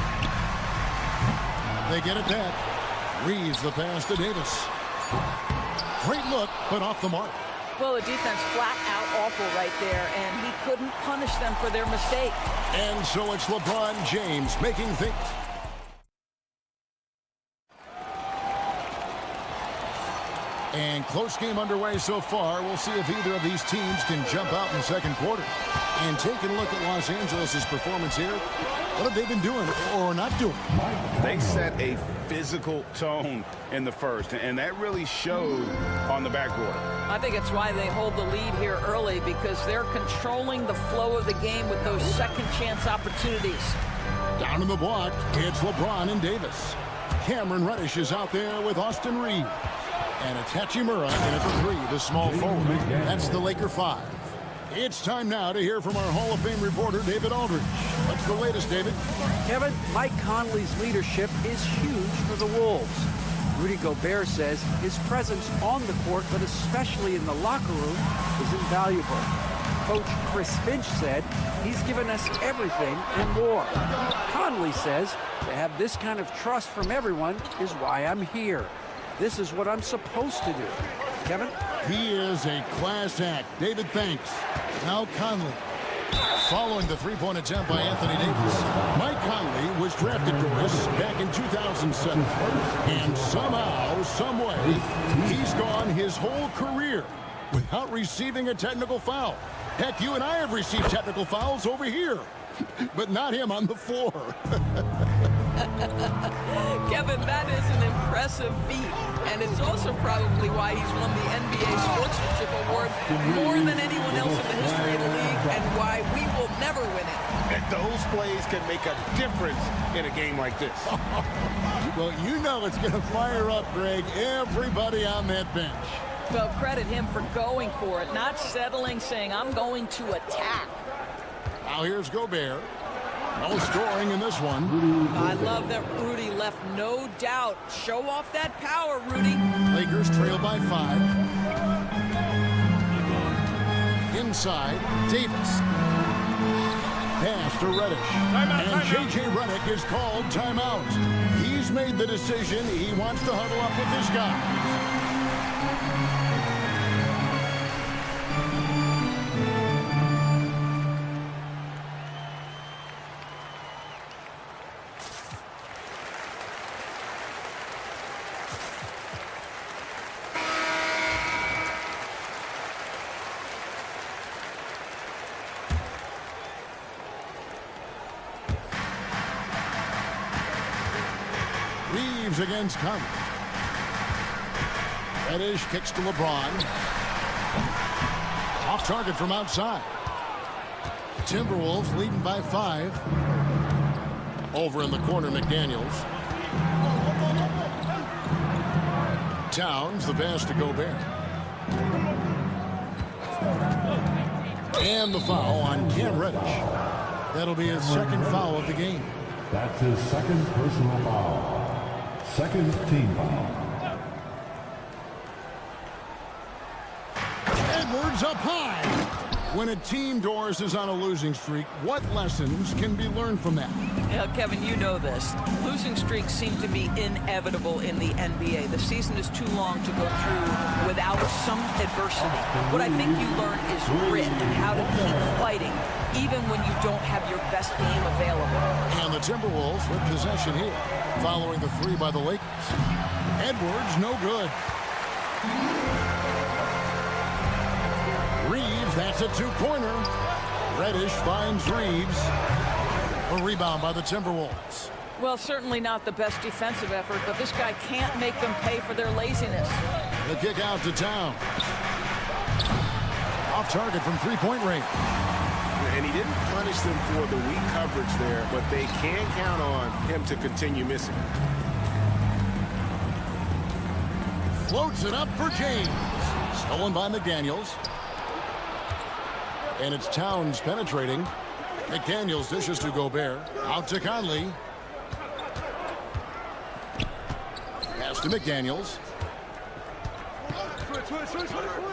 They get it back. Reeves the pass to Davis. Great look, but off the mark. Well, the defense flat out awful right there, and he couldn't punish them for their mistake. And so it's LeBron James making things. And close game underway so far. We'll see if either of these teams can jump out in the second quarter. And taking a look at Los Angeles' performance here, what have they been doing or not doing? They set a physical tone in the first, and that really showed on the backboard. I think it's why they hold the lead here early, because they're controlling the flow of the game with those second chance opportunities. Down in the block, it's LeBron and Davis. Cameron Reddish is out there with Austin Reeves. And it's Hachimura in at the 3, the small forward. That's the Laker 5. It's time now to hear from our Hall of Fame reporter, David Aldridge. What's the latest, David? Kevin, Mike Conley's leadership is huge for the Wolves. Rudy Gobert says his presence on the court, but especially in the locker room, is invaluable. Coach Chris Finch said he's given us everything and more. Conley says to have this kind of trust from everyone is why I'm here. This is what I'm supposed to do. Kevin? He is a class act. David, thanks. Now Conley. Following the three-point attempt by Anthony Davis, Mike Conley was drafted, Doris, back in 2007. And somehow, someway, he's gone his whole career without receiving a technical foul. Heck, you and I have received technical fouls over here, but not him on the floor. Kevin, that is an impressive feat, and it's also probably why he's won the NBA Sportsmanship Award more than anyone else in the history of the league, and why we will never win it. And those plays can make a difference in a game like this. Well, you know it's going to fire up, Greg, everybody on that bench. Well, credit him for going for it, not settling, saying, I'm going to attack. Now here's Gobert. No scoring in this one. I love that Rudy left no doubt. Show off that power, Rudy. Lakers trail by 5. Inside, Davis. Pass to Reddish. And J.J. Redick is called timeout. He's made the decision. He wants to huddle up with this guy. Reeves against Conley. Reddish kicks to LeBron. Off target from outside. Timberwolves leading by 5. Over in the corner, McDaniels. Towns, the pass to Gobert. And the foul on Cam Reddish. That'll be his second foul of the game. That's his second personal foul. Second team foul. Edwards up high. When a team, Doris, is on a losing streak, what lessons can be learned from that? Yeah, Kevin, you know this. Losing streaks seem to be inevitable in the NBA. The season is too long to go through without some adversity. What I think you learn is grit and how to keep fighting, even when you don't have your best game available. And the Timberwolves with possession here, following the three by the Lakers. Edwards, no good. Reeves, that's a two-pointer. Reddish finds Reeves. A rebound by the Timberwolves. Well, certainly not the best defensive effort, but this guy can't make them pay for their laziness. The kick out to Town. Off target from three-point range. And he didn't punish them for the weak coverage there, but they can count on him to continue missing. Floats it up for James. Stolen by McDaniels. And it's Towns penetrating. McDaniels dishes to Gobert. Out to Conley. Pass to McDaniels.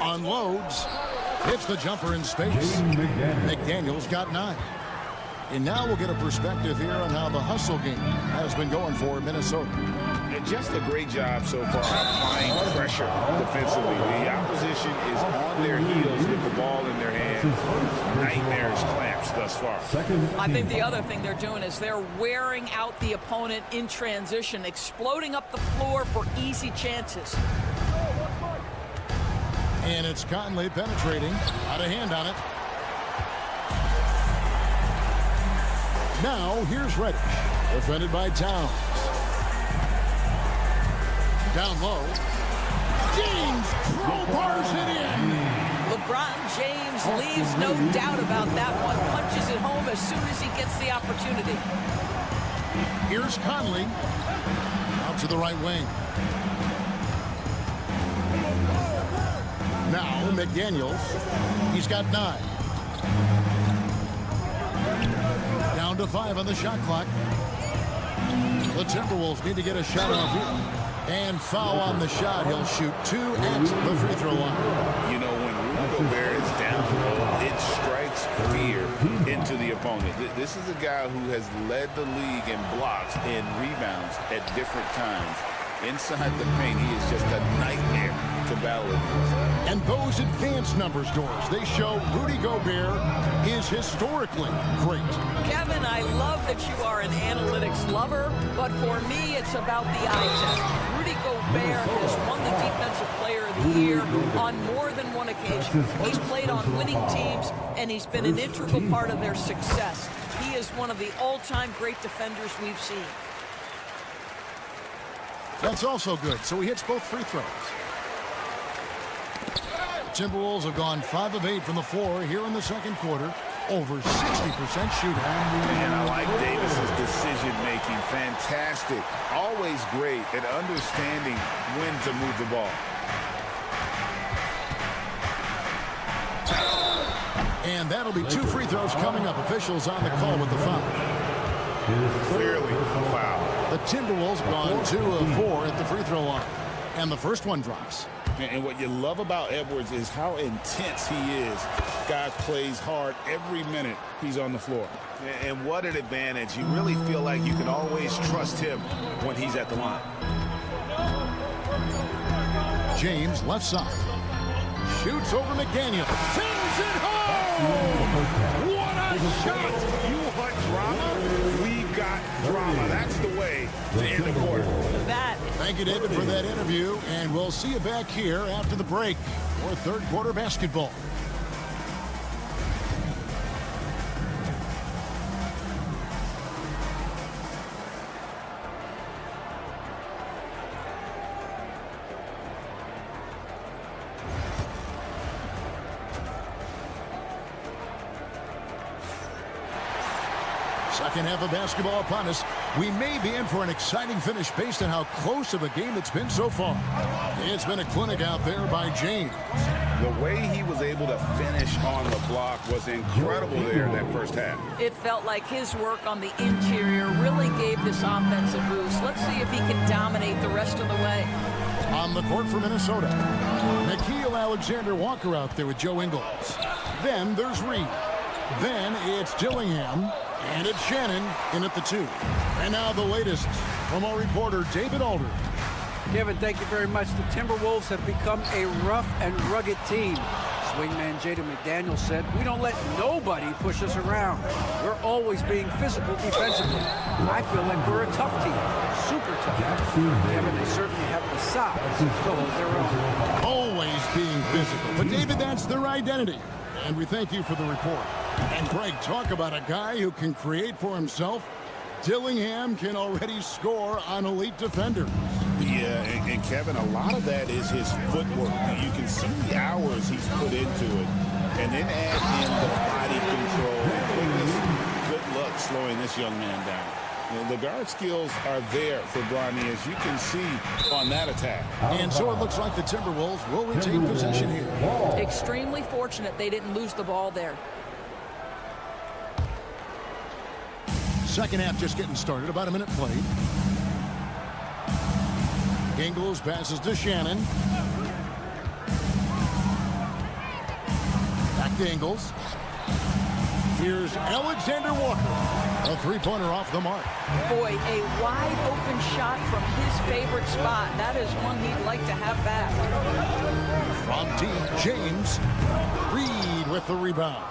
Unloads. Hits the jumper in space. McDaniels got 9. And now we'll get a perspective here on how the hustle game has been going for Minnesota. And just a great job so far applying pressure defensively. The opposition is on their heels with the ball in their hands. Nightmarish clamps thus far. I think the other thing they're doing is they're wearing out the opponent in transition, exploding up the floor for easy chances. And it's Conley penetrating. Out of hand on it. Now here's Reddish. Defended by Towns. Down low. James crowbars it in. LeBron James leaves no doubt about that one. Punches it home as soon as he gets the opportunity. Here's Conley. Out to the right wing. Now McDaniels. He's got 9. Down to 5 on the shot clock. The Timberwolves need to get a shot off here. And foul on the shot. He'll shoot 2 at the free throw line. You know, when Rudy Gobert is down low, it strikes fear into the opponent. This is a guy who has led the league in blocks and rebounds at different times. Inside the paint, he is just a nightmare to battle against. And those advanced numbers, Doors, they show Rudy Gobert is historically great. Kevin, I love that you are an analytics lover, but for me, it's about the eye test. Rudy Gobert has won the Defensive Player of the Year on more than one occasion. He's played on winning teams, and he's been an integral part of their success. He is one of the all-time great defenders we've seen. That's also good, so he hits both free throws. The Timberwolves have gone 5 of 8 from the floor here in the second quarter. Over 60% shooting. Man, I like Davis's decision-making. Fantastic. Always great at understanding when to move the ball. And that'll be 2 free throws coming up. Officials on the call with the foul. Clearly a foul. The Timberwolves gone 2 of 4 at the free throw line. And the first one drops. And what you love about Edwards is how intense he is. Guy plays hard every minute he's on the floor. And what an advantage. You really feel like you can always trust him when he's at the line. James left side. Shoots over McDaniel. Sends it home! What a shot! You want drama? We've got drama. That's the way to end the quarter. Thank you, David, for that interview, and we'll see you back here after the break for third quarter basketball. Second half of basketball upon us. We may be in for an exciting finish based on how close of a game it's been so far. It's been a clinic out there by James. The way he was able to finish on the block was incredible there in that first half. It felt like his work on the interior really gave this offense a boost. Let's see if he can dominate the rest of the way. On the court for Minnesota, Nickeil Alexander-Walker out there with Joe Ingles. Then there's Reed. Then it's Dillingham. And it's Shannon in at the 2. And now the latest from our reporter, David Alder. Kevin, thank you very much. The Timberwolves have become a rough and rugged team. Swingman Jaden McDaniels said, "We don't let nobody push us around. We're always being physical defensively. I feel like we're a tough team, super tough." Kevin, they certainly have the size to hold their own. Always being physical. But David, that's their identity. And we thank you for the report. And Greg, talk about a guy who can create for himself. Dillingham can already score on elite defenders. Yeah, and Kevin, a lot of that is his footwork. You can see the hours he's put into it. And then add in the body control and quickness. Good luck slowing this young man down. You know, the guard skills are there for Bronny, as you can see on that attack. And so it looks like the Timberwolves will retain possession here. Extremely fortunate they didn't lose the ball there. Second half just getting started. About a minute played. Ingles passes to Shannon. Back to Ingles. Here's Alexander Walker. A three-pointer off the mark. Boy, a wide open shot from his favorite spot. That is one he'd like to have back. From deep, James. Reed with the rebound.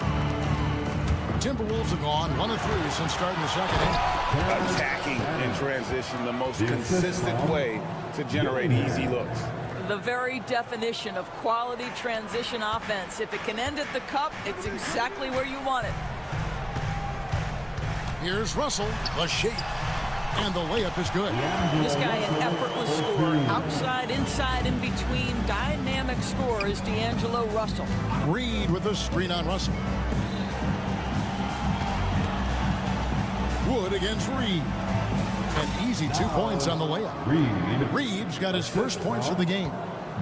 Timberwolves have gone 1 of 3 since starting the second half. Attacking in transition, the most consistent way to generate easy looks. The very definition of quality transition offense. If it can end at the cup, it's exactly where you want it. Here's Russell, the shape, and the layup is good. This guy an effortless scorer. Outside, inside, in between, dynamic scorer is D'Angelo Russell. Reed with a screen on Russell. Wood against Reed. An easy 2 points on the layup. Reed's got his first points of the game.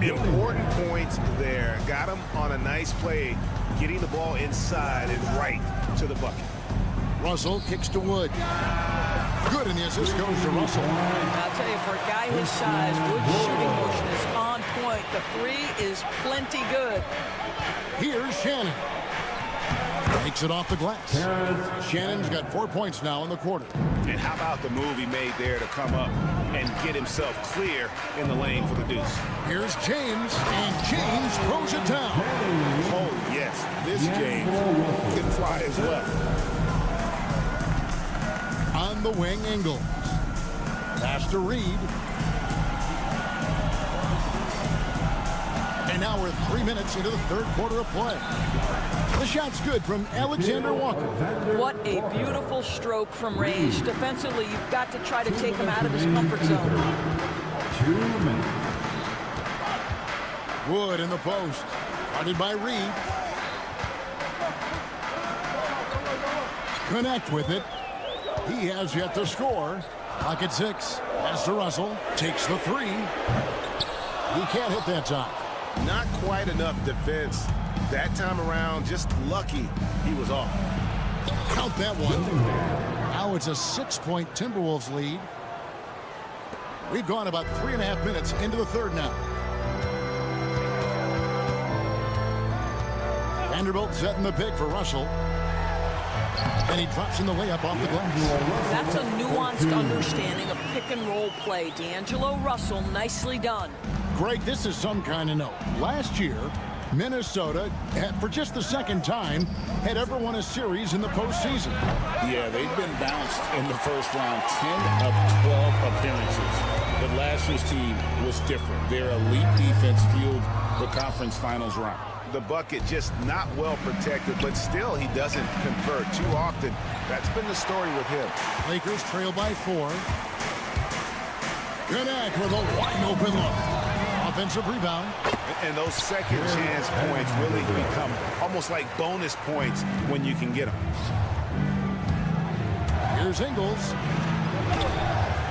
Important points there. Got him on a nice play, getting the ball inside and right to the bucket. Russell kicks to Wood. Good, and the assist goes to Russell. I'll tell you, for a guy his size, Wood's shooting motion is on point. The 3 is plenty good. Here's Shannon. Takes it off the glass. Shannon's got 4 points now in the quarter. And how about the move he made there to come up and get himself clear in the lane for the deuce? Here's James, and James throws it down. Oh, yes, this James can fly as well. On the wing, Ingles. Pass to Reed. And now we're 3 minutes into the third quarter of play. The shot's good from Alexander Walker. What a beautiful stroke from range. Defensively, you've got to try to take him out of his comfort zone. 2 minutes. Wood in the post. Guarded by Reed. Connect with it. He has yet to score. Clock at 6. Pass to Russell. Takes the 3. He can't hit that time. Not quite enough defense. That time around, just lucky he was off. Count that one. Now it's a 6-point Timberwolves lead. We've gone about 3.5 minutes into the third now. Vanderbilt setting the pick for Russell. And he drops in the layup off the glass. That's a nuanced understanding of pick and roll play. D'Angelo Russell, nicely done. Greg, this is some kind of note. Last year, Minnesota, for just the second time, had ever won a series in the postseason. Yeah, they've been bounced in the first round 10 of 12 appearances. But last year's team was different. Their elite defense fueled the conference finals run. The bucket just not well protected, but still he doesn't convert too often. That's been the story with him. Lakers trail by 4. Connect with a wide open look. Offensive rebound. And those second chance points really become almost like bonus points when you can get them. Here's Ingles.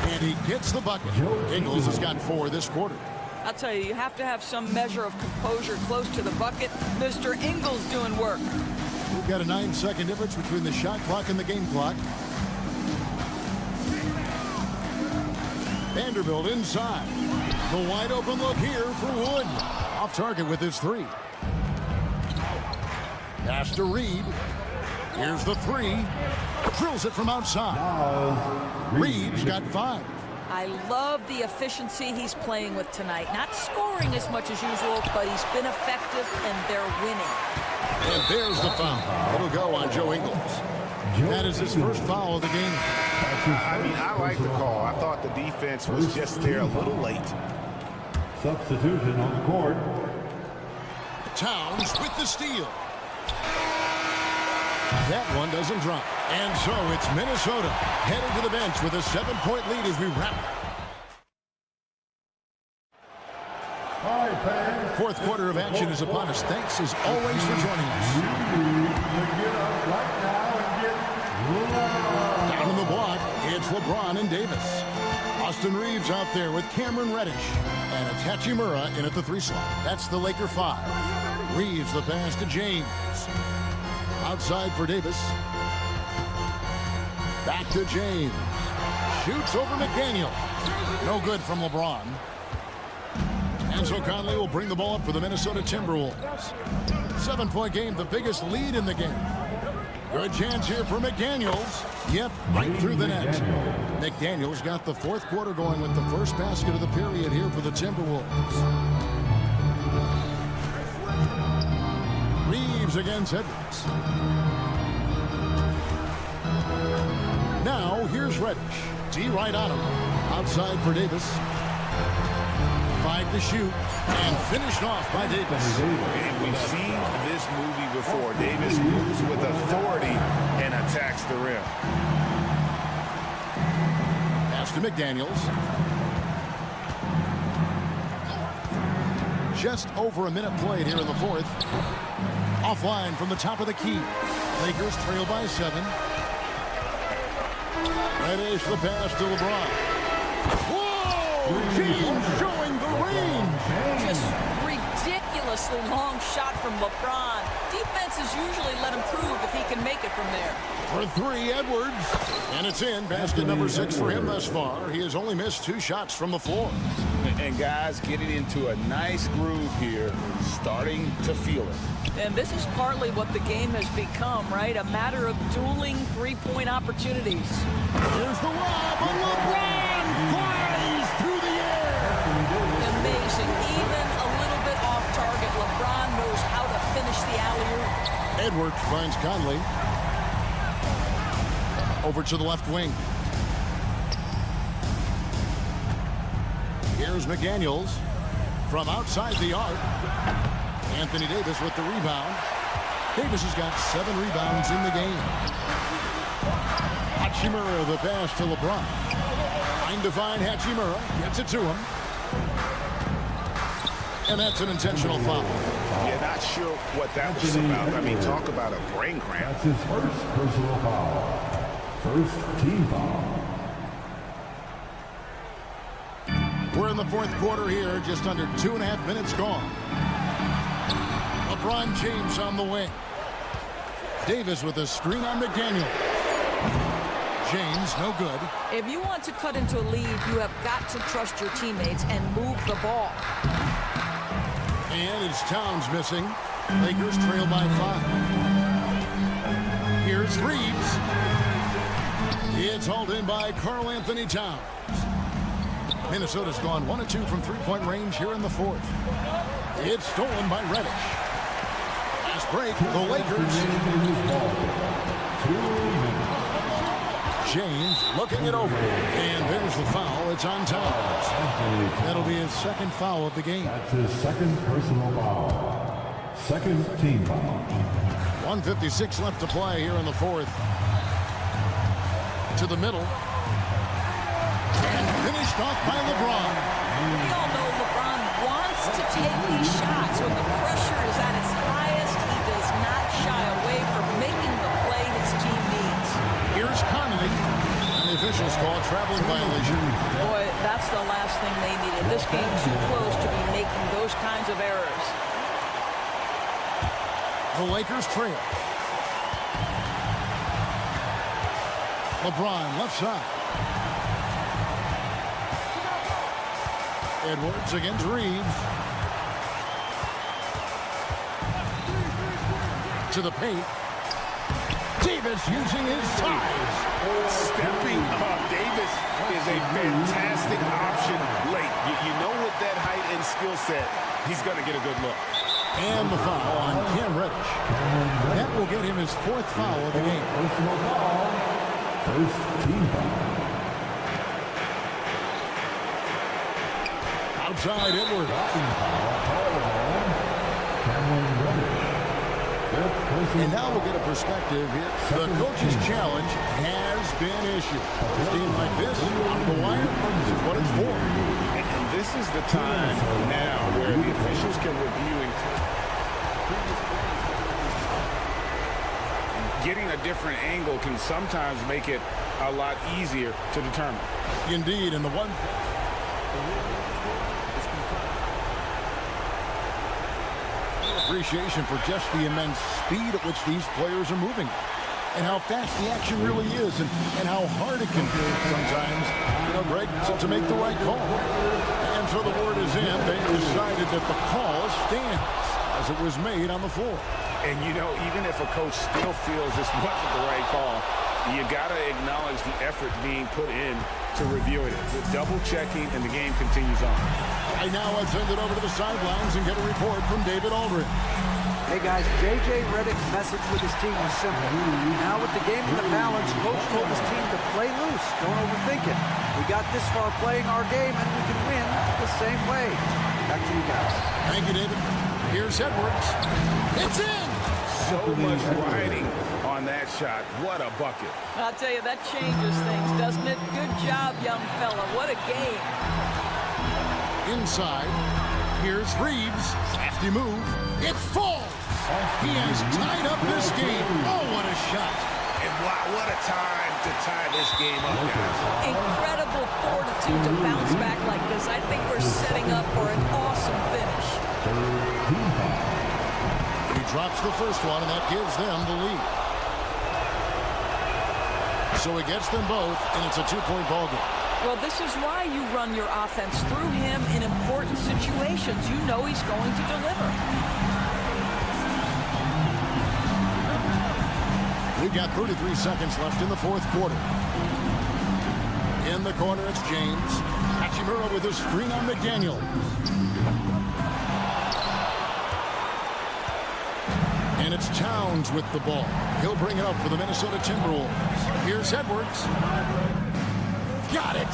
And he gets the bucket. Ingles has got 4 this quarter. I'll tell you, you have to have some measure of composure close to the bucket. Mr. Ingles doing work. We've got a 9-second difference between the shot clock and the game clock. Vanderbilt inside. The wide open look here for Wood. Off target with his 3. Pass to Reed. Here's the 3. Drills it from outside. Reed's got 5. I love the efficiency he's playing with tonight. Not scoring as much as usual, but he's been effective, and they're winning. And there's the foul. It'll go on Joe Ingles. That is his first foul of the game. I mean, I like the call. I thought the defense was just there a little late. Substitution on the court. Towns with the steal. That one doesn't drop. And so it's Minnesota headed to the bench with a 7-point lead as we wrap. Fourth quarter of action is upon us. Thanks as always for joining us. Down in the block, it's LeBron and Davis. Austin Reeves out there with Cameron Reddish. And Hachimura in at the 3 slot. That's the Laker 5. Reeves the pass to James. Outside for Davis. Back to James. Shoots over McDaniel. No good from LeBron. And so Conley will bring the ball up for the Minnesota Timberwolves. 7-point game, the biggest lead in the game. Good chance here for McDaniels. Yep, right through the net. McDaniels got the 4th quarter going with the first basket of the period here for the Timberwolves. Reeves against Edwards. Now here's Reddish. D right on him. Outside for Davis. 5 to shoot. And finished off by Davis. And we've seen this movie before. Davis moves with authority and attacks the rim. Pass to McDaniels. Just over a minute played here in the 4th. Offline from the top of the key. Lakers trail by 7. Reddish the pass to LeBron. Whoa! James showing the range. Just ridiculously long shot from LeBron. Defenses usually let him prove if he can make it from there. For 3, Edwards. And it's in. Basket number 6 for him thus far. He has only missed 2 shots from the floor. And guys getting into a nice groove here, starting to feel it. And this is partly what the game has become, right? A matter of dueling 3-point opportunities. Here's the lob, and LeBron flies through the air. Amazing. Even a little bit off target, LeBron knows how to finish the alley-oop. Edwards finds Conley. Over to the left wing. Here's McDaniels from outside the arc. Anthony Davis with the rebound. Davis has got 7 rebounds in the game. Hachimura the pass to LeBron. Trying to find Hachimura. Gets it to him. And that's an intentional foul. Yeah, not sure what that was about. I mean, talk about a brain cramp. That's his first personal foul. First team foul. We're in the 4th quarter here, just under 2.5 minutes gone. LeBron James on the wing. Davis with a screen on McDaniel. James, no good. If you want to cut into a lead, you have got to trust your teammates and move the ball. And it's Towns missing. Lakers trail by 5. Here's Reeves. It's hauled in by Karl Anthony Towns. Minnesota's gone 1 of 2 from 3-point range here in the 4th. It's stolen by Reddish. Last break, the Lakers. James looking it over. And there's the foul. It's on Towns. That'll be his 2nd foul of the game. That's his 2nd personal foul. 2nd team foul. 1:56 left to play here in the 4th. To the middle. Finished off by LeBron. We all know LeBron wants to take these shots. When the pressure is at its highest, he does not shy away from making the play his team needs. Here's Conley. officials call a traveling violation. Boy, that's the last thing they needed. This game too close to be making those kinds of errors. The Lakers trail. LeBron left side. Edwards against Reeves. To the paint. Davis using his size. Stepping up. Davis is a fantastic option late. You know with that height and skill set, he's going to get a good look. And the foul on Cam Reddish. That will get him his 4th foul of the game. Personal foul. First team foul. Outside Edwards. And now we'll get a perspective here. The coach's challenge has been issued. A team like this, on the wire, this is what it's for. And this is the time now where the officials can review and getting a different angle can sometimes make it a lot easier to determine. Indeed, and the one appreciation for just the immense speed at which these players are moving and how fast the action really is and how hard it can be sometimes, Greg, to make the right call. And so the word is in. They decided that the call stands as it was made on the floor. And, even if a coach still feels this wasn't the right call, you got to acknowledge the effort being put in to review it. The double checking, and the game continues on. Right now, I've sent it over to the sidelines and get a report from David Aldridge. Hey guys, J.J. Redick's message with his team was simple. Now with the game in the balance, coach told his team to play loose. Don't overthink it. We got this far playing our game, and we can win the same way. Back to you guys. Thank you, David. Here's Edwards. It's in! So much riding on that shot. What a bucket. I'll tell you, that changes things, doesn't it? Good job, young fella. What a game. Inside. Here's Reeves. Crafty move. It falls. He has tied up this game. Oh, what a shot. And wow, what a time to tie this game up, guys. Incredible fortitude to bounce back like this. I think we're setting up for an awesome finish. He drops the first one, and that gives them the lead. So he gets them both, and it's a 2-point ball game. Well, this is why you run your offense through him in important situations. You know he's going to deliver. We've got 33 seconds left in the 4th quarter. In the corner, it's James. Hachimura with a screen on McDaniel. And it's Towns with the ball. He'll bring it up for the Minnesota Timberwolves. Here's Edwards. Got it.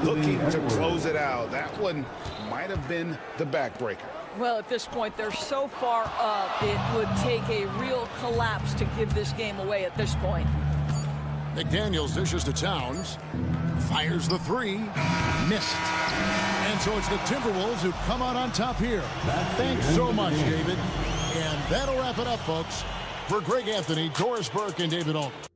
Looking to close it out. That one might have been the backbreaker. Well, at this point, they're so far up, it would take a real collapse to give this game away at this point. McDaniels dishes to Towns. Fires the 3. Missed. And so it's the Timberwolves who come out on top here. Thanks so much, David. And that'll wrap it up, folks. For Greg Anthony, Doris Burke, and David Aldridge,